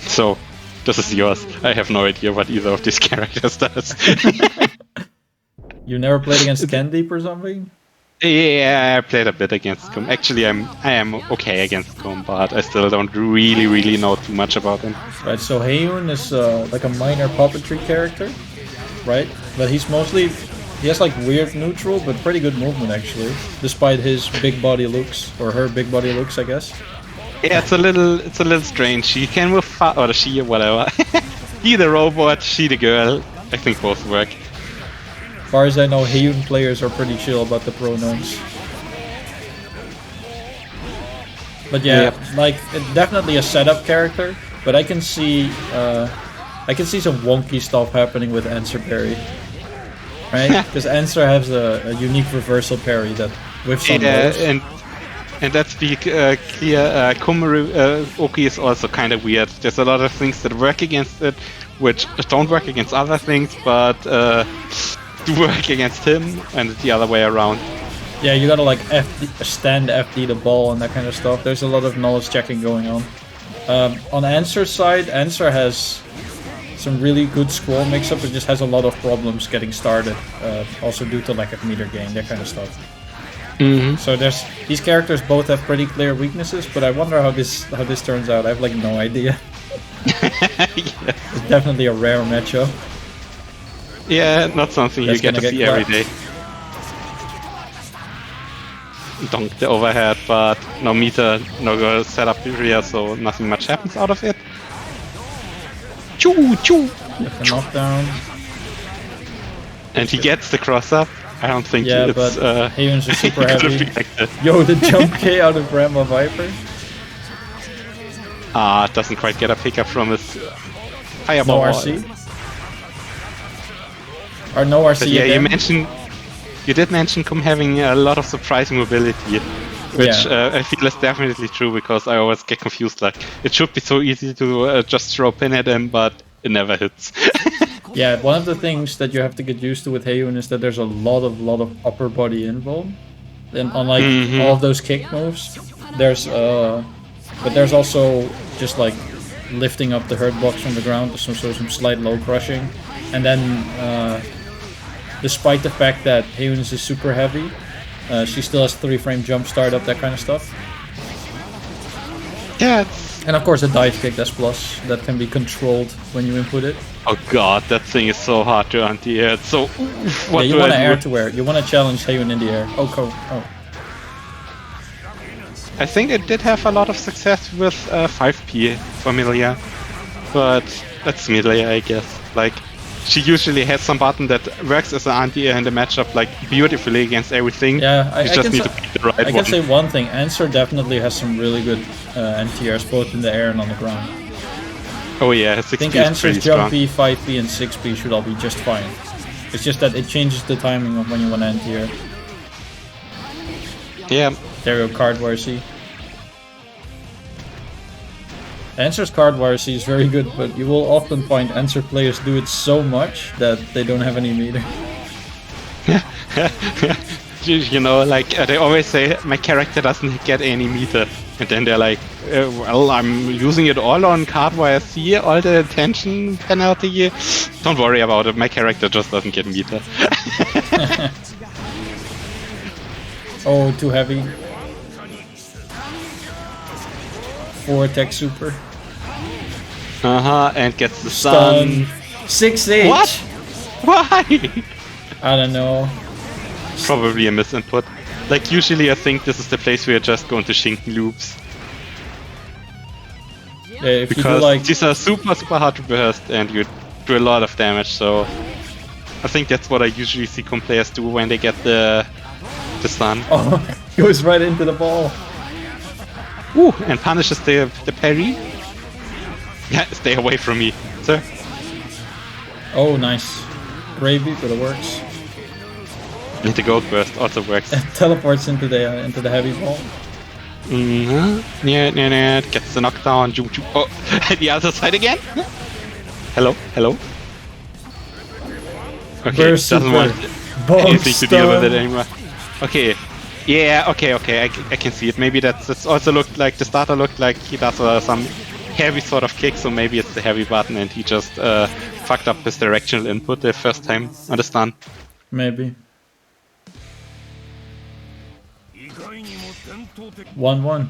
C: So, this is yours. I have no idea what either of these characters does.
B: You never played against Candy or something?
C: Yeah, I played a bit against Kum. Actually, I am okay against Kum, but I still don't really know too much about him.
B: Right, so Heiyun is like a minor puppetry character, right? But he has like weird neutral, but pretty good movement actually, despite his big body looks, or her big body looks, I guess.
C: Yeah, it's a little strange. She can move fast, or she, whatever. He the robot, she the girl. I think both work.
B: As far as I know, Heiyun players are pretty chill about the pronouns. But yeah, like definitely a setup character. But I can see some wonky stuff happening with Answer parry, right? Because Answer has a unique reversal parry that with some moves.
C: And that's the clear Kumaru Oki is also kind of weird. There's a lot of things that work against it, which don't work against other things, but do work against him, and the other way around.
B: Yeah, you gotta like stand FD the ball and that kind of stuff. There's a lot of knowledge checking going on. On Answer's side, Answer has some really good scroll mix-up, but just has a lot of problems getting started. Also due to lack of meter gain, that kind of stuff.
C: Mm-hmm.
B: So these characters both have pretty clear weaknesses, but I wonder how this turns out. I have like no idea. It's definitely a rare matchup.
C: Yeah, not something you get to see every day. donk the overhead, but no meter, no go set up the rear, so nothing much happens out of it. Choo choo!
B: The knockdown.
C: And he gets the cross up. I don't think it's
B: but Hayun's are super
C: gonna
B: heavy.
C: be like that.
B: Yo, the jump K out of Grandma Viper.
C: Doesn't quite get a pickup from his
B: No
C: fireball.
B: RC. Or no RC
C: But yeah,
B: again.
C: you did mention Kum having a lot of surprising mobility, which
B: Yeah.
C: I feel is definitely true because I always get confused. Like it should be so easy to just throw a pin at him, but it never hits.
B: Yeah, one of the things that you have to get used to with Hayun is that there's a lot of upper body involved. And unlike all of those kick moves, there's but there's also just like lifting up the hurt box from the ground, so some slight low crushing. And then despite the fact that Hayun is super heavy, she still has 3-frame jump startup, that kind of stuff.
C: Yeah.
B: And of course a dive kick, that's plus, that can be controlled when you input it.
C: Oh god, that thing is so hard to anti-air. It's so. What
B: Yeah, you
C: do
B: want to
C: I
B: air
C: do?
B: to air. You want to challenge Hayun in the air. Oh.
C: I think it did have a lot of success with 5P familiar, but that's Melee, I guess. Like, she usually has some button that works as an anti-air in the matchup like beautifully against everything.
B: Yeah,
C: you just need to pick the right
B: I
C: one.
B: can say one thing. Answer definitely has some really good anti-airs, both in the air and on the ground.
C: Oh yeah, 6P
B: I think
C: is
B: Answer's
C: pretty
B: jump
C: strong.
B: B, 5P, and 6P should all be just fine. It's just that it changes the timing of when you want to anti-air.
C: Yeah,
B: There you go, card WRC. Answer's card WRC is very good, but you will often find Answer players do it so much that they don't have any meter.
C: you know, like they always say, my character doesn't get any meter. And then they're like, well, I'm using it all on card YSC, all the tension penalty. Don't worry about it, my character just doesn't get meter.
B: Oh, too heavy. 4 attack super.
C: And gets the stun.
B: 6H!
C: What? Why?
B: I don't know.
C: Probably a misinput. Like, usually I think this is the place where you're just going to Schinken loops.
B: Yeah, if you do
C: Because
B: like...
C: these are super hard to burst and you do a lot of damage, so... I think that's what I usually see com players do when they get the stun.
B: Oh, goes right into the ball.
C: Ooh, and punishes the parry. Yeah, stay away from me, sir.
B: Oh, nice. Gravy, but it works.
C: And the gold burst also works.
B: Teleports into the heavy ball.
C: Yeah, gets the knockdown. Oh, the other side again. Hello. Okay,
B: Burst
C: doesn't
B: super.
C: want
B: Bomb
C: anything to deal with
B: stun.
C: it anymore. Okay. Yeah, okay, I can see it. Maybe that's also looked like the starter looked like he does some heavy sort of kick, so maybe it's the heavy button and he just fucked up his directional input the first time on the stun.
B: Maybe. 1-1.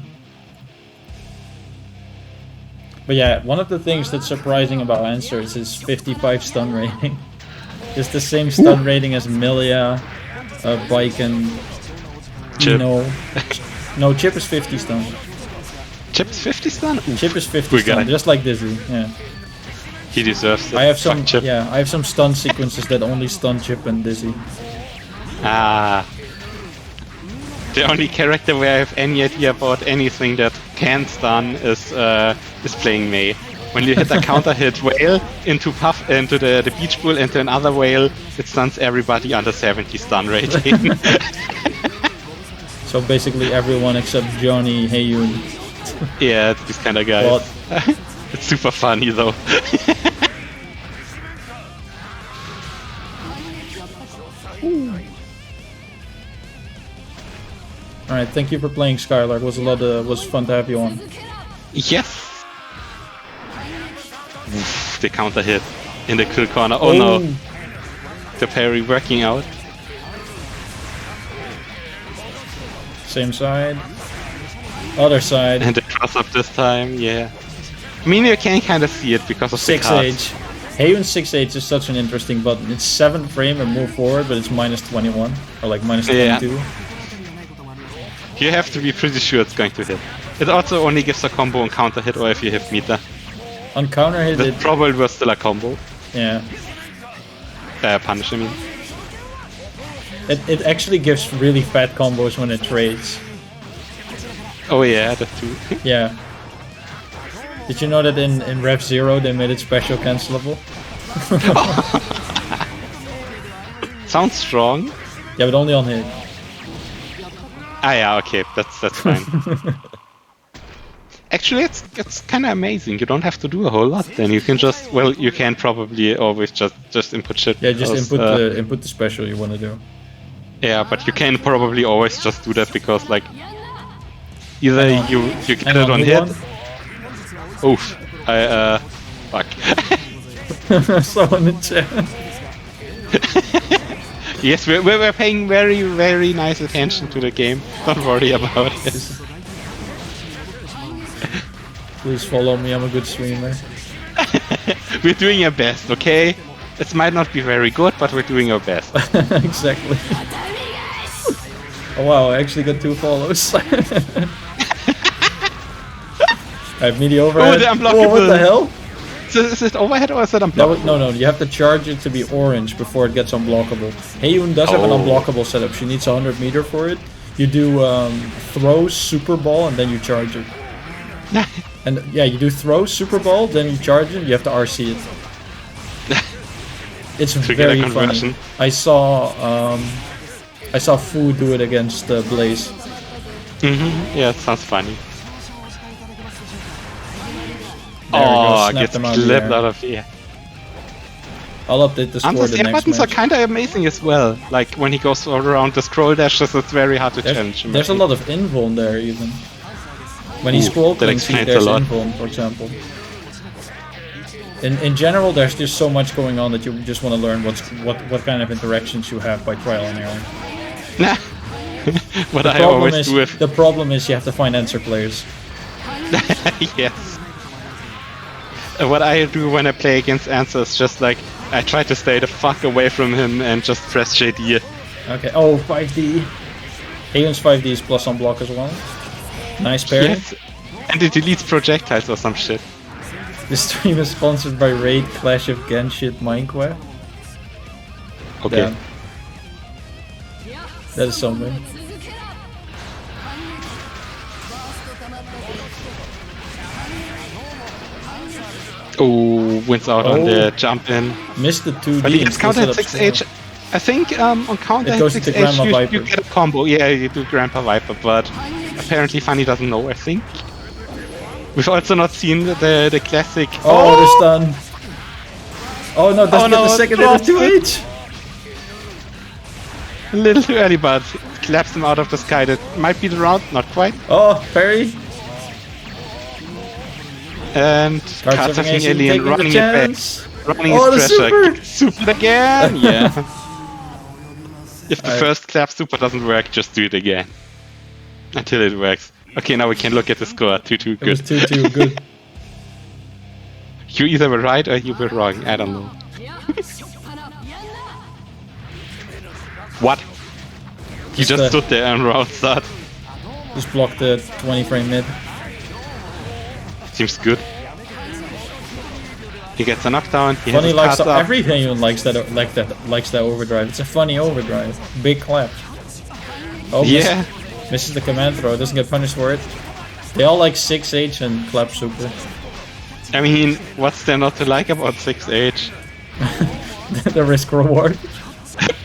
B: But yeah, one of the things that's surprising about Answer is his 55 stun rating. It's the same stun rating as Milia, Bike, and
C: Chip.
B: No, Chip is 50 stun.
C: Chip is 50 stun? Oof.
B: Chip is 50
C: We got
B: stun,
C: it.
B: just like Dizzy. Yeah.
C: He deserves it.
B: I have some.
C: Fuck Chip.
B: Yeah, I have some stun sequences that only stun Chip and Dizzy.
C: Ah. The only character where I have any idea about anything that can stun is playing Mei. When you hit a counter hit whale into the beach bull into another whale, it stuns everybody under 70 stun rating.
B: So basically everyone except Johnny, Hayun.
C: Yeah, it's these kind of guys.
B: What?
C: It's super funny though.
B: All right, thank you for playing Skylark. Was fun to have you on.
C: Yes. Oof, the counter hit in the kill corner. Oh no, the parry working out.
B: Same side. Other side.
C: And the cross up this time, yeah. I mean, you can kind of see it because of the
B: 6H.
C: cards.
B: Hayun 6H is such an interesting button. It's 7 frame and move forward, but it's minus 21 or like minus 22.
C: Yeah. You have to be pretty sure it's going to hit. It also only gives a combo on counter hit or if you hit meter.
B: On counter hit,
C: That probably was still a combo.
B: yeah.
C: Punish, I mean.
B: It actually gives really fat combos when it trades.
C: Oh yeah, that too.
B: Yeah. Did you know that in Rev 0 they made it special cancelable?
C: Sounds strong.
B: Yeah, but only on hit.
C: Ah yeah, okay, that's fine. Actually, it's kind of amazing. You don't have to do a whole lot. Then you can just, well, you can probably always just input shit.
B: Yeah, just input the special you want to do.
C: Yeah, but you can probably always just do that because like either you get it on hit. Oof, fuck.
B: So in the chat.
C: Yes, we're paying very, very nice attention to the game. Don't worry about it.
B: Please follow me, I'm a good streamer.
C: We're doing our best, okay? It might not be very good, but we're doing our best.
B: Exactly. Oh wow, I actually got 2 follows. I have media overhead.
C: Oh, the unblockable.
B: Whoa, what the hell?
C: Is it overhead or is it unblockable?
B: No, you have to charge it to be orange before it gets unblockable. Heiyun does have an unblockable setup. She needs 100 meter for it. You do throw, super ball, and then you charge it. And yeah, you do throw, super ball, then you charge it. You have to RC it. It's very funny. I saw Fu do it against Blaze.
C: Yeah, it sounds funny.
B: Oh,
C: gets clipped out of here.
B: I'll update the score the next
C: buttons
B: match.
C: are kind of amazing as well. Like when he goes around the scroll dashes, it's very hard to challenge him.
B: There's a lot of invuln there even. When he scroll clings, there's invuln, for example. In general, there's just so much going on that you just want to learn what kind of interactions you have by trial and error.
C: Nah. What I always do
B: the problem is you have to find answer players.
C: Yes. What I do when I play against Answer is just like, I try to stay the fuck away from him and just press JD.
B: Okay, oh, 5D. Heiyun's 5D is plus on block as well. Nice parry.
C: Yes. And it deletes projectiles or some shit.
B: This stream is sponsored by Raid Clash of Genshin Minecraft.
C: Okay.
B: Damn. That is something.
C: Oh, wins out on the jump in.
B: Missed the 2D.
C: But it's counter 6H. I think on counter 6H you get a combo. Yeah, you do Grandpa Viper, but apparently Funny doesn't know, I think. We've also not seen the classic.
B: Oh, the stun. Oh no, doesn't get the second hit of 2H.
C: A little too early, but it claps him out of the sky. That might be the round, not quite.
B: Oh, parry.
C: And Card Surfing Alien running it back. Running his pressure. Super again! Yeah. If the first clap super doesn't work, just do it again. Until it works. Okay, now we can look at the score. 2-2, good.
B: It was 2-2, good.
C: You either were right or you were wrong. I don't know. What? He just stood there and round start.
B: Just blocked the 20 frame mid.
C: Seems good. He gets a knockdown. He
B: Funny likes
C: has
B: every Heiyun likes that overdrive. It's a funny overdrive. Big clap. Oh
C: yeah.
B: Misses the command throw. Doesn't get punished for it. They all like 6H and clap super.
C: I mean, what's there not to like about 6H?
B: The risk reward.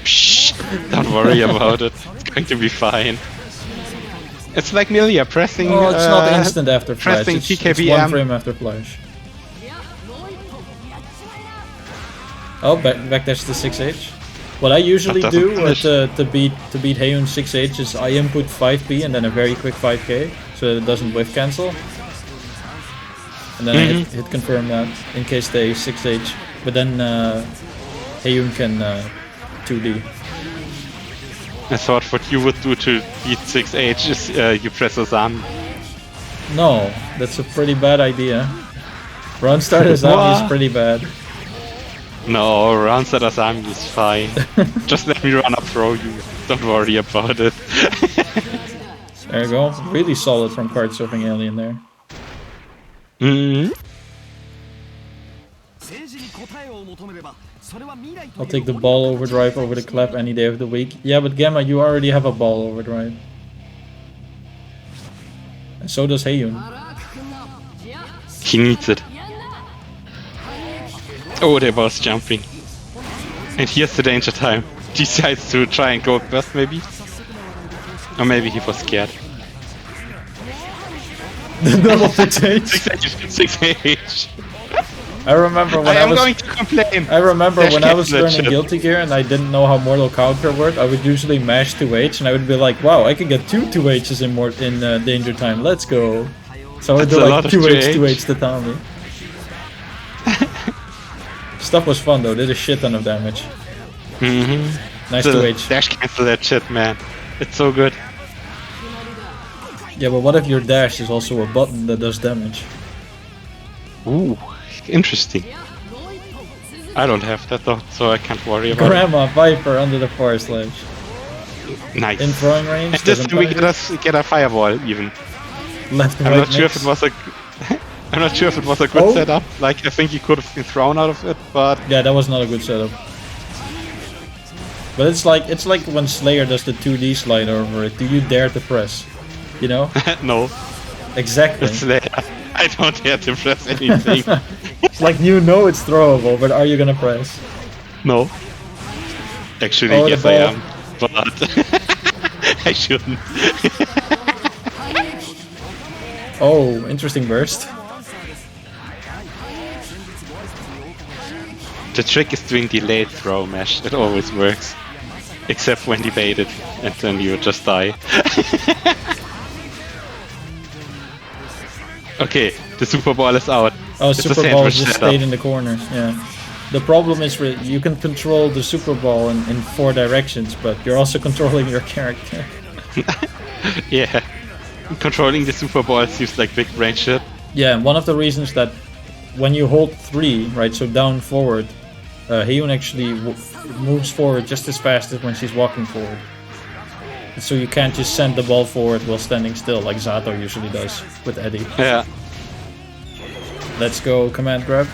C: Shh, don't worry about it. It's going to be fine. It's like Milia pressing.
B: Oh, it's not instant after flash.
C: Pressing
B: It's 1 frame after flash. Oh, backdash to 6H. What I usually do to beat Heiyun 6H is I input 5P and then a very quick 5K so that it doesn't whiff cancel. And then I hit confirm that in case they 6H. But then Heiyun can 2D.
C: I thought what you would do to beat 6H is you press Azami.
B: No, that's a pretty bad idea. Run start Azami is pretty bad.
C: No, run start Azami is fine. Just let me run up throw you. Don't worry about it.
B: There you go. Really solid from Card Surfing Alien there.
C: Mm-hmm.
B: I'll take the ball overdrive over the clap any day of the week. Yeah, but Gamma, you already have a ball overdrive. And so does Heiyun.
C: He needs it. Oh, they was jumping. And here's the danger time. Decides to try and go burst maybe? Or maybe he was scared.
B: The double 6H.
C: 6H.
B: I remember when
C: I am going to complain.
B: I remember
C: Dash
B: when I was
C: cancel that
B: learning
C: shit.
B: Guilty Gear and I didn't know how Mortal Counter worked. I would usually mash 2H and I would be like, wow, I can get 2Hs in Danger Time. Let's go. So I would
C: That's
B: do
C: a
B: like
C: lot of
B: 2H to Tommy. Stuff was fun though. Did a shit ton of damage.
C: Mm-hmm.
B: Nice
C: The
B: 2H.
C: dash cancel that shit, man. It's so good.
B: Yeah, but what if your dash is also a button that does damage?
C: Ooh, interesting. I don't have that though, so I can't worry about
B: Grandma Viper under the Fire Sledge.
C: it. Nice.
B: In throwing range.
C: And this
B: doesn't
C: time we
B: punish.
C: get a fireball even.
B: Left and
C: I'm
B: right
C: not sure if
B: mix.
C: it was a I'm not sure if it was a good
B: Oh.
C: setup. Like I think he could have been thrown out of it, but
B: Yeah, that was not a good setup. But it's like when Slayer does the 2D slide over it. Do you dare to press? You know?
C: no.
B: Exactly.
C: It's there. I don't dare to press anything.
B: It's like you know it's throwable, but are you gonna press?
C: No. Actually,
B: Oh, the
C: yes I
B: ball.
C: am. But I shouldn't.
B: Oh, interesting burst.
C: The trick is doing delayed throw mesh. It always works. Except when debated, and then you just die. Okay, the Super Ball is out.
B: Oh,
C: It's a
B: Super Ball
C: sandwich
B: just
C: setup.
B: stayed in the corner. Yeah. The problem is you can control the Super Ball in 4 directions, but you're also controlling your character.
C: Yeah. Controlling the Super Ball seems like big brain shit.
B: Yeah, and one of the reasons that when you hold 3, right, so down forward, Heiyun actually moves forward just as fast as when she's walking forward. So you can't just send the ball forward while standing still like Zato usually does with Eddie.
C: Yeah.
B: Let's go, command grab.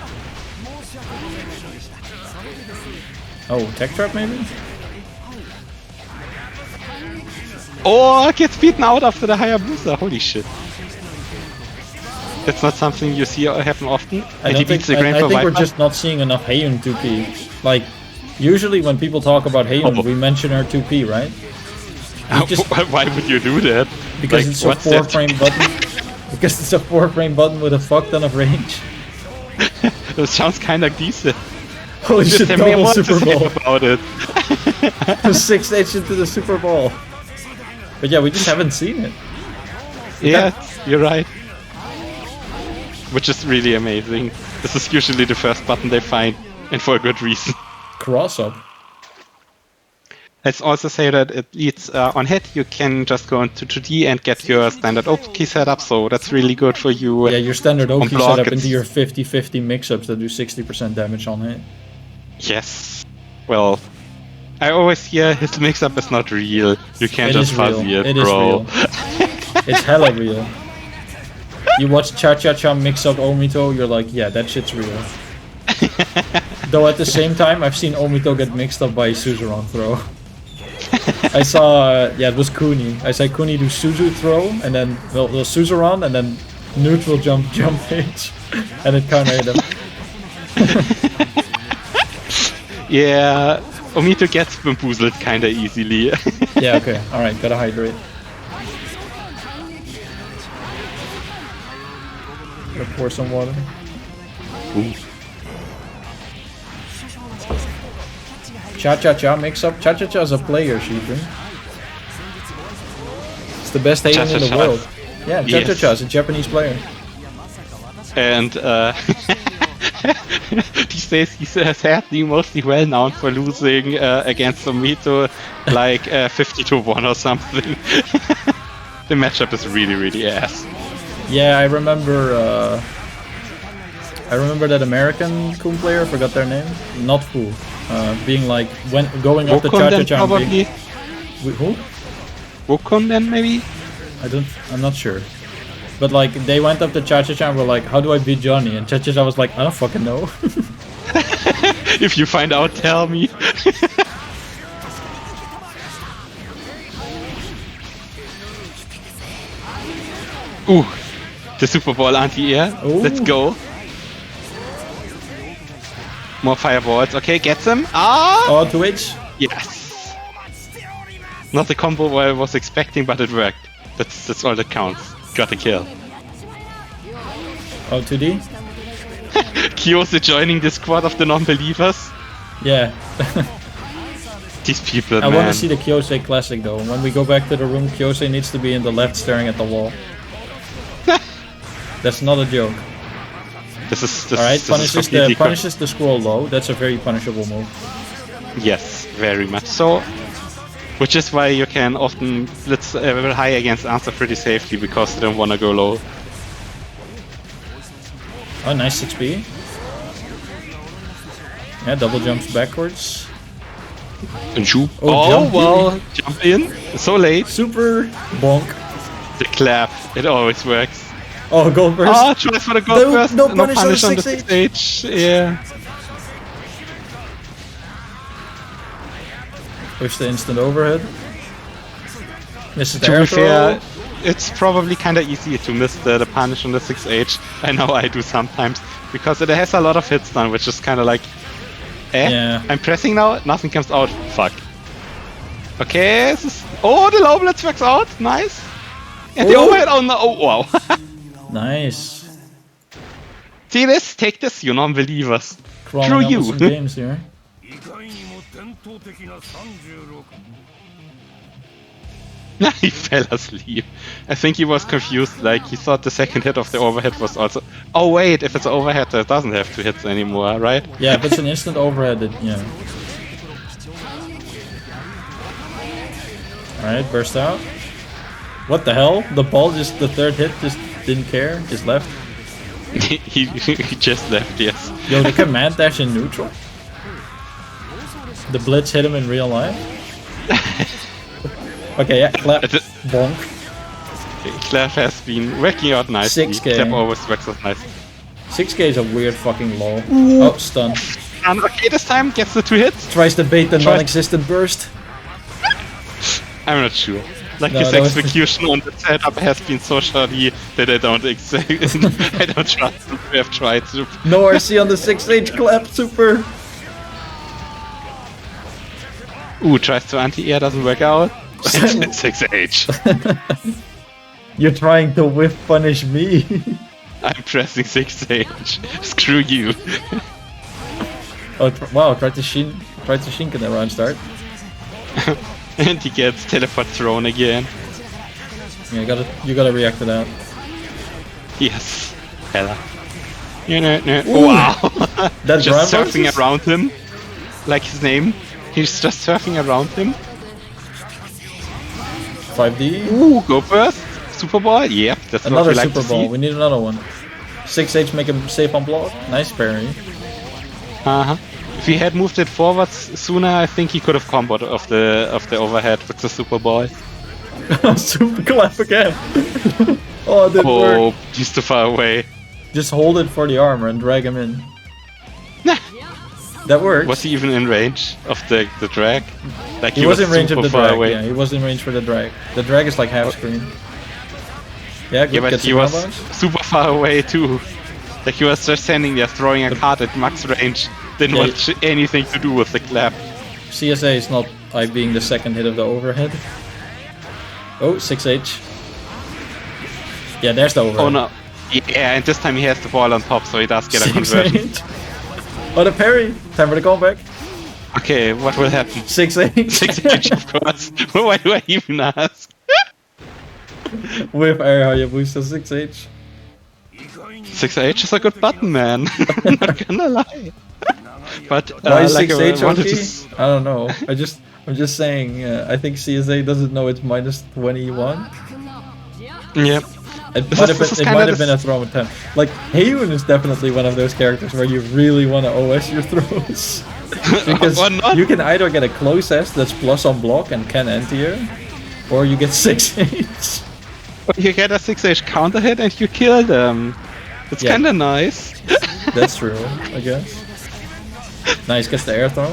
B: Oh, tech trap maybe?
C: Oh, gets beaten out after the Hayabusa. Holy shit. That's not something you see happen often.
B: I
C: And he
B: don't think,
C: beats the
B: I
C: Grand
B: think we're
C: Viper.
B: just not seeing enough Heiyun 2P. Like, usually when people talk about Heiyun, we mention her 2P, right? We just-
C: Why would you do that?
B: Because
C: Like,
B: it's a
C: what's that?
B: 4-frame button. Because it's a 4-frame button with a fuck ton of range.
C: That sounds kinda decent.
B: Holy shit,
C: Just have me
B: double
C: more to
B: Super
C: say
B: Bowl.
C: about it.
B: 6H into the Super Bowl. But yeah, we just haven't seen it.
C: Yeah, you're right. Which is really amazing. This is usually the first button they find, and for a good reason.
B: Cross up.
C: Let's also say that it leads on hit. You can just go into 2D and get your standard open key setup, so that's really good for you.
B: Yeah, your standard
C: On
B: Oki
C: block,
B: setup
C: it's-
B: into your 50-50 mix-ups that do 60% damage on hit.
C: Yes. Well, I always hear his mix-up is not real. You can't
B: It
C: just
B: is real.
C: fuzzy it,
B: It is
C: bro.
B: real. It's hella real. You watch Cha-Cha-Cha mix up Omito, you're like, yeah, that shit's real. Though at the same time, I've seen Omito get mixed up by Suzerain throw. I saw, yeah, it was Kuni. I saw Kuni do Suzu throw, and then, well Suzerain, and then neutral jump H, and it counter hit him.
C: Yeah, Omito gets bamboozled kinda easily.
B: Yeah, okay, alright, gotta hydrate. Gotta pour some water.
C: Ooh.
B: Cha-Cha-Cha mix up. Cha-Cha-Cha is a player, Sheepin. It's the best Heiyun in the
C: Cha-Cha-Cha.
B: world. Yeah,
C: Yes.
B: Cha-Cha-Cha is a Japanese player.
C: And these days he's sadly mostly well known for losing against Omito like 50-1 or something. The matchup is really, really ass.
B: Yeah, I remember that American Kun player, I forgot their name. Not Fu. Being like, when going up the
C: Wukong then
B: Cha-Cha-Cha and being...
C: probably?
B: Wait, who?
C: Wukong then maybe?
B: I'm not sure. But like, they went up to Cha-Cha-Cha and were like, how do I beat Johnny? And Cha-Cha-Cha was like, I don't fucking know.
C: If you find out, tell me. Ooh, the Super Ball anti-air. Let's go. More fireballs. Okay, gets him. Ah!
B: Oh, Twitch.
C: Yes. Not the combo I was expecting, but it worked. That's all that counts. Got a kill.
B: Oh, 2D?
C: Kyouse joining the squad of the non-believers.
B: Yeah.
C: These people,
B: I
C: man.
B: want to see the Kyouse classic though. When we go back to the room, Kyouse needs to be in the left staring at the wall. That's not a joke. Alright, punishes the scroll low. That's a very punishable move.
C: Yes, very much so. Which is why you can often blitz very high against answer pretty safely because they don't want to go low.
B: Oh, nice 6B. Yeah, double jumps backwards.
C: And shoot.
B: Oh,
C: well, jump in. So late.
B: Super bonk.
C: The clap. It always works.
B: Oh, gold burst.
C: Oh, tries for the gold burst.
B: No
C: No
B: punish
C: punish
B: on
C: on
B: the
C: the
B: 6H.
C: 6H. Yeah.
B: Push the instant overhead. Misses the
C: To
B: air
C: be fair,
B: throw.
C: it's probably kind of easy to miss the punish on the 6H. I know I do sometimes. Because it has a lot of hits done, which is kind of like...
B: Yeah.
C: I'm pressing now, nothing comes out. Fuck. Okay, this is... Oh, the low blitz works out. Nice. And the overhead. Oh no. Oh, wow.
B: Nice.
C: See this? Take this, you non-believers.
B: Crawling
C: Through
B: up
C: you.
B: with some games here.
C: He fell asleep. I think he was confused, like he thought the second hit of the overhead was also... Oh wait, if it's overhead it doesn't have 2 hits anymore, right?
B: Yeah, if it's an instant overhead, yeah. Alright, burst out. What the hell? The ball just, the third hit just didn't care, just left.
C: he just left, yes.
B: Yo, the command dash in neutral? The blitz hit him in real life? Okay, yeah, clap, bonk.
C: Clap has been working out nicely.
B: 6K.
C: Clap always works out nice.
B: 6K is a weird fucking low. Oh, stun.
C: And okay, this time gets the 2 hits.
B: Tries to bait the non-existent burst.
C: I'm not sure. Like
B: No,
C: his
B: that was
C: execution on the setup has been so shoddy that I don't I don't trust him to have tried to.
B: No RC on the 6H clap, super.
C: Ooh, tries to anti-air, doesn't work out. 6H.
B: You're trying to whiff punish me.
C: I'm pressing 6H. Screw you.
B: Oh, wow, tried to shink in the round start.
C: And he gets teleport thrown again.
B: Yeah, you gotta react to that.
C: Yes. Hella. Wow.
B: That
C: just
B: grab
C: surfing
B: versus?
C: around him. Like his name. He's just surfing around him.
B: 5D.
C: Ooh, go first. Super Ball? Yep, that's
B: Another
C: what we like
B: Super
C: to
B: Ball.
C: see.
B: We need another one. 6H make him safe on block. Nice parry.
C: Uh-huh. If he had moved it forward sooner, I think he could have comboed of the overhead with the Super Ball.
B: Super clap again. Oh, it didn't
C: Oh,
B: work.
C: he's too far away.
B: Just hold it for the armor and drag him in. That works.
C: Was he even in range of the drag? Like
B: He was in range of
C: super
B: the
C: far
B: drag.
C: away.
B: Yeah, he was in range for the drag. The drag is like half screen. Yeah, good.
C: Yeah, but
B: Gets
C: he
B: the
C: was
B: ground bounce.
C: super far away too. Like he was just standing there throwing a card at max range. Didn't want anything to do with the clap.
B: CSA is not like being the second hit of the overhead. Oh, 6H. Yeah, there's the overhead.
C: Oh no. Yeah, and this time he has the ball on top, so he does get a conversion.
B: 6H. Oh, the parry. Time for the comeback.
C: Okay, what will happen?
B: 6H.
C: 6H, of course. Why do I even ask?
B: With air Hayabusa 6H.
C: 6H is a good button, man. I'm not gonna lie. But
B: Why is
C: like
B: 6H
C: I wanted
B: okay?
C: to
B: I don't know. I'm just saying. I think CSA doesn't know it's minus 21.
C: yeah.
B: It
C: This
B: might
C: is-
B: have
C: this is
B: been,
C: kinda
B: been a throw attempt. Like Heiyun is definitely one of those characters where you really want to OS your throws. Because
C: Or not.
B: you can either get a close S that's plus on block and can anti-air, or you get 6H.
C: You get a 6H counter hit and you kill them. It's
B: Yeah.
C: kinda nice.
B: That's true, I guess. Nice, gets the air throw.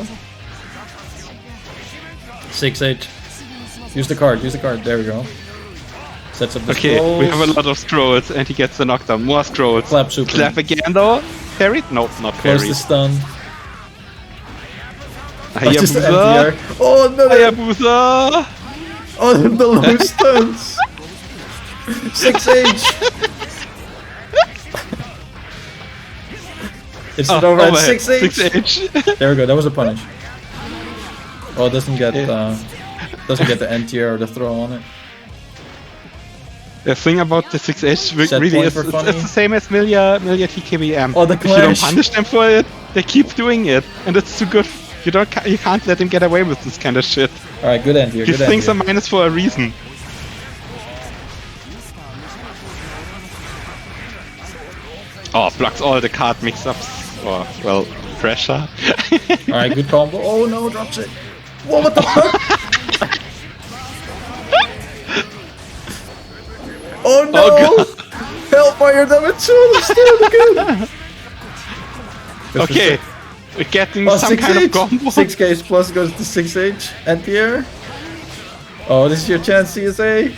B: 6H. Use the card, there we go. Sets up the
C: Okay,
B: scrolls.
C: we have a lot of scrolls and he gets the knockdown. More scrolls.
B: Clap super.
C: Clap again though. Parried? Nope, not
B: Close
C: parried.
B: the stun. Just
C: Hayabusa.
B: anti-air. Oh no!
C: Hayabusa.
B: Oh, the low stuns. 6H. It's an overhead. 6H.
C: 6H.
B: There we go. That was a punish. Oh, it doesn't get the anti-air or the throw on it.
C: The thing about the 6H
B: Set
C: really
B: point
C: is
B: for
C: it's
B: funny.
C: the same as Milia TKBM.
B: Oh, the
C: if you don't
B: clash.
C: punish them for it, they keep doing it, and it's too good. You can't let them get away with this kind of shit.
B: All right, good anti-air.
C: These
B: Good
C: things are
B: anti-air.
C: minus for a reason. Oh, blocks all the card mix-ups. Or, well, pressure.
B: All right, good combo. Oh no, drops it. Whoa, what the fuck? Oh no!
C: Oh,
B: Hellfire damage. Oh, that's still good.
C: Okay, we're getting
B: Oh,
C: some kind of combo.
B: 6K plus goes to 6H anti-air. Oh, this is your chance, CSA.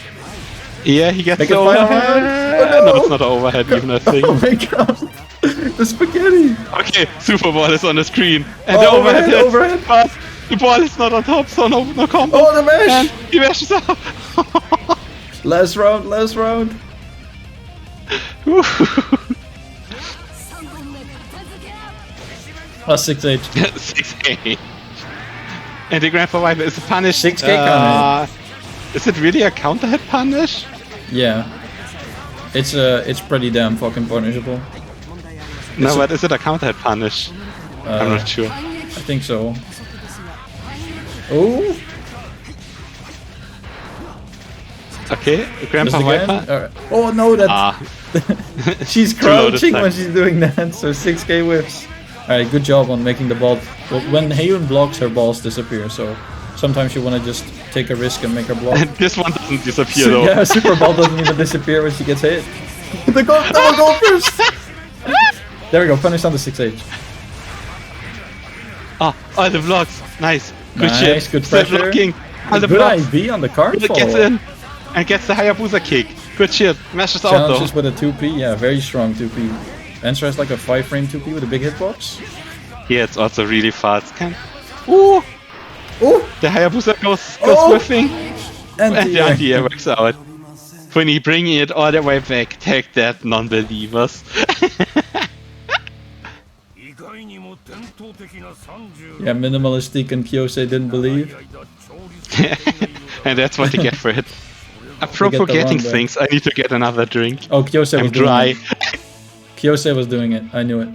C: Yeah, he gets
B: Make
C: the
B: it final
C: overhead.
B: round. Oh, no.
C: No, it's not an overhead even, I think.
B: Oh my god. The spaghetti.
C: Okay, Super Ball is on the screen. And the
B: Oh,
C: overhead hits,
B: overhead.
C: but the ball is not on top, so no combo.
B: Oh, the mesh.
C: And he meshes up.
B: Last round, last round. Oh, 6H.
C: 6K. And the Grand Survivor is a punish.
B: 6K counter
C: Is it really a counter hit punish?
B: Yeah. It's pretty damn fucking punishable.
C: No, but is it a counter hit punish? I'm not sure.
B: I think so. Oh,
C: Okay, Grandpa
B: just again.
C: Viper.
B: Oh no, that she's
C: Too low this
B: crouching
C: time.
B: when she's doing that. So 6K whiffs. All right, good job on making the ball. Well, when Hayun blocks, her balls disappear. So sometimes you want to just take a risk and make her block.
C: And this one doesn't disappear though.
B: Yeah, Super Ball doesn't even disappear when she gets hit. The double goal first. There we go. Punish on the 6H.
C: Oh, the blocks. Nice. Good
B: Nice,
C: shit.
B: good
C: Still
B: pressure.
C: blocking. All the
B: Good
C: blocks.
B: IV on the card
C: It
B: fall.
C: gets in. And gets the Hayabusa kick. Good shit. Mashes out
B: Challenges
C: though.
B: with a 2P. Yeah, very strong 2P. Answer has like a 5-frame 2P with a big hitbox.
C: Yeah, it's also really fast. Ooh!
B: Oh,
C: The Hayabusa goes
B: Oh.
C: whiffing. And the
B: anti-air.
C: idea works out. Funny, bringing it all the way back. Take that, non-believers.
B: Yeah, Minimalistic and Kyouse didn't believe.
C: And that's what you get for it. Apropos
B: the
C: getting
B: run back.
C: things, I need to get another drink.
B: Oh, Kyouse
C: I'm
B: was doing
C: dry.
B: it. Kyouse was doing it. I knew it.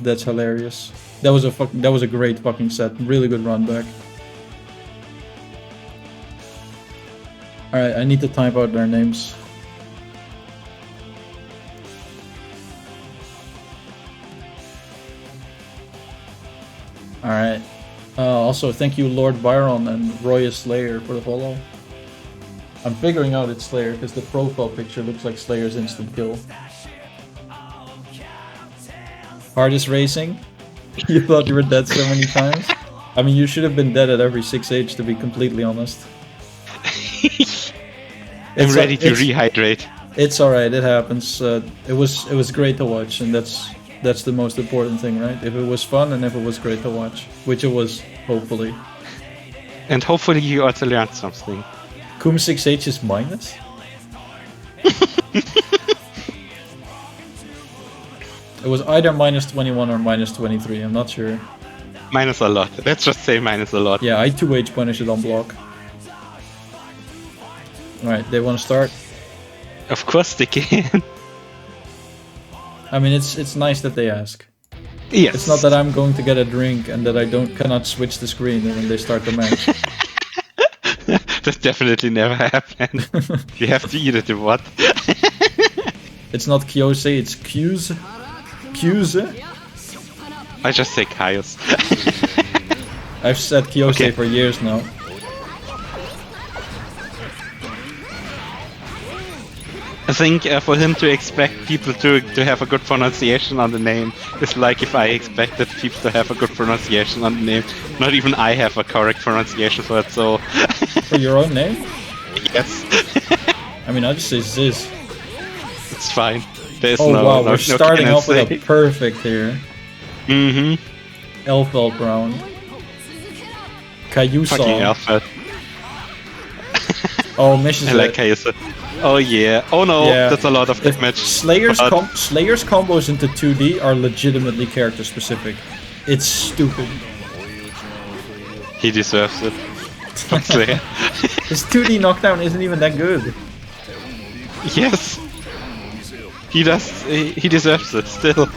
B: That's hilarious. That was a great fucking set. Really good run back. All right, I need to type out their names. All right. Also, thank you, Lord Byron and Roya Slayer for the follow. I'm figuring out it's Slayer because the profile picture looks like Slayer's instant kill. Hardest racing? You thought you were dead so many times? I mean, you should have been dead at every 6H, to be completely honest.
C: I'm ready to rehydrate.
B: It's alright, it happens. It was great to watch, and that's the most important thing, right? If it was fun and if it was great to watch, which it was, hopefully.
C: And hopefully you also learned something.
B: Kum 6H is minus? It was either minus 21 or minus 23, I'm not sure.
C: Minus a lot. Let's just say minus a lot.
B: Yeah, I 2H punish it on block. Alright, they want to start?
C: Of course they can.
B: I mean, it's nice that they ask.
C: Yes.
B: It's not that I'm going to get a drink and that I cannot switch the screen when they start the match.
C: That definitely never happened. You have to eat it or what?
B: It's not Kyouse, it's Xyzz. Xyzz?
C: I just say Kyouse.
B: I've said Kyouse
C: Okay.
B: for years now.
C: I think for him to expect people to have a good pronunciation on the name is like if I expected people to have a good pronunciation on the name. Not even I have a correct pronunciation for it, so...
B: For your own name?
C: Yes.
B: I mean, I just say Xyzz.
C: It's fine. There's
B: Oh
C: no,
B: wow,
C: no,
B: we're starting
C: no
B: off with a perfect here.
C: Mm-hmm.
B: Elfeld Brown.
C: Fucking
B: Kyouse.
C: Alpha.
B: Oh, misses
C: I like
B: it.
C: Kyouse. Oh yeah. Oh no,
B: Yeah.
C: that's a lot of damage.
B: Slayer's
C: But-
B: Slayer's combos into 2D are legitimately character specific. It's stupid.
C: He deserves it. Fuck Slayer.
B: His 2D knockdown isn't even that good.
C: Yes. He does. He deserves it still.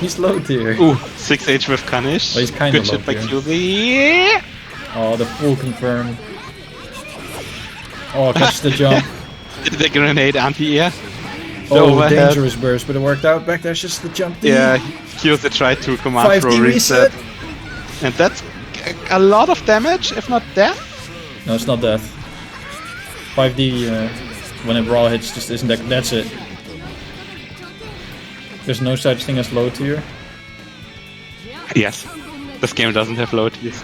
B: He's low tier.
C: Ooh, 6H with Punish.
B: Well, he's kinda
C: Good
B: low
C: shit by
B: tier.
C: Kyouse.
B: Oh, the full confirm. Oh, catch the jump.
C: The grenade anti-air. The
B: Oh,
C: overhead.
B: dangerous burst, but it worked out. Backdash just the jump.
C: Yeah, Kyouse tried to command
B: 5D
C: throw
B: reset.
C: And that's a lot of damage, if not death.
B: No, it's not death. 5D when it raw hits just isn't that. That's it. There's no such thing as low tier.
C: Yes. This game doesn't have low tiers.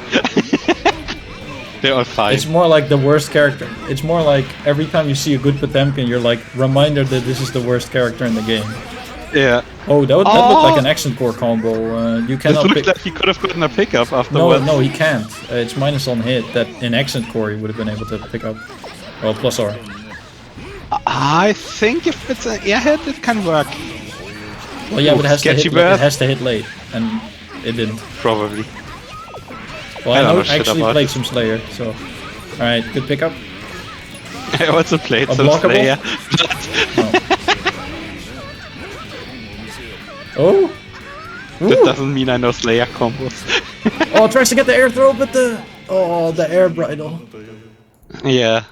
C: They're all fine.
B: It's more like the worst character. It's more like every time you see a good Potemkin, you're like, reminder that this is the worst character in the game.
C: Yeah.
B: Oh, that looked like an accent core combo. You
C: It
B: cannot
C: looked
B: pick.
C: like he could have gotten a pickup
B: No,
C: afterwards.
B: no, he can't. It's minus on hit. That in accent core he would have been able to pick up. Well, plus R.
C: I think if it's an airhead, it can work.
B: Well, yeah, but it has to
C: sketchy
B: hit.
C: bird.
B: It has to hit late, and it didn't.
C: Probably.
B: Well,
C: I don't know
B: I
C: shit
B: actually
C: about
B: played
C: it.
B: some Slayer, so. All right, good pickup.
C: I also played some
B: Unblockable?
C: Slayer.
B: Oh.
C: That
B: Ooh.
C: doesn't mean I know Slayer combos.
B: Oh, it tries to get the air throw, but the air bridle.
C: Yeah.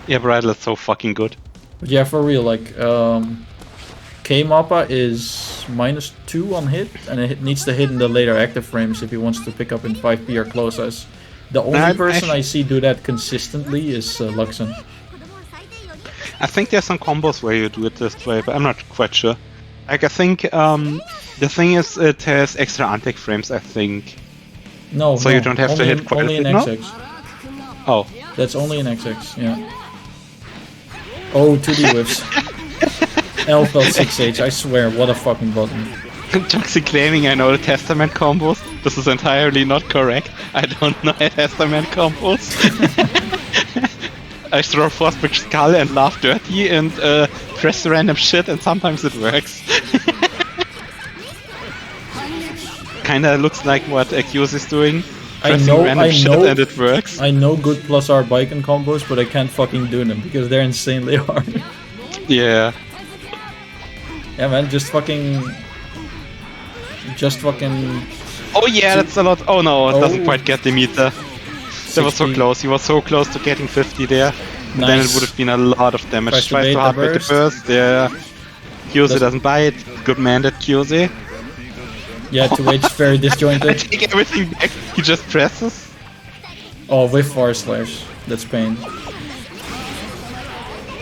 C: Yeah, Bridal is so fucking good.
B: But yeah, for real, like K-Mappa is -2 on hit, and it needs to hit in the later active frames if he wants to pick up in 5P or close as. The only
C: I'm
B: person I
C: actually-
B: see do that consistently is Luxon.
C: I think there's some combos where you do it this way, but I'm not quite sure. Like, I think the thing is it has extra anti frames, I think.
B: No,
C: So
B: no,
C: you don't have to
B: only
C: hit quite a
B: only in
C: bit, no?
B: XX.
C: Oh.
B: That's only in XX, yeah. Oh, 2D whiffs. Elfeld 6H, I swear, what a fucking button.
C: Toxic claiming I know the Testament combos. This is entirely not correct. I don't know Testament combos. I throw Frostbridge Skull and laugh dirty and press random shit and sometimes it works. Kinda looks like what Kyouse is doing. Pressing random shit and it works.
B: I know good plus R Bicon combos, but I can't fucking do them because they're insanely hard.
C: Yeah.
B: Yeah, man, just fucking.
C: Oh yeah, that's a lot. Oh no, it doesn't
B: Oh.
C: quite get the meter. That was so
B: 60.
C: close. He was so close to getting 50 there. And then it
B: Nice.
C: would have been a lot of damage.
B: Tries to
C: Tries
B: bait
C: to
B: the
C: hard bait the
B: burst.
C: burst. Yeah. Kyouse
B: Does-
C: doesn't bite. Good man, that Kyouse.
B: Yeah, 2H very
C: I
B: disjointed.
C: take everything back. He just presses.
B: Oh, with far slash. That's pain.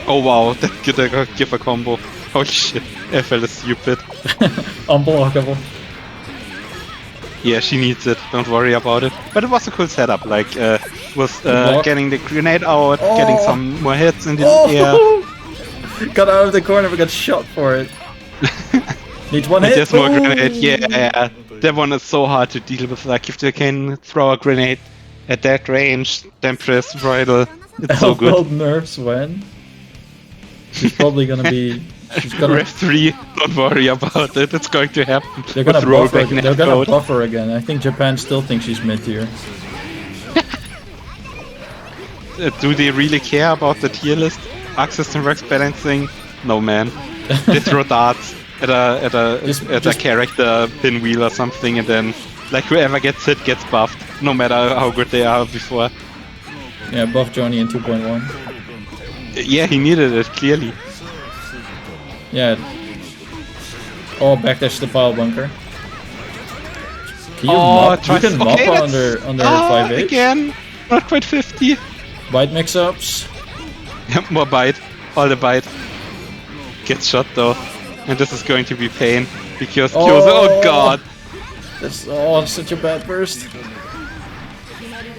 C: Oh wow, that could give a combo. Holy shit, FL is stupid.
B: Unblockable.
C: Yeah, she needs it. Don't worry about it. But it was a cool setup. Like, was
B: block.
C: getting the grenade out, getting
B: Oh.
C: some more hits in the air.
B: Oh! Got out of the corner but got shot for it. Needs one
C: And
B: hit.
C: there's more
B: Ooh.
C: grenade. Yeah, that one is so hard to deal with. Like, if they can throw a grenade at that range, then press bridle. It's so good.
B: Elfeld nerfs when? She's probably gonna be. She's gonna.
C: Ref 3, don't worry about it. It's going to happen.
B: They're gonna
C: with
B: buff her.
C: rollback
B: They're gonna
C: netcode.
B: buff her again. I think Japan still thinks she's mid tier.
C: Do they really care about the tier list? Arc system works balancing? No man. They throw darts at a
B: Just-
C: character pinwheel or something, and then like whoever gets hit gets buffed, no matter how good they are before.
B: Yeah, buff Johnny in 2.1.
C: Yeah, he needed it clearly.
B: Yeah. Oh, backdash the pile bunker. Can you mop? You can mop under 5H.
C: Again, not quite 50.
B: Bite mix-ups.
C: More bite, all the bite. gets shot though. And this is going to be pain. Because Kyouse, oh god!
B: That's such a bad burst.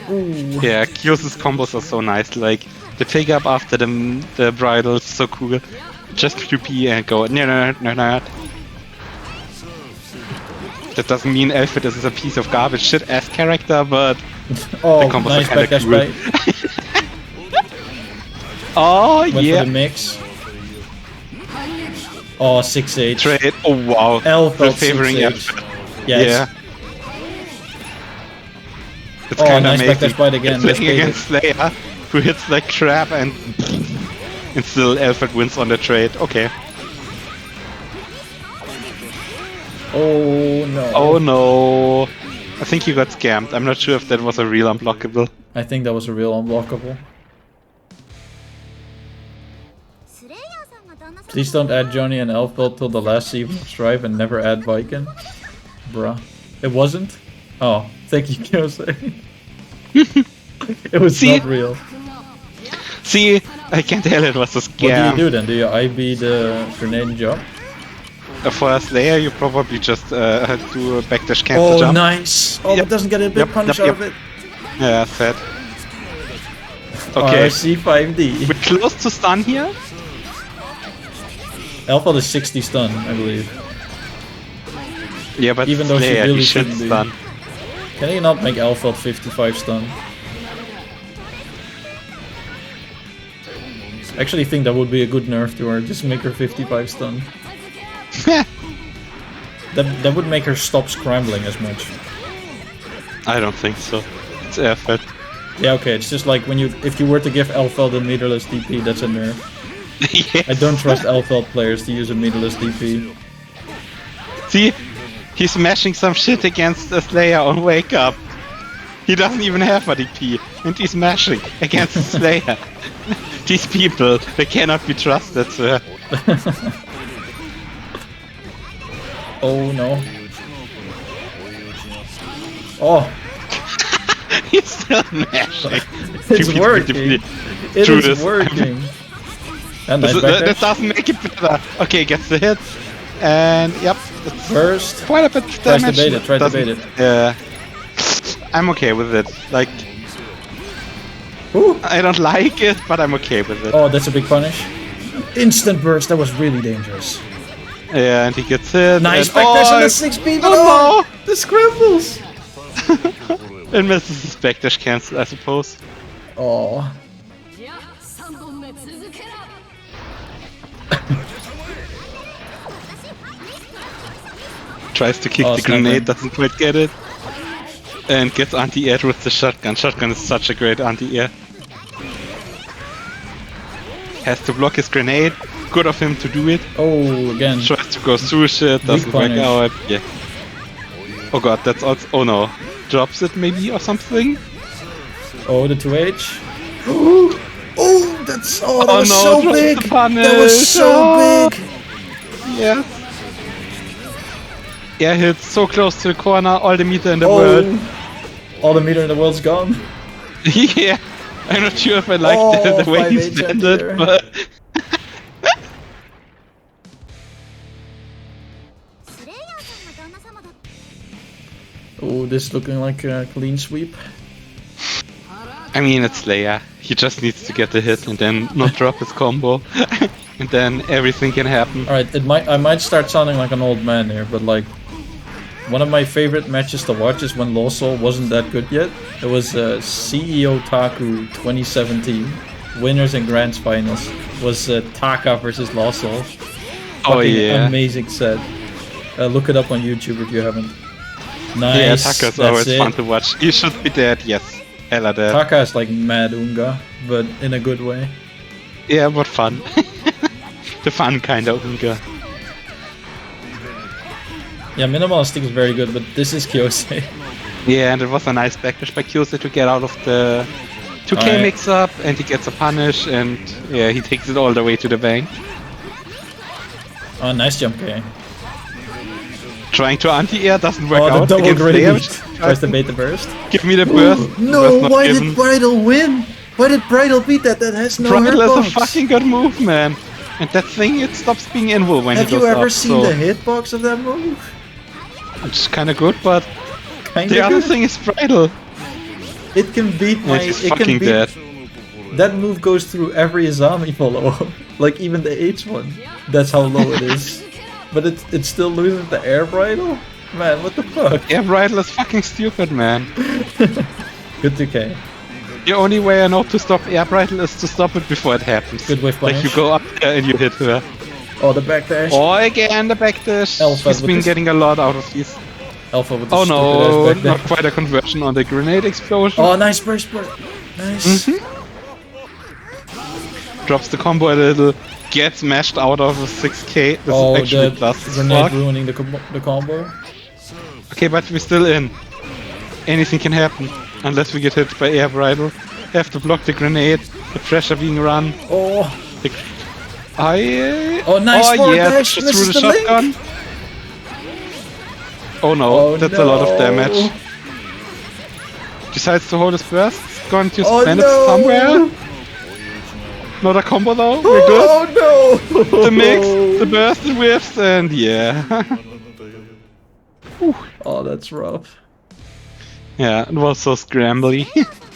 B: Ooh.
C: Yeah, Kyouse's combos are so nice. Like, the pick up after the bridle is so cool. Just QP and go, no. That doesn't mean Elfit is a piece of garbage shit ass character, but the combos
B: nice
C: are kinda
B: backdash
C: cool. Oh,
B: Went
C: yeah.
B: for the mix. Oh, 6-8.
C: Trade. Oh, wow.
B: Elfelt
C: favoring
B: 6-8.
C: Elfit.
B: Yes.
C: Yeah. It's
B: Oh,
C: kinda
B: nice
C: amazing.
B: backdash bite again.
C: It's playing against Slayer, who hits like crap and still Elfit wins on the trade. Okay.
B: Oh no.
C: Oh no. I think you got scammed. I'm not sure if that was a real unblockable.
B: I think that was a real unblockable. Please don't add Johnny and Elfbelt till the last season of Strive and never add Viking. Bruh. It wasn't? Oh, thank you, Kyouse. It was not real.
C: See, I can't tell it was a scam.
B: What do you do then? Do you IB the grenade jump?
C: For a Slayer, you probably just do a backdash cancel jump.
B: Oh, nice! Oh, but doesn't get a big punish out of it.
C: Yeah, sad. Okay.
B: RC5D.
C: We're close to stun here.
B: Elfbelt is 60 stun, I believe.
C: Yeah, but
B: even though
C: Slayer,
B: she really
C: he should
B: shouldn't be.
C: stun.
B: Can you not make Elfbelt 55 stun? I actually think that would be a good nerf to her. Just make her 55 stun. That would make her stop scrambling as much.
C: I don't think so. It's effort.
B: Yeah, okay. It's just like when if you were to give Elfbelt a meterless DP, that's a nerf.
C: Yes.
B: I don't trust Elfbelt players to use a meterless DP.
C: See, he's smashing some shit against a Slayer on Wake Up. He doesn't even have a DP, and he's smashing against a Slayer. These people, they cannot be trusted, sir.
B: Oh no. Oh.
C: He's still mashing.
B: It's working. It is working. And nice
C: that doesn't make it better. Okay, gets the hit. And yep.
B: First.
C: Quite a bit of damage.
B: Try to bait it.
C: Yeah. I'm okay with it. Like,
B: ooh.
C: I don't like it, but I'm okay with it.
B: Oh, that's a big punish. Instant burst, that was really dangerous.
C: Yeah, and he gets hit.
B: Nice
C: and
B: backdash on the 6B, but
C: oh no!
B: The scrambles!
C: And misses his backdash cancel, I suppose.
B: Oh.
C: Tries to kick the grenade, doesn't quite get it. And gets anti-air with the shotgun. Shotgun is such a great anti-air. Has to block his grenade. Good of him to do it.
B: Oh, again.
C: Tries to go through shit, doesn't work out. Yeah. Oh god, that's also. Oh no. Drops it maybe or something?
B: Oh, the 2H. Oh, that's. Oh, that was
C: no,
B: so big! That was so big!
C: Yes. Yeah, hits so close to the corner, all the meter in the world.
B: All the meter in the world's gone.
C: Yeah, I'm not sure if I like the way he spent it, but...
B: Oh, this is looking like a clean sweep.
C: I mean, it's Slayer. He just needs to get the hit and then not drop his combo. And then everything can happen.
B: Alright, I might start sounding like an old man here, but like... One of my favorite matches to watch is when Lawsoul wasn't that good yet. It was CEO Taku 2017. Winners and Grand Finals. It was Taka versus Lawsoul.
C: Oh yeah.
B: Amazing set. Look it up on YouTube if you haven't. Nice.
C: Yeah, Taka's always fun to watch. You should be dead, yes. Hella dead.
B: Taka is like mad Unga, but in a good way.
C: Yeah, but fun. The fun kind of Unga.
B: Yeah, Minimalistic is very good, but this is Kyouse.
C: Yeah, and it was a nice backdash by Kyouse to get out of the 2K mix-up, and he gets a punish, and yeah, he takes it all the way to the bank.
B: Oh, nice jump K.
C: Trying to anti-air doesn't work out.
B: Oh, the double grenade.
C: Slayer.
B: Tries to bait the burst.
C: Give me the burst.
B: No, why did Bridal win? Why did Bridal beat that? That has no
C: Bridal is a
B: hitbox.
C: fucking good move, man. And that thing, it stops being invul when
B: Have
C: he goes
B: you ever
C: up,
B: seen the hitbox of that move?
C: It's kinda good, but
B: Kinda
C: the other
B: good.
C: thing is bridle.
B: It can beat my.
C: And he's
B: It
C: fucking
B: can beat.
C: dead.
B: That move goes through every Izami follow-up, like even the H one. That's how low it is. But it still loses the air bridle? Man, what the fuck?
C: Yeah, bridle is fucking stupid, man.
B: Good 2K.
C: The only way I know to stop air bridle is to stop it before it happens.
B: Good whiff
C: Like
B: punish.
C: you go up there and you hit her.
B: Oh, the backdash.
C: Oh, again the backdash.
B: Alpha
C: He's
B: with
C: been
B: this-
C: getting a lot out of these.
B: Alpha with the
C: Oh no,
B: stupid ass
C: not
B: backdash.
C: quite a conversion on the grenade explosion.
B: Oh, nice burst. Nice.
C: Drops the combo a little, gets mashed out of a 6k. This
B: Oh,
C: is actually
B: the
C: plus
B: grenade
C: fuck.
B: ruining the combo.
C: Okay, but we're still in. Anything can happen. Unless we get hit by air bridle. Have to block the grenade, the pressure being run.
B: Oh,
C: Oh,
B: nice forward
C: yeah,
B: dash,
C: just
B: misses
C: through the
B: the link.
C: shotgun. Oh no,
B: Oh,
C: that's a lot of
B: no.
C: damage. Decides to hold his burst. Going to
B: Oh,
C: spend
B: no.
C: it somewhere. Not a combo though, we're good.
B: Oh no!
C: The mix, the burst, the whiffs, and yeah.
B: Oh, that's rough.
C: Yeah, it was so scrambly.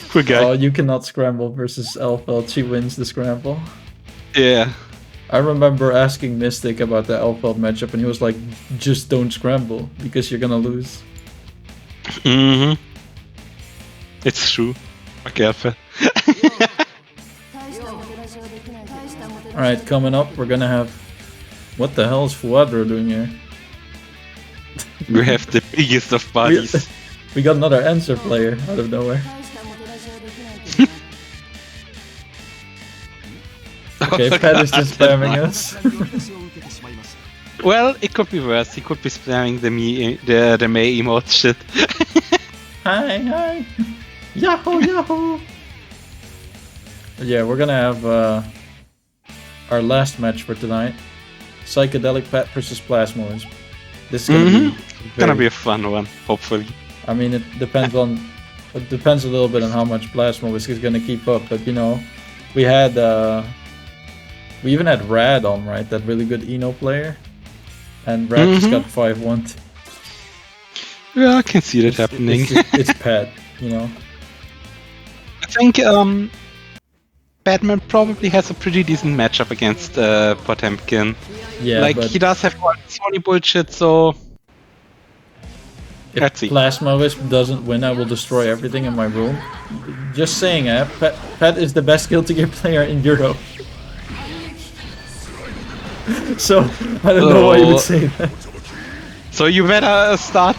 C: Poor guy.
B: Oh, you cannot scramble versus Elfeld. She wins the scramble.
C: Yeah.
B: I remember asking Mystic about the Elfeld matchup, and he was like, "Just don't scramble because you're gonna lose."
C: Mm-hmm. It's true. Okay,
B: All right, coming up, we're gonna have. What the hell is Fuadro doing here?
C: we have the biggest of bodies.
B: We got another answer player out of nowhere. Okay, Pet is just spamming us.
C: Well, it could be worse. He could be spamming the May emote shit.
B: Hi. Yahoo! Yeah, we're gonna have our last match for tonight. PsychedelicPet versus PlasmaWisp. This is gonna be
C: a fun one, hopefully.
B: I mean, it depends a little bit on how much PlasmaWisp is gonna keep up, but you know, we even had Rad on, right? That really good Eno player, and Rad just got 5-1.
C: Yeah, I can see that happening.
B: It's Pet, you know.
C: I think Batman probably has a pretty decent matchup against Potemkin.
B: Yeah,
C: like
B: but
C: he does have all this funny bullshit, so
B: if
C: let's see.
B: PlasmaWisp doesn't win, I will destroy everything in my room. Just saying, Pet is the best Guilty Gear player in Europe. So, I don't know why you would say that.
C: So you better start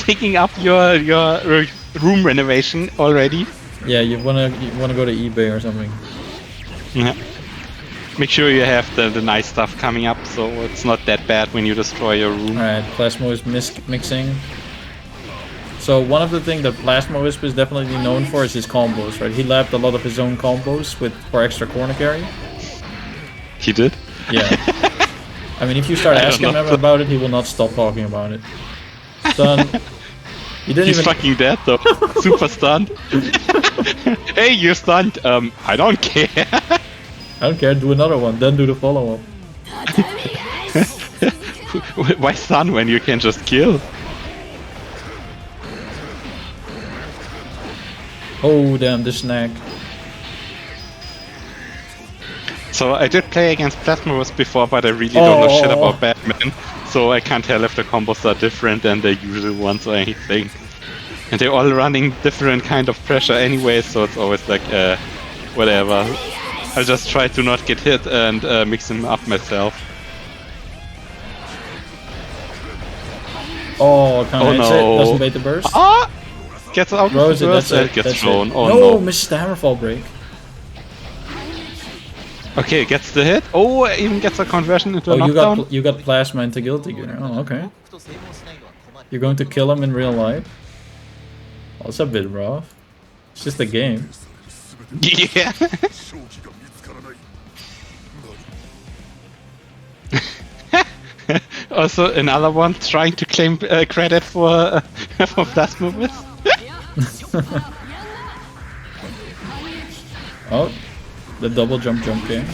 C: picking up your room renovation already.
B: Yeah, you wanna go to eBay or something.
C: Yeah. Make sure you have the nice stuff coming up, so it's not that bad when you destroy your room.
B: Alright, PlasmaWisp mixing. So one of the things that PlasmaWisp is definitely known for is his combos, right? He lapped a lot of his own combos for extra corner carry.
C: He did?
B: Yeah. I mean, if you start asking him about it, he will not stop talking about it. Son, you didn't
C: He's
B: even...
C: fucking dead though. Super stunned. Hey, you're stunned. I don't care.
B: I don't care, do another one, then do the follow-up.
C: Why stun when you can just kill?
B: Oh, damn, the snack.
C: So I did play against PlasmaWisp before, but I really don't know shit about Batman, so I can't tell if the combos are different than the usual ones or anything. And they're all running different kind of pressure anyway, so it's always like, whatever. I'll just try to not get hit and mix them up myself.
B: Oh, can't hit
C: no.
B: it, doesn't bait the burst.
C: Ah! Gets out
B: Throws
C: of
B: it,
C: the burst
B: that's
C: and
B: it,
C: gets
B: that's
C: thrown.
B: it.
C: Oh
B: no,
C: no.
B: misses the hammerfall break.
C: Okay, gets the hit. Oh, even gets a conversion into a
B: Oh,
C: knockdown.
B: you got Plasma into Guilty Gear. Oh, okay. You're going to kill him in real life? Oh, it's a bit rough. It's just a game.
C: Yeah. Also, another one trying to claim credit for PlasmaWisp.
B: Oh, the double jump game.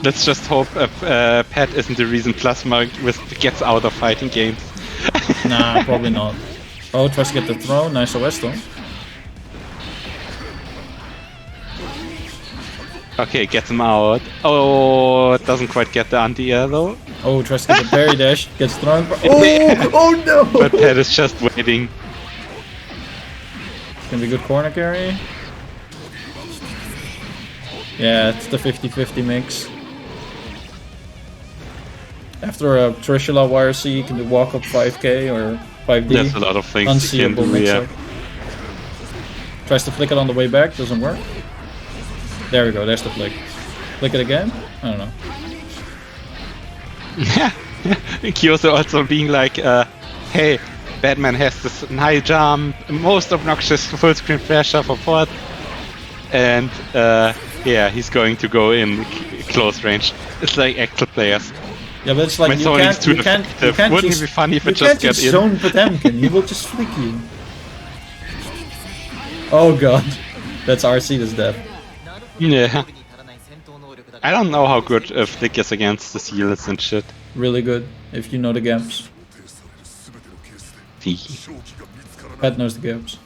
C: Let's just hope Pet isn't the reason PlasmaWisp gets out of fighting games.
B: Nah, probably not. Oh, tries to get the throw. Nice OS though.
C: Okay, gets him out. Oh, it doesn't quite get the anti-air though.
B: Oh, tries to get the parry dash. Gets thrown. Oh no!
C: But Pet is just waiting.
B: Gonna be good corner carry. Yeah, it's the 50-50 mix. After a Trishula YRC, you can do walk up 5k or 5D.
C: There's a lot of things
B: Unseeable
C: you can do, yeah.
B: Tries to flick it on the way back, doesn't work. There we go, there's the flick. Flick it again? I don't know.
C: Yeah, Kyouse also being like, hey, Batman has this high jump, most obnoxious full screen pressure for fourth, and yeah, he's going to go in close range. It's like actual players.
B: Yeah, but it's like you can't
C: Wouldn't
B: just,
C: it be funny if
B: you
C: it just
B: can't
C: get
B: just
C: in?
B: zone Potemkin, he will just flick you. Oh god, that's RC is dead.
C: Yeah. I don't know how good Flick is against the seals and shit.
B: Really good, if you know the gaps. Pat knows the gaps.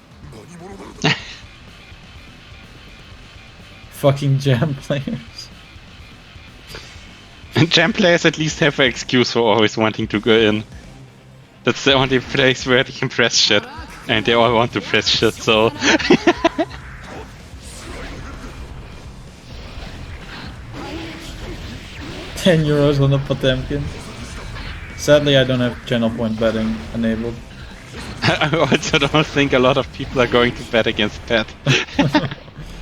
B: Fucking jam players.
C: And jam players at least have an excuse for always wanting to go in. That's the only place where they can press shit. And they all want to press shit, so...
B: 10 euros on the Potemkin. Sadly, I don't have channel point betting enabled.
C: I also don't think a lot of people are going to bet against Pet.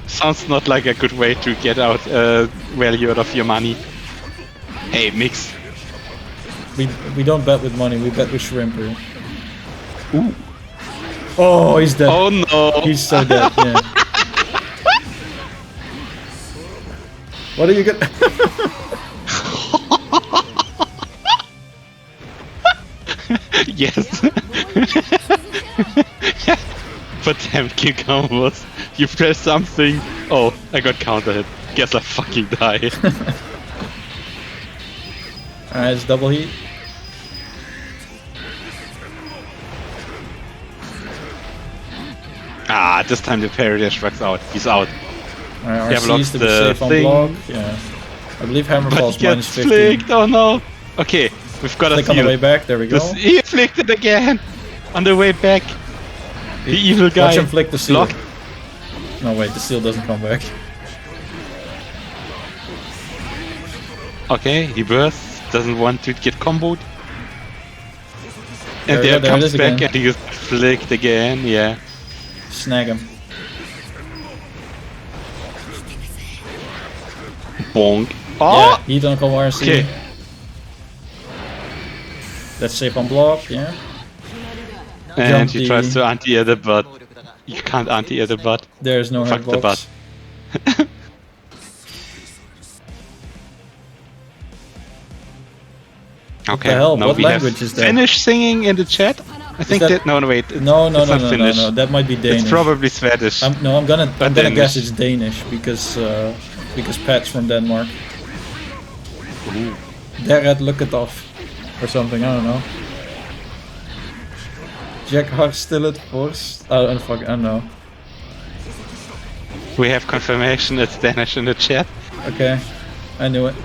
C: Sounds not like a good way to get out value out of your money. Hey, mix.
B: We don't bet with money, we bet with Shrimper.
C: Ooh.
B: Oh, he's dead.
C: Oh no!
B: He's so dead, yeah. What are you gonna...
C: Yes. Potemkin combos. You press something. Oh, I got counter hit. Guess I fucking die.
B: Alright, it's double heat.
C: Ah, this time the parry dash works out. He's out.
B: Alright,
C: RC
B: RC's to be safe on block. Yeah. I believe Hammer
C: But
B: falls
C: he gets
B: -15.
C: flicked, oh no. Okay, we've got
B: Flick
C: a
B: on the way
C: seal.
B: back, there we go.
C: He flicked it again! On the way back. The evil guy.
B: Watch him flick the seal.
C: Block.
B: No wait, the seal doesn't come back.
C: Okay, he bursts. Doesn't want to get comboed.
B: There
C: And
B: we go,
C: there
B: there it
C: comes
B: is
C: back
B: again.
C: and he gets flicked again, yeah.
B: Snag him.
C: Bonk. Oh!
B: Yeah, heat on call RC.
C: Okay.
B: That's safe on block, yeah.
C: And
B: Jump
C: he
B: the-
C: tries to anti-air the butt. You can't anti-air the butt.
B: There's no
C: Fuck the
B: headbox.
C: butt. Okay,
B: hell?
C: now
B: What
C: we
B: language
C: have
B: is that?
C: Finnish singing in the chat. I think
B: that-
C: that... No, wait.
B: No,
C: it's not Finnish.
B: That might be Danish.
C: It's probably Swedish.
B: I'm gonna
C: Danish.
B: guess it's Danish because Pat's from Denmark. Derred Luketov or something, I don't know. Jack Harstillet Force? I don't know.
C: We have confirmation it's Danish in the chat.
B: Okay, I knew it.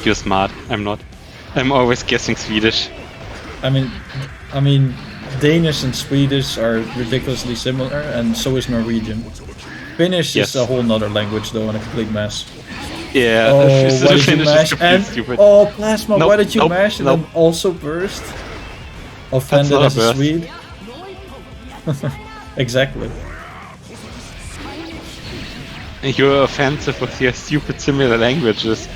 C: You're smart. I'm not. I'm always guessing Swedish.
B: I mean, Danish and Swedish are ridiculously similar, and so is Norwegian. Finnish
C: Yes.
B: is a whole nother language though, and a complete mess.
C: Yeah,
B: Oh,
C: the
B: why did you
C: Finnish is
B: mash?
C: completely
B: And
C: stupid.
B: oh, Plasma,
C: Nope,
B: why did you
C: nope,
B: mash and
C: nope.
B: then also burst? Offended
C: not a
B: as a
C: burst.
B: Swede? Exactly.
C: You're offensive with your stupid similar languages.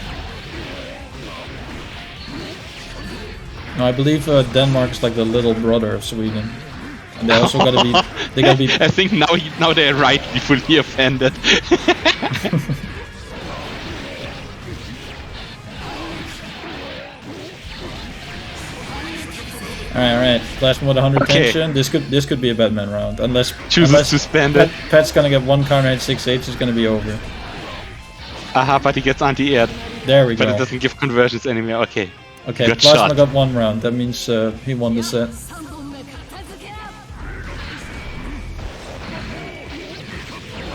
B: No, I believe Denmark is like the little brother of Sweden, and they also gotta be. They gotta be.
C: I think now they're rightly fully offended.
B: Alright. Plasma with 100
C: Okay.
B: tension. This could be a Batman round, unless
C: Chooses to spend it.
B: Pat's gonna get one counter at 6H. It's gonna be over.
C: Aha, but he gets anti-aired.
B: There we
C: But
B: go.
C: it doesn't give conversions anymore. Okay.
B: Okay,
C: Good
B: Plasma
C: shot.
B: got 1 round. That means he won the set.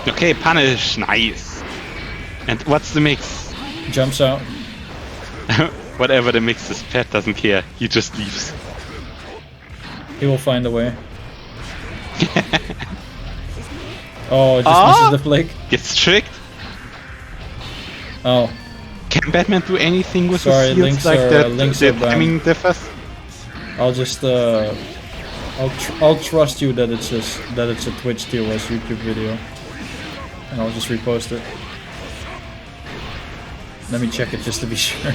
C: Okay, punish. Nice. And what's the mix?
B: Jumps out.
C: Whatever the mix is, Pet doesn't care. He just leaves.
B: He will find a way. Oh, just misses the flick.
C: Gets tricked.
B: Oh,
C: Can Batman do anything with
B: Sorry,
C: his shields
B: links
C: like
B: are-
C: that?
B: links
C: The
B: are banned.
C: timing differs?
B: I'll just I'll trust you that it's a Twitch TOS YouTube video, and I'll just repost it. Let me check it just to be sure.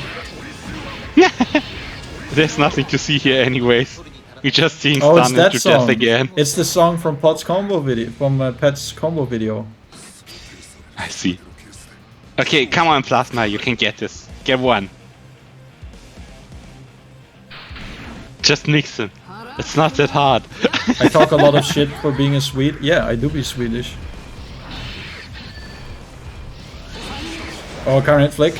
C: There's nothing to see here anyways. We're just seeing
B: Oh, it's
C: Stun
B: that
C: into
B: song.
C: death again.
B: It's the song from Pot's combo video, from Pet's combo video.
C: I see. Okay, come on, Plasma, you can get this. Get one. Just mix him. It's not that hard.
B: I talk a lot of shit for being a Swede. Yeah, I do be Swedish. Oh, current hit flick.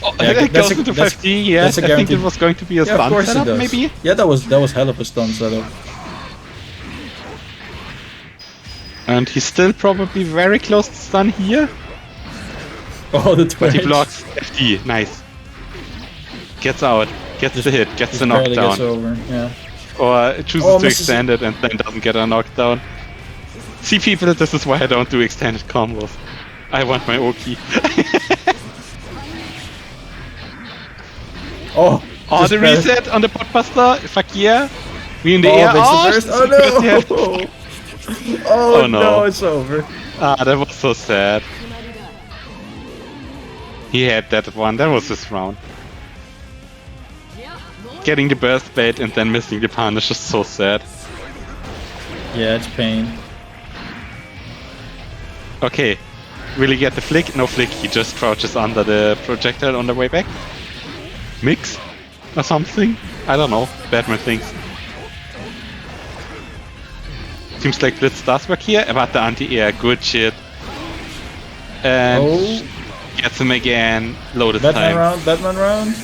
C: Oh,
B: Yeah,
C: it
B: that's
C: goes
B: a-
C: into
B: that's-
C: 15, yes.
B: that's a
C: I think it
B: guaranteed-
C: was going to be a
B: Yeah, of
C: stun
B: course it
C: setup,
B: does.
C: maybe?
B: Yeah, that was hell of a stun setup.
C: And he's still probably very close to stun here.
B: Oh, the
C: But
B: twitch.
C: he blocks FD, nice. Gets out, gets the hit, gets the
B: Barely gets
C: knockdown.
B: over. Yeah.
C: Or chooses
B: Oh,
C: to
B: misses
C: extend it and then doesn't get a knockdown. See people, this is why I don't do extended combos. I want my Oki.
B: Oh.
C: Oh,
B: just
C: the
B: barely-
C: reset on the Podbuster. Fuck yeah. We in the
B: Oh,
C: air.
B: makes the
C: Oh,
B: burst.
C: shit,
B: Oh
C: yes.
B: no! Oh,
C: Oh, no.
B: no, it's over.
C: Ah, that was so sad. He had that one. That was his round. Getting the burst bait and then missing the punish is so sad.
B: Yeah, it's pain.
C: Okay. Will he get the flick? No flick. He just crouches under the projectile on the way back. Mix? Or something? I don't know. Batman thinks. Seems like Blitz does work here, but the anti-air, good shit. And
B: Oh,
C: gets him again. Loaded
B: Batman
C: time.
B: round, Batman round.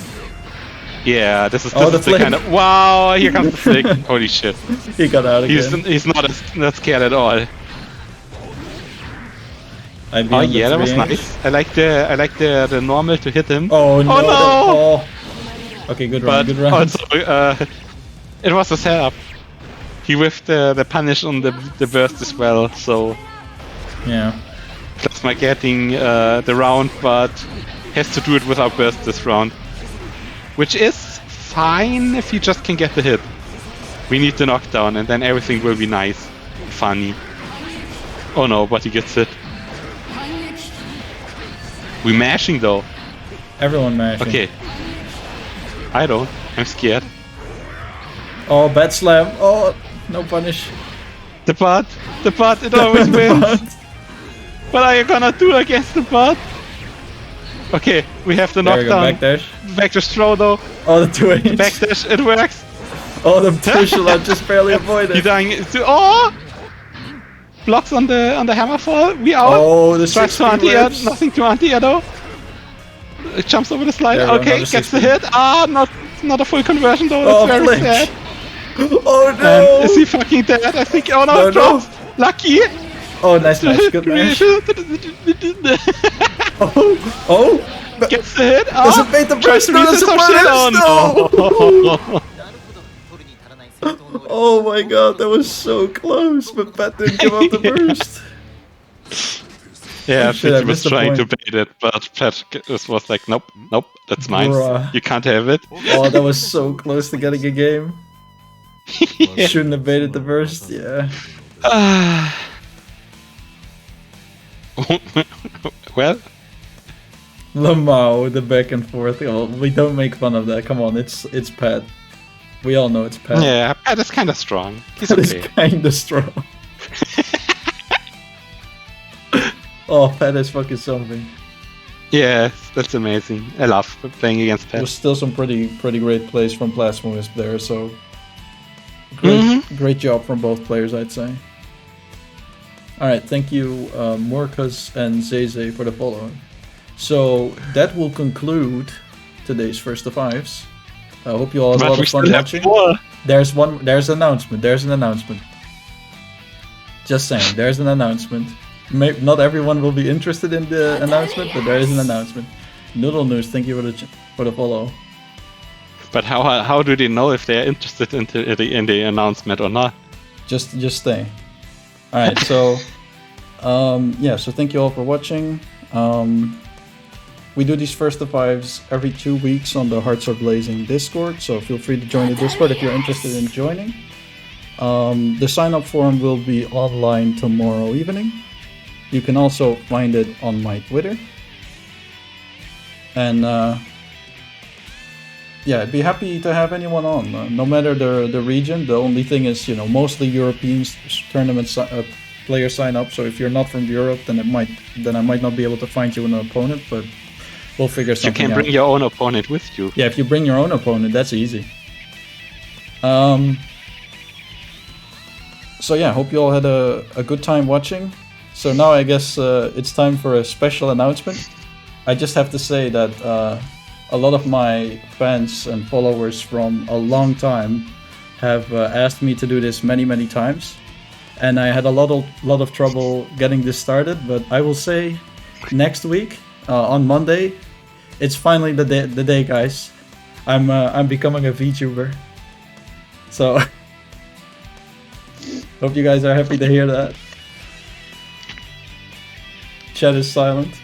C: Yeah, this is
B: Oh, the
C: the
B: flick.
C: kind of wow. Here comes the flick. Holy shit!
B: He got out
C: He's
B: again.
C: not scared at all.
B: I'd be
C: Oh
B: on the
C: yeah, that was
B: 3-inch.
C: nice. I like the normal to hit him.
B: Oh no!
C: Oh, no!
B: Oh. Okay, good round,
C: But
B: good round.
C: also it was a setup. He whiffed the punish on the burst as well, so
B: Yeah.
C: Plasma getting the round, but has to do it without burst this round. Which is fine if you just can get the hit. We need the knockdown and then everything will be nice. Funny. Oh no, but he gets hit. We mashing though.
B: Everyone mashing.
C: Okay. I don't. I'm scared.
B: Oh, bat slam. Oh, no punish.
C: The bot, it always wins. What are you gonna do against the bot? Okay, we have the
B: There we go,
C: knockdown.
B: backdash.
C: Backdash throw though.
B: Oh, the 2-inch.
C: Backdash, it works.
B: Oh, the push I just barely
C: He's
B: avoided.
C: dying. Oh! Blocks on the hammer fall. We out.
B: Oh, the
C: Strikes
B: 6
C: to anti-air.
B: whips.
C: Nothing to anti-air though. It jumps over the slide.
B: There we go,
C: Okay,
B: another
C: gets
B: 60.
C: the hit. Ah, not a full conversion though. That's
B: Oh,
C: very
B: flinch.
C: sad.
B: Oh no!
C: Is he fucking dead? I think. Oh no,
B: No,
C: it drops. Lucky.
B: Oh, nice match, good match. Oh, oh!
C: Gets the hit.
B: Does it bait the
C: tries
B: burst?
C: to
B: No,
C: reset
B: does it
C: some
B: burst?
C: shit. Oh no.
B: Oh my god, that was so close, but Pat didn't give up the burst.
C: Yeah, I
B: Shit,
C: think
B: I
C: he was
B: missed the
C: trying to
B: point.
C: bait it, but Pat was like, nope, that's mine.
B: Bruh.
C: You can't have it.
B: Oh, that was so close to getting a game.
C: Yeah.
B: Shouldn't have baited the burst, yeah.
C: Well,
B: Lamau, the back and forth. Oh, we don't make fun of that. Come on, it's Pat. We all know it's Pat.
C: yeah, Pat is kind of strong. He's
B: That is
C: okay.
B: kinda strong. Oh, Pat is fucking something.
C: Yeah, that's amazing. I love playing against
B: There was
C: Pat.
B: still some pretty great plays from PlasmaWisp there, so great job from both players, I'd say. Alright, thank you Markus and Xyzz for the follow. So that will conclude today's First to Fives. I hope you all had a lot of fun watching. There's an announcement. Just saying, there's an announcement. Not everyone will be interested in the announcement, but there is an announcement. Noodle News, thank you for the follow.
C: But how do they know if they are interested in the announcement or not?
B: Just stay. All right, so so thank you all for watching. We do these First to Fives every 2 weeks on the Hearts Are Blazing Discord, so feel free to join the Discord if you're interested in joining. The sign-up form will be online tomorrow evening. You can also find it on my Twitter. And I'd be happy to have anyone on, no matter the region. The only thing is, mostly European tournament players sign up. So if you're not from Europe, then I might not be able to find you an opponent, but we'll figure something out.
C: You can bring your own opponent with you.
B: Yeah, if you bring your own opponent, that's easy. So yeah, hope you all had a good time watching. So now I guess it's time for a special announcement. I just have to say that a lot of my fans and followers from a long time have asked me to do this many times, and I had a lot of trouble getting this started. But I will say, next week on Monday, it's finally the day, guys. I'm becoming a VTuber. So hope you guys are happy to hear that. Chat is silent.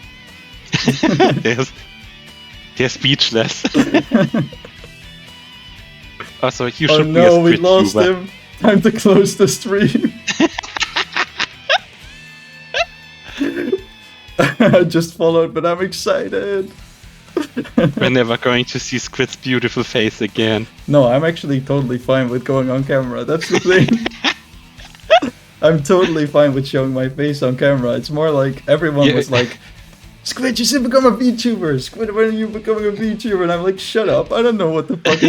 C: They're speechless. Also, you
B: oh
C: should
B: no,
C: be a
B: we lost him. Time to close the stream. I just followed, but I'm excited.
C: We're never going to see Squid's beautiful face again.
B: No, I'm actually totally fine with going on camera. That's the thing. I'm totally fine with showing my face on camera. It's more like everyone was like, Squid, you should become a VTuber. Squid, when are you becoming a VTuber? And I'm like, shut up. I don't know what the fuck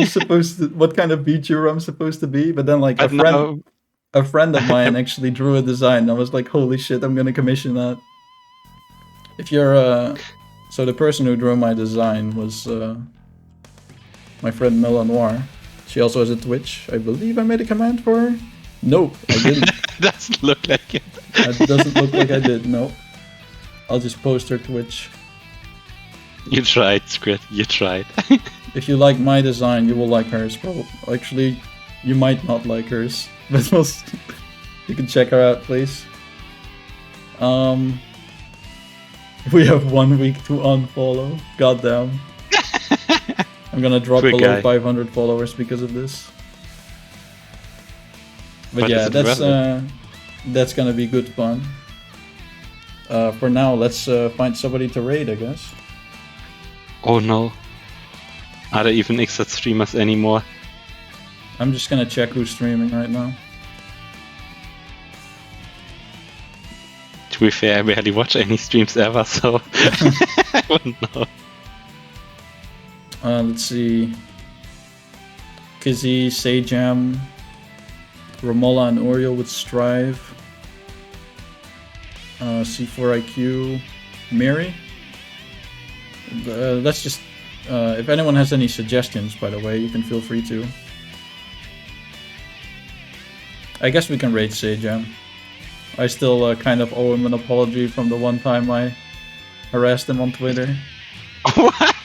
B: what kind of VTuber I'm supposed to be. But then like a friend of mine actually drew a design. And I was like, holy shit, I'm gonna commission that. If you're so the person who drew my design was my friend Mela Noir. She also has a Twitch. I believe I made a command for her. Nope, I didn't.
C: Doesn't look like it.
B: That doesn't look like I did, no. I'll just post her Twitch.
C: You tried, Squid, you tried.
B: If you like my design, you will like hers. Well, actually, you might not like hers. But you can check her out, please. We have 1 week to unfollow. Goddamn. I'm gonna drop below 500 followers because of this. But yeah, that's gonna be good fun. For now, let's find somebody to raid, I guess.
C: Oh no. Are there even Xyzz streamers anymore?
B: I'm just gonna check who's streaming right now.
C: To be fair, I barely watch any streams ever, so I wouldn't know.
B: Let's see. Kizzy, Sajam, Ramola and Oriel with Strive. C4IQ, Mary. Let's just, if anyone has any suggestions, by the way, you can feel free to. I guess we can raid Sajam. I still kind of owe him an apology from the one time I harassed him on Twitter.
C: What?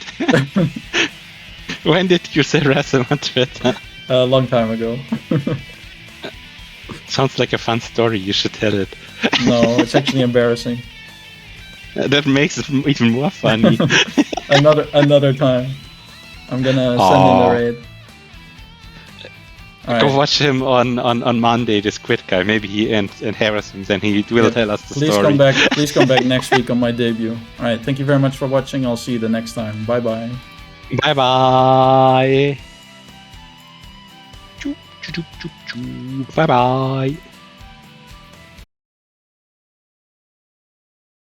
C: When did you harass him on Twitter?
B: A long time ago.
C: Sounds like a fun story, you should tell it.
B: No, it's actually embarrassing.
C: That makes it even more funny.
B: another time. I'm gonna send in the raid.
C: All Go watch him on Monday, this Squid guy. Maybe he and harass him, then he will tell us the story.
B: Please come back next week on my debut. Alright, thank you very much for watching. I'll see you the next time. Bye bye.
C: Bye bye. Bye bye.